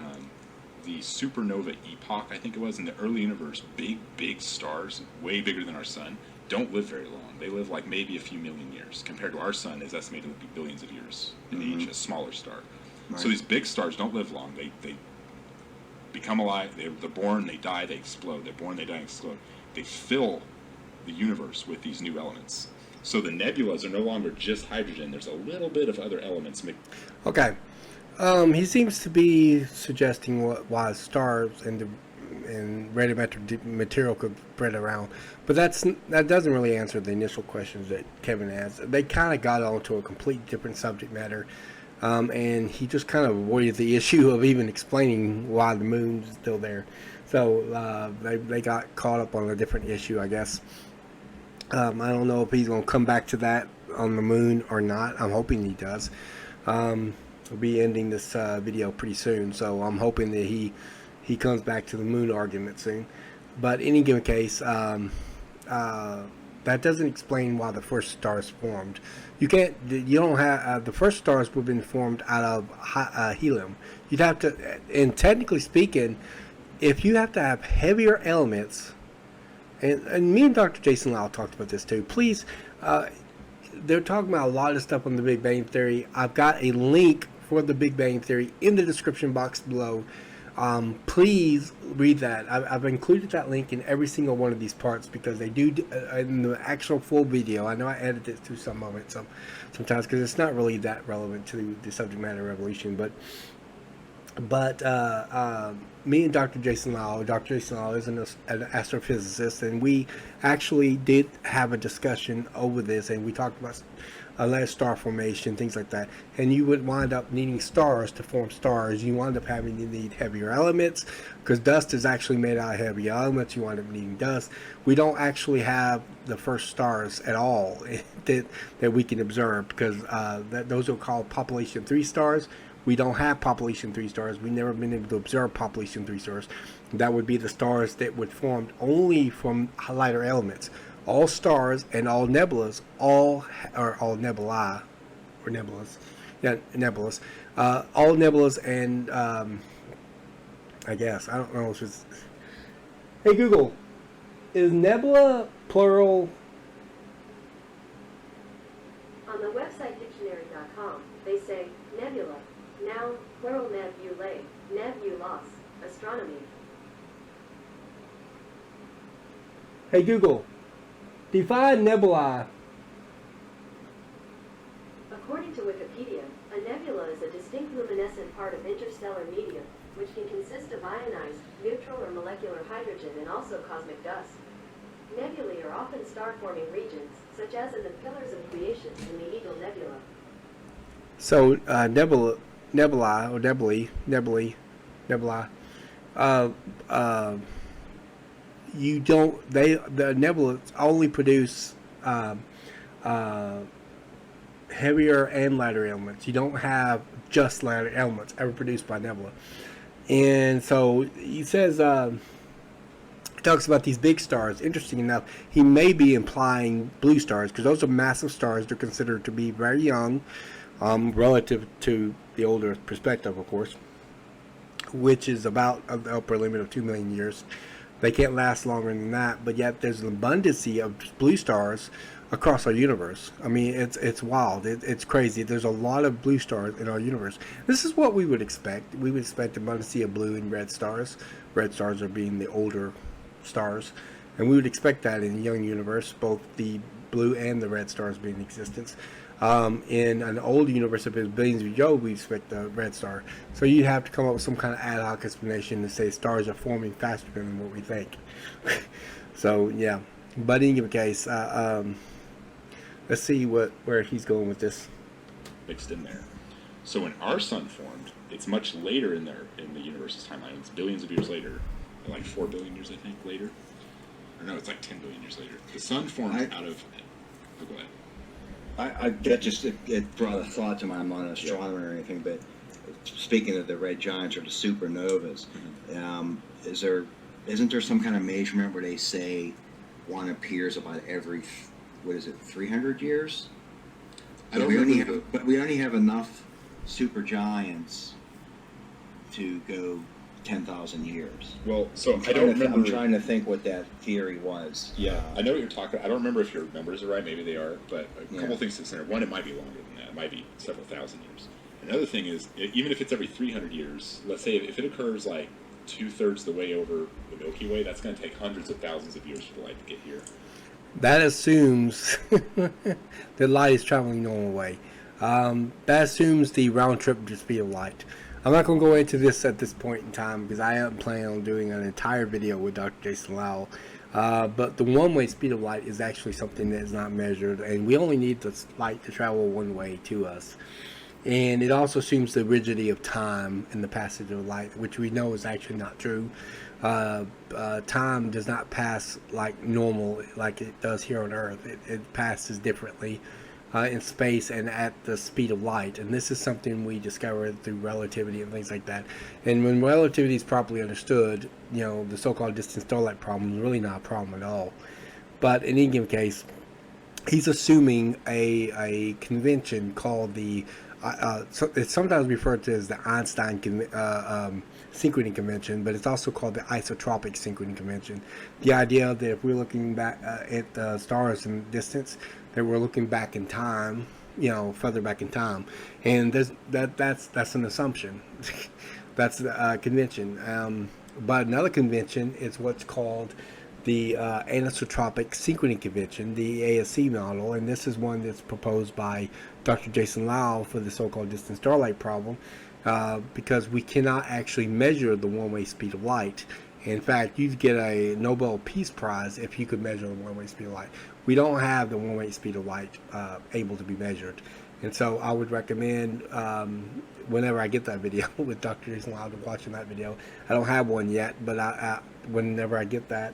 supernova epoch, I think it was, in the early universe. Big stars, way bigger than our sun, don't live very long. They live like maybe a few million years. Compared to our sun, is estimated to be billions of years in age, a smaller star. Right. So these big stars don't live long. They become alive, they're born, they die, they explode. They're born, they die, and explode. They fill the universe with these new elements. So the nebulas are no longer just hydrogen. There's a little bit of other elements. Okay. He seems to be suggesting why stars and radiometric material could spread around, but that doesn't really answer the initial questions that Kevin asked. They kind of got onto a complete different subject matter, and he just kind of avoided the issue of even explaining why the moon's still there. So they got caught up on a different issue, I guess. I don't know if he's going to come back to that on the moon or not. I'm hoping he does. We'll be ending this video pretty soon, so I'm hoping that he comes back to the moon argument soon. But in any given case, that doesn't explain why the first stars formed. You don't have the first stars would have been formed out of helium. You'd have to, and technically speaking, if you have to have heavier elements, and me and Dr. Jason Lau talked about this too. Please, they're talking about a lot of stuff on the Big Bang Theory. I've got a link for the Big Bang Theory in the description box below. Please read that. I've included that link in every single one of these parts because they do in the actual full video. I know I edited to some of it sometimes because it's not really that relevant to the subject matter of evolution, but But me and Dr. Jason Lau is an astrophysicist, and we actually did have a discussion over this, and we talked about less star formation, things like that. And you would wind up needing stars to form stars. You wind up having to need heavier elements, because dust is actually made out of heavy elements. You wind up needing dust. We don't actually have the first stars at all that we can observe, because those are called population 3 stars. We don't have population 3 stars. We've never been able to observe population 3 stars. That would be the stars that would form only from lighter elements. All stars and all nebulas, all nebulae, or nebulas, yeah, nebulas, all nebulas, and I guess, I don't know if it's, hey Google, is nebula plural? On the website dictionary.com, they say nebula, noun, plural nebulae, nebulas, astronomy. Hey Google, define nebula. According to Wikipedia, a nebula is a distinct luminescent part of interstellar medium, which can consist of ionized, neutral, or molecular hydrogen and also cosmic dust. Nebulae are often star-forming regions, such as in the Pillars of Creation in the Eagle Nebula. So nebula or nebulae. You don't. The nebulas only produce heavier and lighter elements. You don't have just lighter elements ever produced by nebula. And so he says, he talks about these big stars. Interesting enough, he may be implying blue stars, because those are massive stars. They're considered to be very young, relative to the older perspective, of course, which is about the upper limit of 2 million years. They can't last longer than that, but yet there's an abundance of blue stars across our universe. I mean, it's wild. It's crazy. There's a lot of blue stars in our universe. This is what we would expect. We would expect abundance of blue and red stars. Red stars are being the older stars, and we would expect that in a young universe, both the blue and the red stars being in existence. In an old universe, if it's billions of years old, we expect the red star. So you have to come up with some kind of ad hoc explanation to say stars are forming faster than what we think. So yeah, but in any case, let's see where he's going with this. Mixed in there. So when our sun formed, it's much later in the universe's timeline. It's billions of years later, like 4 billion years, I think, later. Or no, it's like 10 billion years later. The sun formed out of. Oh, go ahead. That just it brought a thought to mind. I'm not an astronomer or anything, but speaking of the red giants or the supernovas, isn't there some kind of measurement where they say one appears about every 300 years? But we only have enough supergiants to go 10,000 years. Well, so I don't remember. I'm trying to think what that theory was. Yeah, I know what you're talking about. I don't remember if your numbers are right. Maybe they are. But a couple things to consider. One, it might be longer than that. It might be several thousand years. Another thing is, even if it's every 300 years, let's say if it occurs like 2/3 the way over the Milky Way, that's going to take hundreds of thousands of years for the light to get here. That assumes that light is traveling the normal way. That assumes the round trip to speed of light. I'm not going to go into this at this point in time, because I am planning on doing an entire video with Dr. Jason Lau. But the one-way speed of light is actually something that is not measured, and we only need the light to travel one way to us. And it also assumes the rigidity of time in the passage of light, which we know is actually not true. Time does not pass like normal, like it does here on Earth. It passes differently in space and at the speed of light. And this is something we discovered through relativity and things like that. And when relativity is properly understood, the so-called distant starlight problem is really not a problem at all. But in any given case, he's assuming a convention called the it's sometimes referred to as the Einstein synchrony convention, but it's also called the isotropic synchrony convention. The idea that if we're looking back at the stars in distance, that we're looking back in time, further back in time, and that's an assumption. That's the convention. But another convention is what's called the anisotropic synchrony convention, the ASC model, and this is one that's proposed by Dr. Jason Lau for the so-called distant starlight problem. because we cannot actually measure the one-way speed of light. In fact, you'd get a Nobel Peace Prize if you could measure the one-way speed of light. We don't have the one-way speed of light able to be measured. And so I would recommend, whenever I get that video with Dr. Jason Wilder, watching that video. I don't have one yet, but whenever I get that,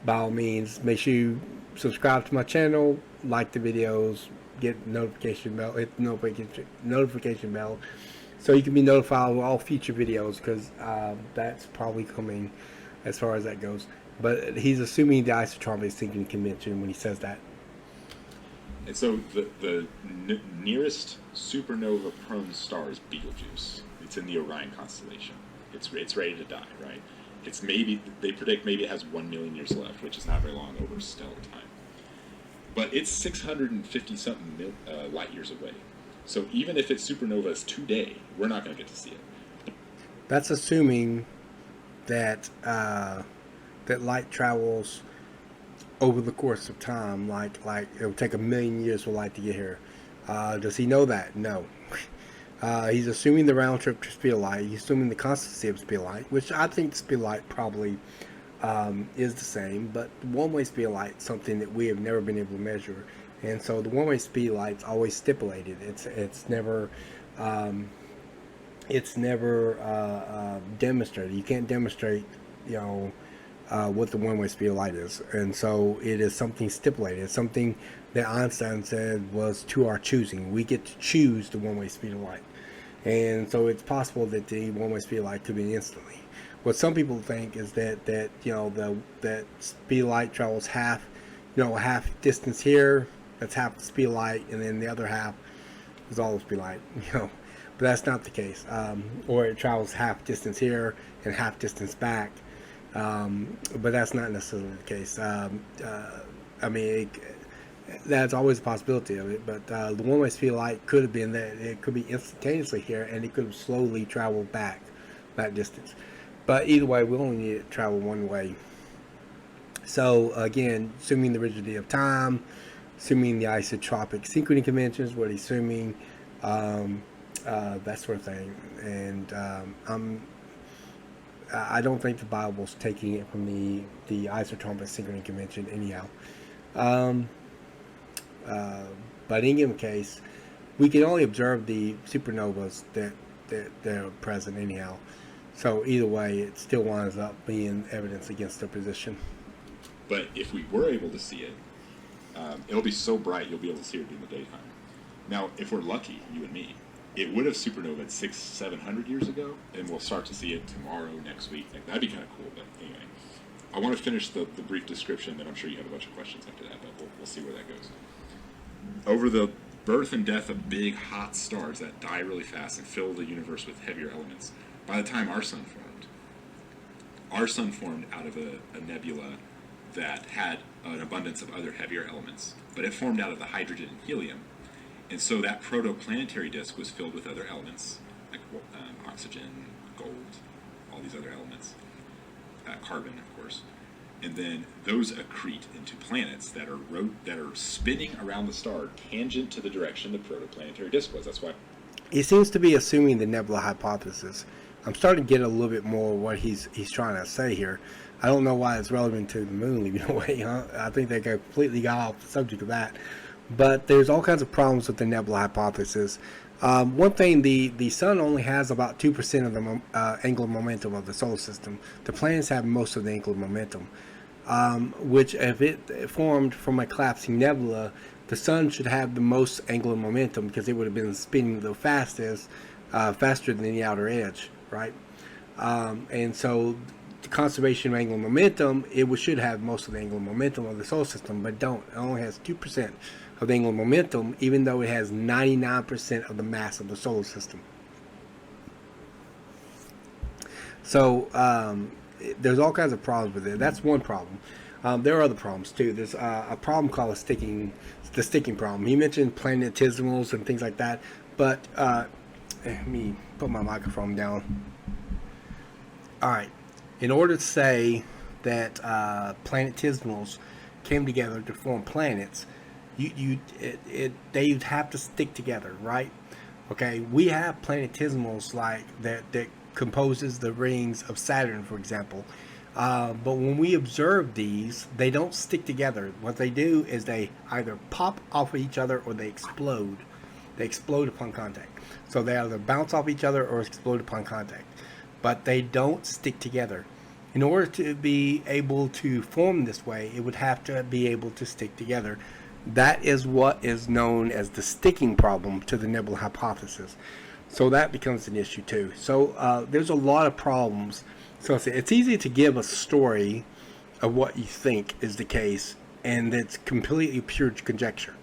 by all means, make sure you subscribe to my channel, like the videos, get notification bell, hit the notification bell, so you can be notified of all future videos, because that's probably coming as far as that goes. But he's assuming the isotropic synchron convention when he says that. And so the nearest supernova-prone star is Betelgeuse. It's in the Orion constellation. It's ready to die, right? It's maybe, they predict maybe it has 1 million years left, which is not very long over stellar time. But it's 650-something light years away. So even if it's supernovas today, we're not going to get to see it. That's assuming that that light travels over the course of time, like it would take 1 million years for light to get here. Does he know that? No. He's assuming the round trip speed of light. He's assuming the constancy of speed of light, which I think the speed of light probably is the same, but the one-way speed of light is something that we have never been able to measure. And so the one-way speed of light is always stipulated. It's never demonstrated. You can't demonstrate, what the one-way speed of light is. And so it is something stipulated. It's something that Einstein said was to our choosing. We get to choose the one-way speed of light. And so it's possible that the one-way speed of light could be instantly. What some people think is that that speed of light travels half distance here. That's half the speed of light, and then the other half is all the speed of light. But that's not the case. Or it travels half distance here and half distance back. But that's not necessarily the case. That's always a possibility of it. But the one-way speed of light could have been that it could be instantaneously here, and it could have slowly traveled back that distance. But either way, we only need to travel one way. So again, assuming the rigidity of time, assuming the isotropic synchrony conventions, what he's assuming, that sort of thing. And I don't think the Bible's taking it from the isotropic synchrony convention anyhow. But in any case, we can only observe the supernovas that are present anyhow. So either way, it still winds up being evidence against their position. But if we were able to see it, it'll be so bright you'll be able to see it in the daytime. Now, if we're lucky, you and me, it would have supernovaed 600-700 years ago, and we'll start to see it tomorrow, next week. That'd be kind of cool, but anyway. I want to finish the brief description, then I'm sure you have a bunch of questions after that, but we'll see where that goes. Over the birth and death of big, hot stars that die really fast and fill the universe with heavier elements, by the time our sun formed out of a nebula that had an abundance of other heavier elements, but it formed out of the hydrogen and helium. And so that protoplanetary disk was filled with other elements, like oxygen, gold, all these other elements, carbon, of course. And then those accrete into planets that are spinning around the star tangent to the direction the protoplanetary disk was. That's why he seems to be assuming the Nebula Hypothesis. I'm starting to get a little bit more what he's trying to say here. I don't know why it's relevant to the moon leaving away. I think they completely got off the subject of that. But there's all kinds of problems with the Nebula Hypothesis. One thing, the sun only has about 2% of the angular momentum of the solar system. The planets have most of the angular momentum, which if it formed from a collapsing nebula, the sun should have the most angular momentum because it would have been spinning the fastest, faster than the outer edge, right? And so the conservation of angular momentum, should have most of the angular momentum of the solar system, but don't. It only has 2% of the angular momentum, even though it has 99% of the mass of the solar system. So there's all kinds of problems with it. That's one problem. There are other problems too. There's a problem called the sticking problem. He mentioned planetesimals and things like that, but let me put my microphone down. All right. In order to say that planetesimals came together to form planets, they'd have to stick together, right? Okay, we have planetesimals like that composes the rings of Saturn, for example. But when we observe these, they don't stick together. What they do is they either pop off of each other or they explode. They explode upon contact. So they either bounce off each other or explode upon contact. But they don't stick together. In order to be able to form this way, it would have to be able to stick together. That is what is known as the sticking problem to the Nebula Hypothesis. So that becomes an issue too. So there's a lot of problems. So it's easy to give a story of what you think is the case, and it's completely pure conjecture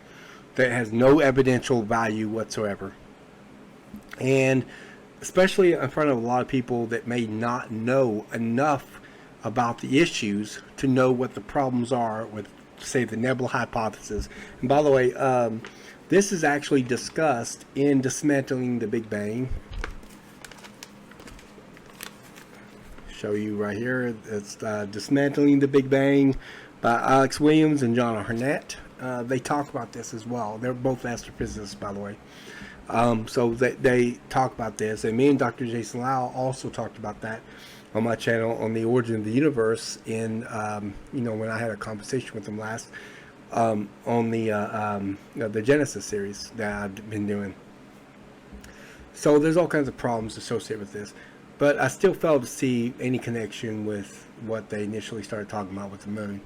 that has no evidential value whatsoever. And especially in front of a lot of people that may not know enough about the issues to know what the problems are with, say, the Nebula Hypothesis. And by the way, this is actually discussed in Dismantling the Big Bang. Show you right here. It's Dismantling the Big Bang by Alex Williams and John Arnett. They talk about this as well. They're both astrophysicists, by the way. So they talk about this. And me and Dr. Jason Lau also talked about that on my channel on the origin of the universe in, when I had a conversation with him last on the Genesis series that I've been doing. So there's all kinds of problems associated with this. But I still failed to see any connection with what they initially started talking about with the moon.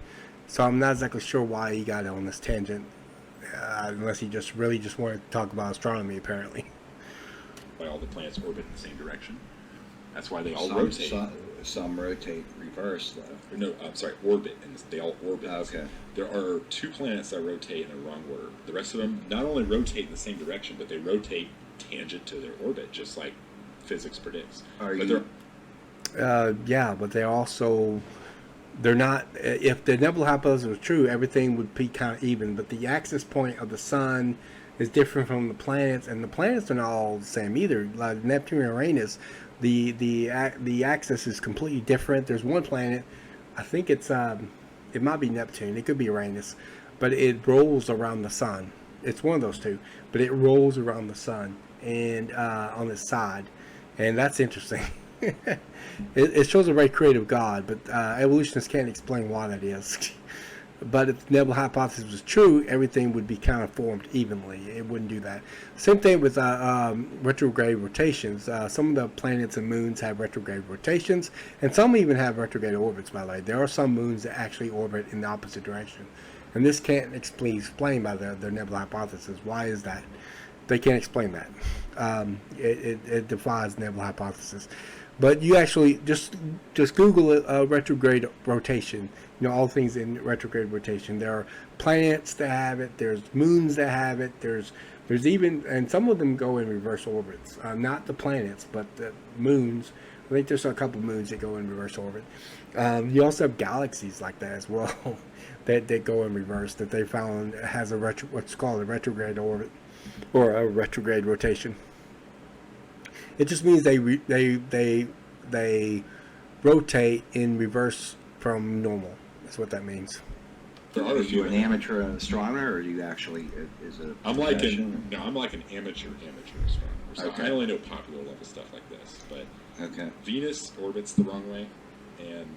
So I'm not exactly sure why he got on this tangent, unless he just really just wanted to talk about astronomy, apparently. Why all the planets orbit in the same direction. That's why they all Some, rotate. some rotate reverse, though. No, I'm sorry, orbit, and they all orbit. Okay. There are 2 planets that rotate in the wrong order. The rest of them not only rotate in the same direction, but they rotate tangent to their orbit, just like physics predicts. Yeah, but they're not. If the Nebula Hypothesis was true, everything would be kind of even. But the axis point of the sun is different from the planets, and the planets are not all the same either. Like Neptune and Uranus, the axis is completely different. There's one planet, I think it might be Neptune, it could be Uranus, but it rolls around the sun. It's one of those two, but it rolls around the sun and on its side, and that's interesting. It shows a very creative God, but evolutionists can't explain why that is. But if the Nebula Hypothesis was true, everything would be kind of formed evenly. It wouldn't do that. Same thing with retrograde rotations. Some of the planets and moons have retrograde rotations, and some even have retrograde orbits, by the way. There are some moons that actually orbit in the opposite direction. And this can't be explained by the Nebula Hypothesis. Why is that? They can't explain that. It defies the Nebula Hypothesis. But you actually just Google it, retrograde rotation. All things in retrograde rotation. There are planets that have it. There's moons that have it. There's even, and some of them go in reverse orbits. Not the planets, but the moons. I think there's a couple moons that go in reverse orbit. You also have galaxies like that as well that go in reverse. That they found has what's called a retrograde orbit or a retrograde rotation. It just means they rotate in reverse from normal. That's what that means. There are Are you an amateur astronomer, or are you actually is it? I'm like an amateur astronomer. So Okay. I only know popular level stuff like this. But Okay. Venus orbits the wrong way, and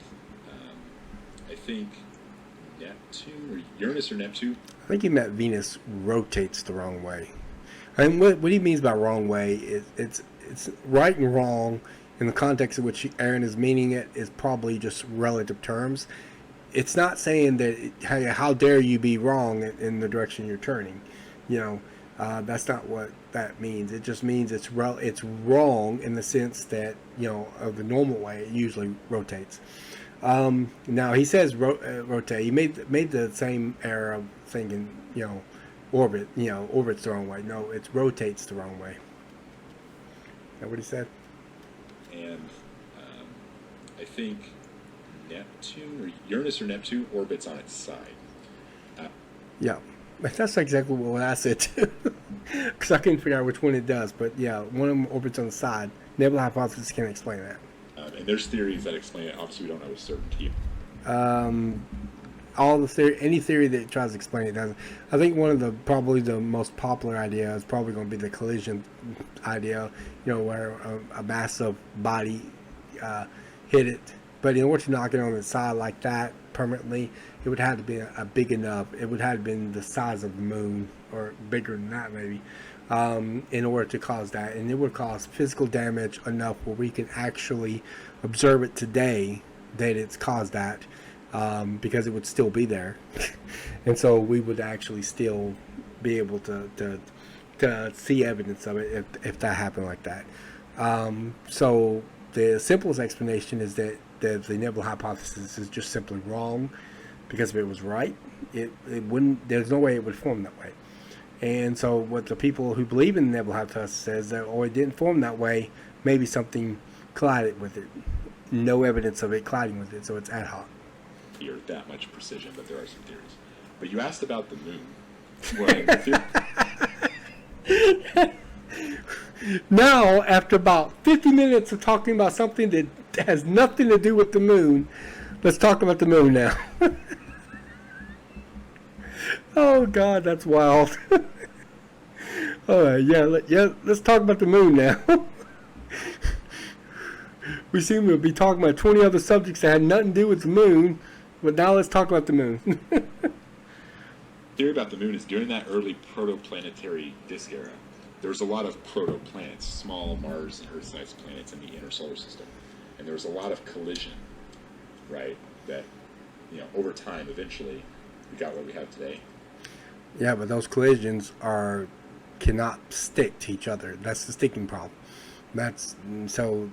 I think Neptune or Uranus or Neptune. I think he meant Venus rotates the wrong way. And what he means by wrong way is it's right and wrong in the context in which Aaron is meaning it is probably just relative terms. It's not saying that hey, how dare you be wrong in the direction you're turning. That's not what that means. It just means it's wrong in the sense that of the normal way it usually rotates. Now he says rotate. He made the same error of thinking orbit. Orbits the wrong way. No, it rotates the wrong way. Is that what he said? And I think Neptune or Uranus or Neptune orbits on its side. Yeah, that's exactly what I said too. Because I couldn't figure out which one it does. But yeah, one of them orbits on the side. Nebula Hypothesis can't explain that. And there's theories that explain it. Obviously, we don't know with certainty. all the theory, any theory that tries to explain it doesn't. I think one of the probably the most popular idea is probably going to be the collision idea. Where a massive body hit it, but in order to knock it on its side like that permanently, it would have to be a big enough. It would have been the size of the moon or bigger than that maybe, in order to cause that, and it would cause physical damage enough where we can actually observe it today that it's caused that, because it would still be there, and so we would actually still be able to see evidence of it if that happened like that. So the simplest explanation is that the Nebula Hypothesis is just simply wrong, because if it was right, it wouldn't. There's no way it would form that way. And so what the people who believe in the Nebula Hypothesis says that, it didn't form that way, maybe something collided with it. No evidence of it colliding with it, so it's ad hoc. Here, that much precision, but there are some theories. But you asked about the moon. Now, after about 50 minutes of talking about something that has nothing to do with the moon, let's talk about the moon now. Oh God, that's wild. All right, let's talk about the moon now. We seem to be talking about 20 other subjects that had nothing to do with the moon, but now let's talk about the moon. Theory about the moon is during that early protoplanetary disk era, there was a lot of protoplanets, small Mars and Earth-sized planets in the inner solar system, and there was a lot of collision, right? That, over time, eventually, we got what we have today. Yeah, but those collisions cannot stick to each other. That's the sticking problem. That's so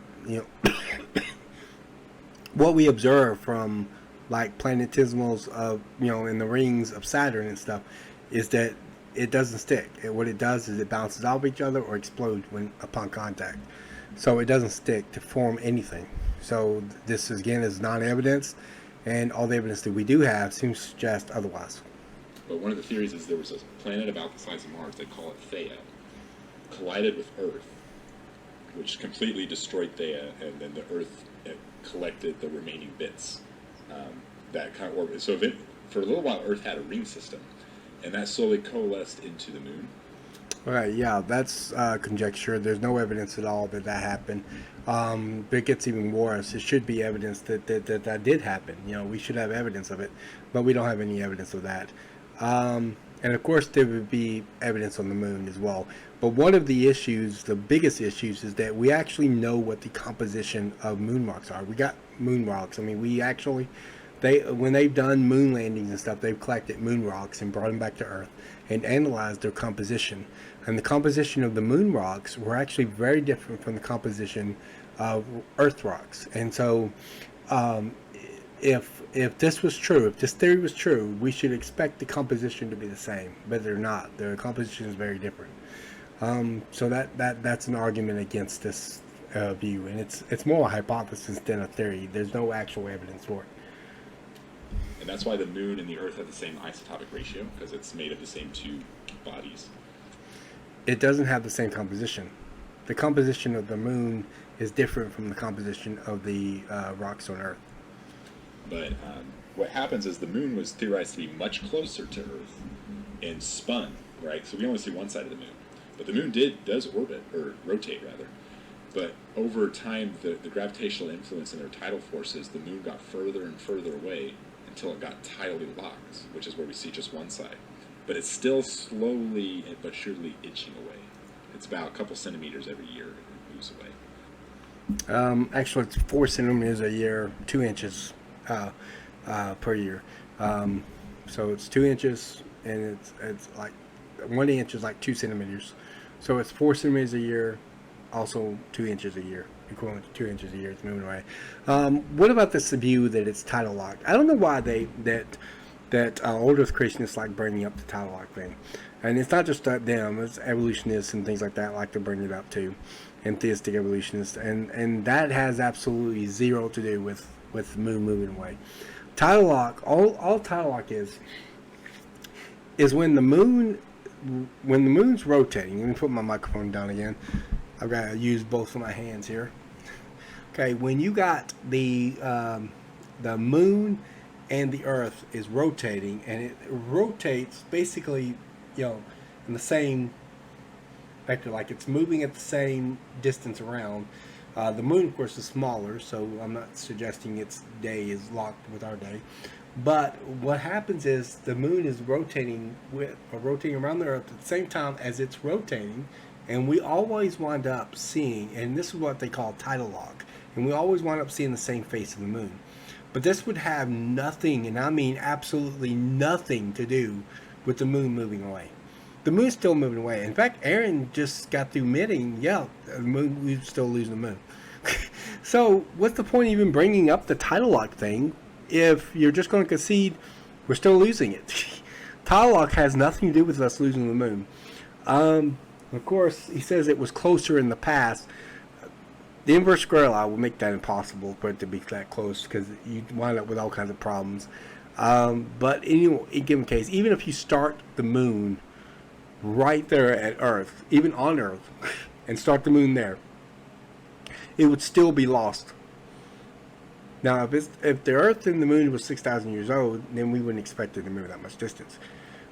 what we observe from like planetesimals of in the rings of Saturn and stuff is that it doesn't stick. What it does is it bounces off each other or explodes upon contact. So it doesn't stick to form anything. So this is non-evidence, and all the evidence that we do have seems to suggest otherwise. But one of the theories is there was a planet about the size of Mars, they call it Theia, collided with Earth, which completely destroyed Theia, and then the Earth collected the remaining bits that kind of orbited. So for a little while, Earth had a ring system, and that slowly coalesced into the moon. Right, yeah, that's conjecture. There's no evidence at all that happened. But it gets even worse. It should be evidence that did happen. We should have evidence of it, but we don't have any evidence of that. And of course, there would be evidence on the moon as well. But one of the issues, the biggest issues, is that we actually know what the composition of moon rocks are. We got moon rocks. I mean, when they've done moon landings and stuff, they've collected moon rocks and brought them back to Earth and analyzed their composition. And the composition of the moon rocks were actually very different from the composition of Earth rocks. And so, if this was true, if this theory was true, we should expect the composition to be the same, but they're not. The composition is very different. So that's an argument against this view, and it's more a hypothesis than a theory. There's no actual evidence for it. And that's why the moon and the Earth have the same isotopic ratio, because it's made of the same two bodies. It doesn't have the same composition. The composition of the moon is different from the composition of the rocks on Earth. But what happens is the moon was theorized to be much closer to Earth and spun, right? So we only see one side of the moon. But the moon does orbit, or rotate rather. But over time, the gravitational influence and their tidal forces, the moon got further and further away until it got tidally locked, which is where we see just one side. But it's still slowly but surely inching away. It's about a couple centimeters every year it moves away. Actually, it's 4 centimeters a year, 2 inches per year. So it's 2 inches, and it's like 1 inch is like 2 centimeters. So it's 4 centimeters a year, also 2 inches a year, equivalent to 2 inches a year. It's moving away. What about this view that it's tidal locked? I don't know why that old Earth creationists like bringing up the tidal lock thing, and it's not just them; it's evolutionists and things like that like to bring it up too, and theistic evolutionists, and that has absolutely zero to do with the moon moving away. Tidal lock, all tidal lock is when the moon's rotating. Let me put my microphone down again. I've got to use both of my hands here. Okay, when you got the moon and the Earth is rotating, and it rotates basically, in the same vector, like it's moving at the same distance around. The moon, of course, is smaller, so I'm not suggesting its day is locked with our day. But what happens is the moon is rotating around the Earth at the same time as it's rotating, and we always wind up seeing, and this is what they call tidal-lock, and we always wind up seeing the same face of the moon. But this would have nothing, and I mean absolutely nothing, to do with the moon moving away. The moon's still moving away. In fact, Aaron just got through admitting, the moon, we're still losing the moon. So what's the point of even bringing up the tidal-lock thing if you're just going to concede we're still losing it? Tidal-lock has nothing to do with us losing the moon. Of course, he says it was closer in the past. The inverse square law will make that impossible for it to be that close, because you wind up with all kinds of problems. But in any given case, even if you start the moon right there at Earth, even on Earth, and start the moon there, it would still be lost. Now, if the Earth and the moon was 6,000 years old, then we wouldn't expect it to move that much distance.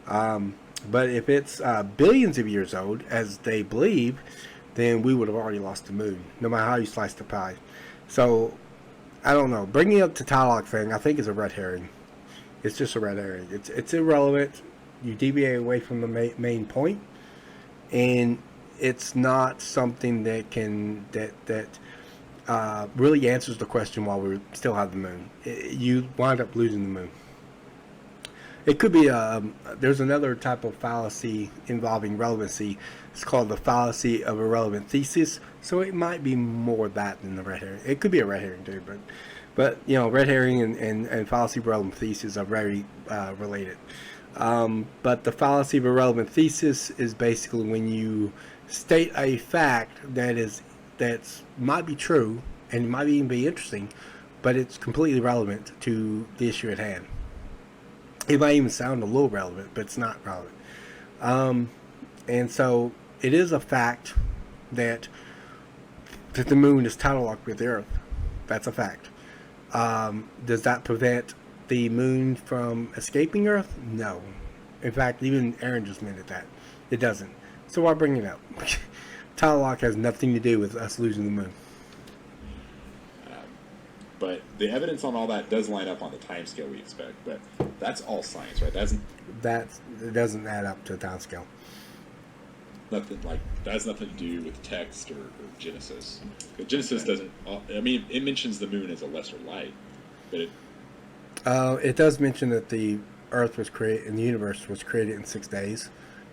But if it's billions of years old, as they believe, then we would have already lost the moon, no matter how you slice the pie. So, I don't know. Bringing up the tidal-lock thing, I think, is a red herring. It's just a red herring. It's irrelevant. You deviate away from the main point, and it's not something that can really answers the question why we still have the moon. You wind up losing the moon. It could be there's another type of fallacy involving relevancy. It's called the fallacy of irrelevant thesis. So it might be more that than the red herring. It could be a red herring too, but red herring and fallacy of irrelevant thesis are very related. But the fallacy of irrelevant thesis is basically when you state a fact that might be true and it might even be interesting, but it's completely relevant to the issue at hand. It might even sound a little relevant, but it's not relevant. And so it is a fact that the moon is tidal-locked with the Earth. That's a fact. Does that prevent the moon from escaping Earth? No. In fact, even Aaron just admitted that. It doesn't. So why bring it up? Tidal-lock has nothing to do with us losing the moon. But the evidence on all that does line up on the time scale we expect. But that's all science, right? It doesn't add up to a time scale. That has nothing to do with text or Genesis. Genesis doesn't. I mean, it mentions the moon as a lesser light, but it does mention that the Earth was created and the universe was created in 6 days,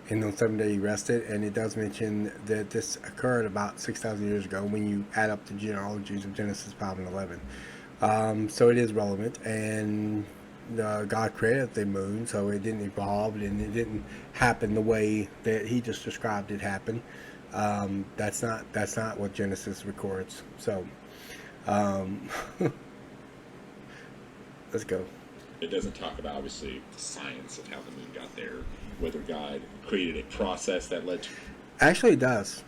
and on the 7th day he rested. And it does mention that this occurred about 6,000 years ago when you add up the genealogies of Genesis 5 and 11. So it is relevant, and God created the moon, so it didn't evolve and it didn't happen the way that he just described it happened. That's not what Genesis records. So let's go. It doesn't talk about, obviously, the science of how the moon got there, whether God created a process that led to... Actually, it does.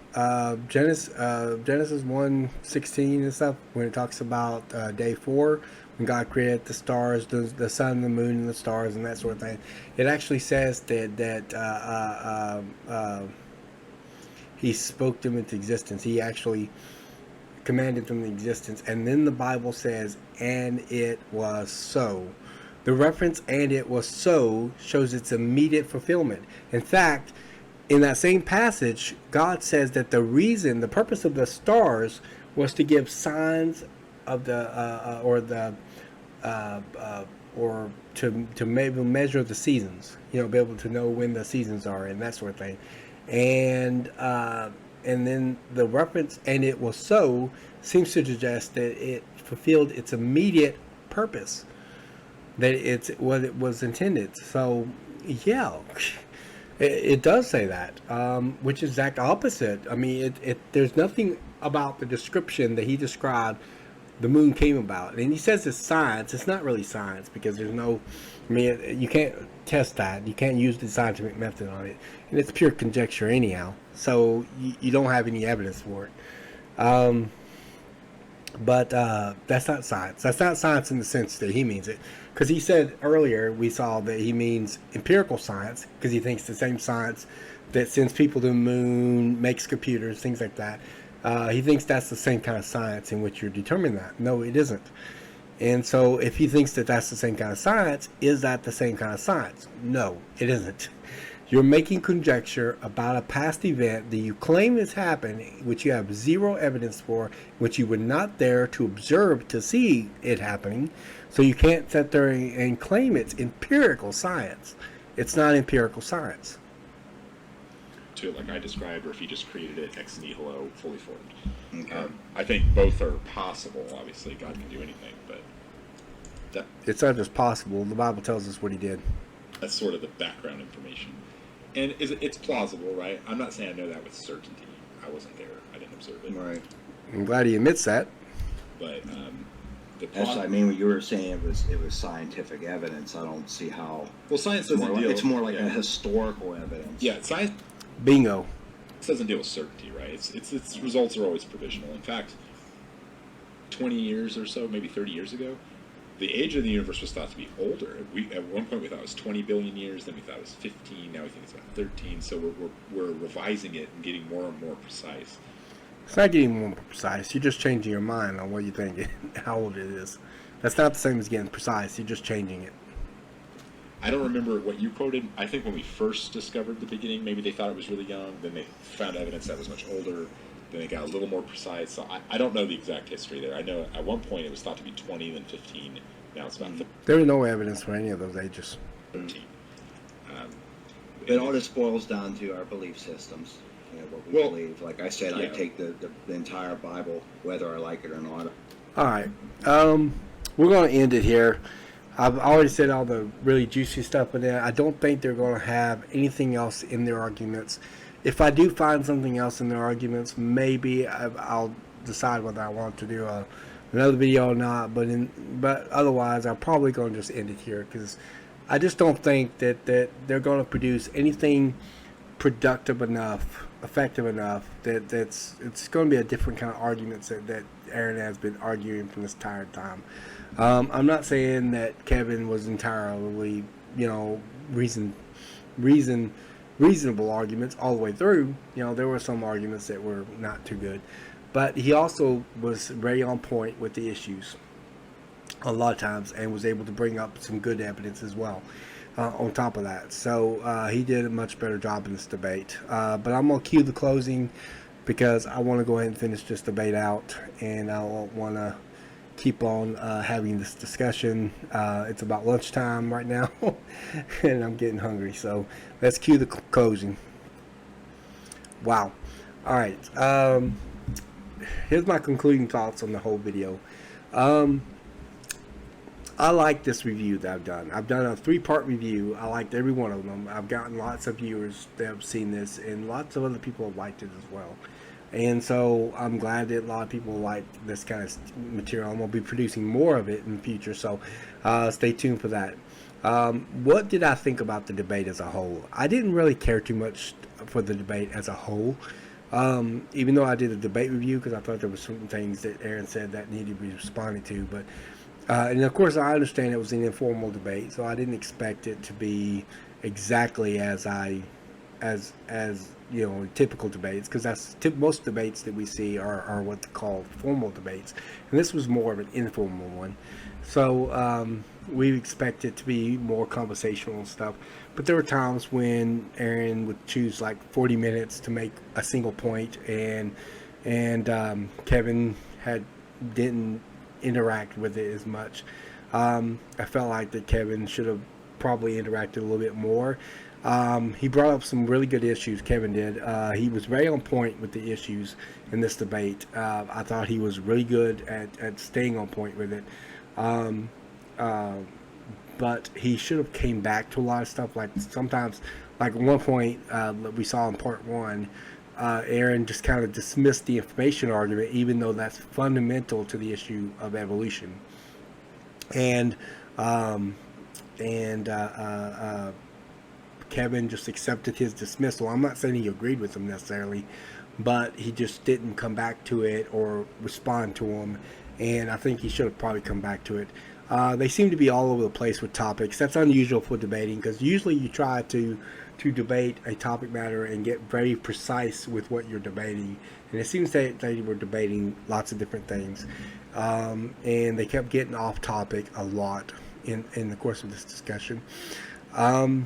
Genesis 1:16 and stuff, when it talks about day 4, when God created the stars, the sun, the moon, and the stars, and that sort of thing, it actually says that he spoke them into existence. He actually commanded them into existence. And then the Bible says, and it was so. The reference, and it was so, shows its immediate fulfillment. In fact, in that same passage, God says that the purpose of the stars was to give signs of or to maybe measure the seasons, be able to know when the seasons are and that sort of thing. And then the reference, and it was so, seems to suggest that it fulfilled its immediate purpose, that it's what it was intended. So, yeah. It does say that, which is exact opposite. I mean, there's nothing about the description that he described the moon came about. And he says it's science. It's not really science, because there's no... I mean, you can't test that. You can't use the scientific method on it. And it's pure conjecture anyhow. So you don't have any evidence for it. But that's not science. That's not science in the sense that he means it. because he said earlier, we saw that he means empirical science, because he thinks the same science that sends people to the moon, makes computers, things like that. He thinks that's the same kind of science in which you're determining that. No, it isn't. And so if he thinks that that's the same kind of science, is that the same kind of science? No, it isn't. You're making conjecture about a past event that you claim has happened, which you have zero evidence for, which you were not there to observe to see it happening. So you can't sit there and claim it's empirical science. It's not empirical science. To it like I described, or if he just created it ex nihilo, fully formed. Okay. I think both are possible. Obviously, God can do anything, but It's not just possible. The Bible tells us what he did. that's sort of the background information. And it's plausible, right? I'm not saying I know that with certainty. I wasn't there. I didn't observe it. Right. I'm glad he admits that. But That's, I mean, when you were saying it was scientific evidence, I don't see how. well, science doesn't deal. It's more like yeah. a historical evidence. Yeah, science Bingo. doesn't deal with certainty, right? Its results are always provisional. In fact, 20 years or so, maybe 30 years ago, the age of the universe was thought to be older. At one point we thought it was 20 billion years, then we thought it was 15, now we think it's about 13. So we're revising it and getting more and more precise. It's not getting more precise. You're just changing your mind on what you think, how old it is. That's not the same as getting precise. You're just changing it. I don't remember what you quoted. I think when we first discovered the beginning, maybe they thought it was really young. Then they found evidence that was much older. Then they got a little more precise. So I don't know the exact history there. I know at one point it was thought to be 20, then 15. Now it's about There was no evidence for any of those ages. 13. It all just boils down to our belief systems. You know, what we believe. Like I said, I yeah. take the entire Bible, whether I like it or not. All right. We're going to end it here. I've already said all the really juicy stuff in there. I don't think they're going to have anything else in their arguments. If I do find something else in their arguments, maybe I'll decide whether I want to do another video or not. But otherwise, I'm probably going to just end it here because I just don't think that they're going to produce anything productive enough, effective enough that it's going to be a different kind of arguments that Aaron has been arguing from this entire time. I'm not saying that Kevin was entirely, reasonable arguments all the way through. There were some arguments that were not too good, but he also was very on point with the issues a lot of times and was able to bring up some good evidence as well on top of that. So he did a much better job in this debate. But I'm going to cue the closing because I want to go ahead and finish this debate out, and I want to keep on having this discussion. It's about lunchtime right now and I'm getting hungry, so let's cue the closing. Wow. All right, here's my concluding thoughts on the whole video. I like this review that I've done. I've done a 3-part review. I liked every one of them. I've gotten lots of viewers that have seen this, and lots of other people have liked it as well. And so I'm glad that a lot of people like this kind of material. I'm going to be producing more of it in the future, so stay tuned for that. What did I think about the debate as a whole? I didn't really care too much for the debate as a whole, even though I did a debate review because I thought there were certain things that Aaron said that needed to be responded to. But and of course I understand it was an informal debate, so I didn't expect it to be exactly as typical debates, because that's most debates that we see are what they call formal debates, and this was more of an informal one. So we expect it to be more conversational and stuff, but there were times when Aaron would choose like 40 minutes to make a single point, and Kevin didn't interact with it as much. I felt like that Kevin should have probably interacted a little bit more. He brought up some really good issues, Kevin did. He was very on point with the issues in this debate. I thought he was really good at staying on point with it. But he should have came back to a lot of stuff. Like sometimes, like at one point we saw in part 1, Aaron just kind of dismissed the information argument, even though that's fundamental to the issue of evolution. And Kevin just accepted his dismissal. I'm not saying he agreed with him necessarily, but he just didn't come back to it or respond to him, and I think he should have probably come back to it. They seem to be all over the place with topics. That's unusual for debating, because usually you try to debate a topic matter and get very precise with what you're debating. And it seems that they were debating lots of different things, and they kept getting off topic a lot in the course of this discussion. Aaron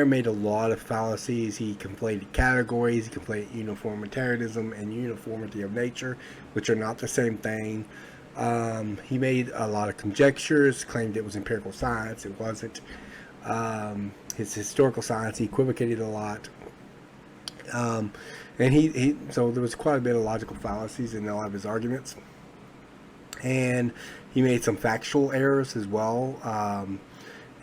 made a lot of fallacies. He conflated categories. He conflated uniformitarianism and uniformity of nature, which are not the same thing. He made a lot of conjectures, claimed it was empirical science. It wasn't. His historical science, he equivocated a lot. And so there was quite a bit of logical fallacies in a lot of his arguments. And he made some factual errors as well,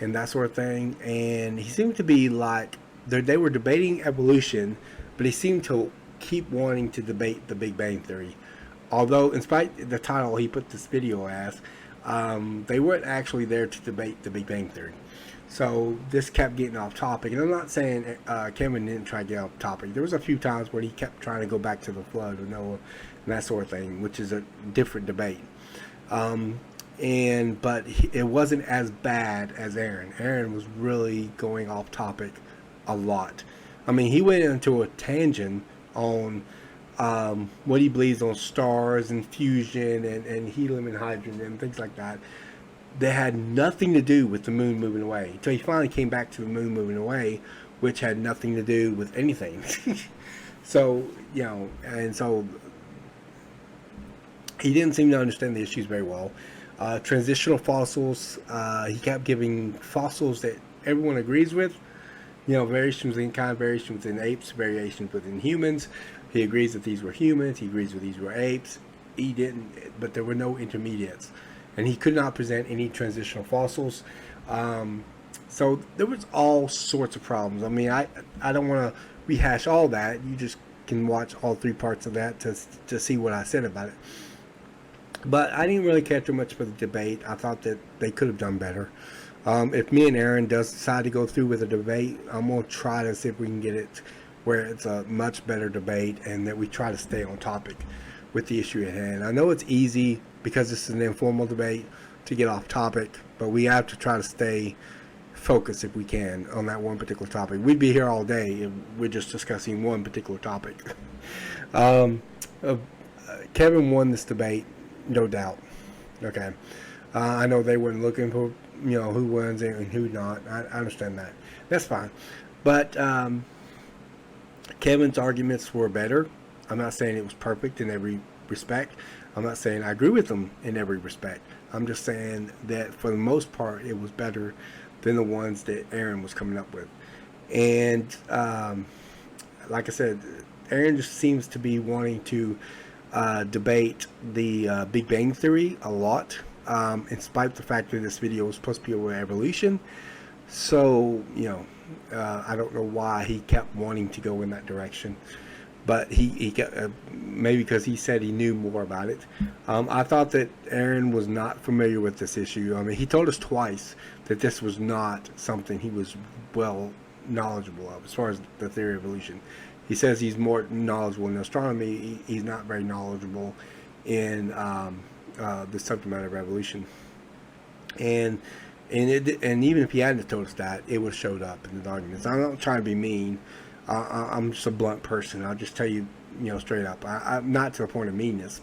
and that sort of thing. And he seemed to be like, they were debating evolution, but he seemed to keep wanting to debate the Big Bang Theory. Although, in spite of the title he put this video as, they weren't actually there to debate the Big Bang Theory. So this kept getting off topic. And I'm not saying Kevin didn't try to get off topic. There was a few times where he kept trying to go back to the flood of Noah and that sort of thing, which is a different debate. But it wasn't as bad as Aaron. Aaron was really going off topic a lot. I mean, he went into a tangent on what he believes on stars and fusion and helium and hydrogen and things like that. They had nothing to do with the moon moving away. Until he finally came back to the moon moving away, which had nothing to do with anything. So, and so he didn't seem to understand the issues very well. Transitional fossils, he kept giving fossils that everyone agrees with. Variations in kind, variations in apes, variations within humans. He agrees that these were humans. He agrees that these were apes. He didn't, but there were no intermediates. And he could not present any transitional fossils. So there was all sorts of problems. I mean, I don't want to rehash all that. You just can watch all three parts of that to see what I said about it. But I didn't really care too much for the debate. I thought that they could have done better. If me and Aaron does decide to go through with a debate, I'm going to try to see if we can get it where it's a much better debate and that we try to stay on topic with the issue at hand. I know it's easy because this is an informal debate to get off topic, but we have to try to stay focused if we can on that one particular topic. We'd be here all day if we're just discussing one particular topic. Kevin won this debate, no doubt. Okay. I know they weren't looking for, who wins and who not. I understand that. That's fine. But Kevin's arguments were better. I'm not saying it was perfect in every respect. I'm not saying I agree with them in every respect. I'm just saying that for the most part, it was better than the ones that Aaron was coming up with. And like I said, Aaron just seems to be wanting to debate the Big Bang Theory a lot, in spite of the fact that this video was supposed to be over evolution. So, I don't know why he kept wanting to go in that direction. But he got, maybe because he said he knew more about it. I thought that Aaron was not familiar with this issue. I mean, he told us twice that this was not something he was well knowledgeable of as far as the theory of evolution. He says he's more knowledgeable in astronomy. He's not very knowledgeable in the subject matter of evolution. And even if he hadn't told us that, it would have showed up in the arguments. I'm not trying to be mean. I'm just a blunt person. I'll just tell you, straight up. I'm not to the point of meanness,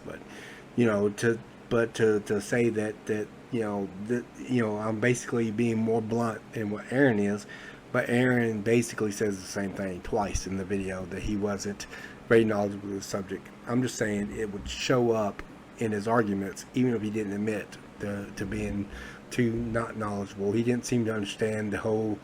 but to say that I'm basically being more blunt than what Aaron is. But Aaron basically says the same thing twice in the video, that he wasn't very knowledgeable of the subject. I'm just saying it would show up in his arguments, even if he didn't admit to being too not knowledgeable. He didn't seem to understand the whole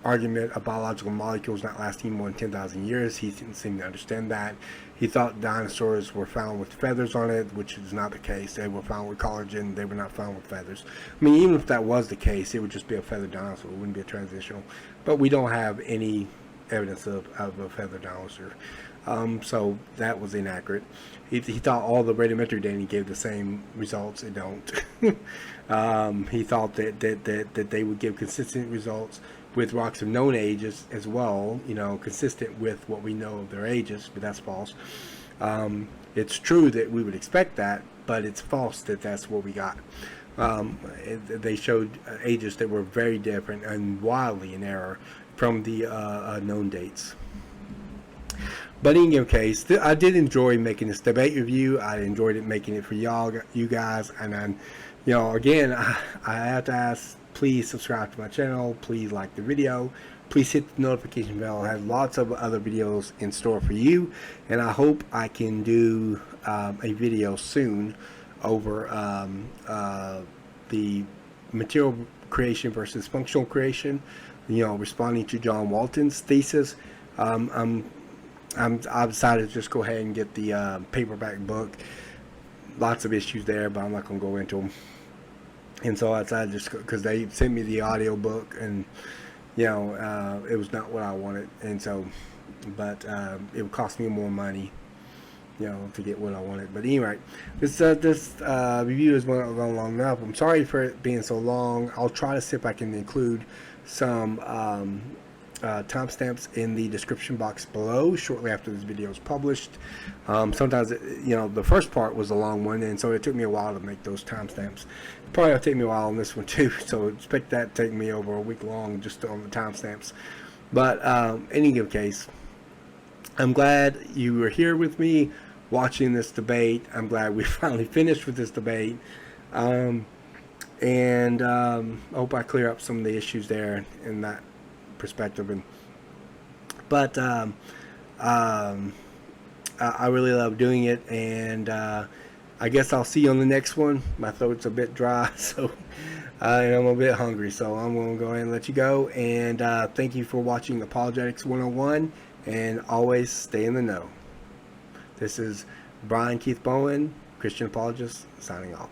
argument of biological molecules not lasting more than 10,000 years. He didn't seem to understand that. He thought dinosaurs were found with feathers on it, which is not the case. They were found with collagen. They were not found with feathers. I mean, even if that was the case, it would just be a feathered dinosaur. It wouldn't be a transitional. But we don't have any evidence of a feathered dinosaur. So that was inaccurate. He thought all the radiometric data gave the same results. It don't. He thought that they would give consistent results with rocks of known ages as well, consistent with what we know of their ages, but that's false. it's true that we would expect that, but it's false that that's what we got. They showed ages that were very different and wildly in error from the known dates. But in any case, I did enjoy making this debate review. I enjoyed it making it for you guys. And then, again, I have to ask, please subscribe to my channel. Please like the video. Please hit the notification bell. I have lots of other videos in store for you. And I hope I can do a video soon over the material creation versus functional creation. Responding to John Walton's thesis. I've decided to just go ahead and get the paperback book. Lots of issues there, but I'm not going to go into them. And so I decided just because they sent me the audio book, and it was not what I wanted, and so, but it would cost me more money, to get what I wanted. But anyway, this review has gone long enough. I'm sorry for it being so long. I'll try to see if I can include some timestamps in the description box below shortly after this video is published. Sometimes the first part was a long one, and so it took me a while to make those timestamps. Probably will take me a while on this one too, so expect that to take me over a week long just on the timestamps. But in any case, I'm glad you were here with me watching this debate. I'm glad we finally finished with this debate, and I hope I clear up some of the issues there in that perspective. But I really love doing it, and I guess I'll see you on the next one. My throat's a bit dry, so and I'm a bit hungry, so I'm going to go ahead and let you go. And thank you for watching Apologetics 101, and always stay in the know. This is Brian Keith Bowen, Christian apologist, signing off.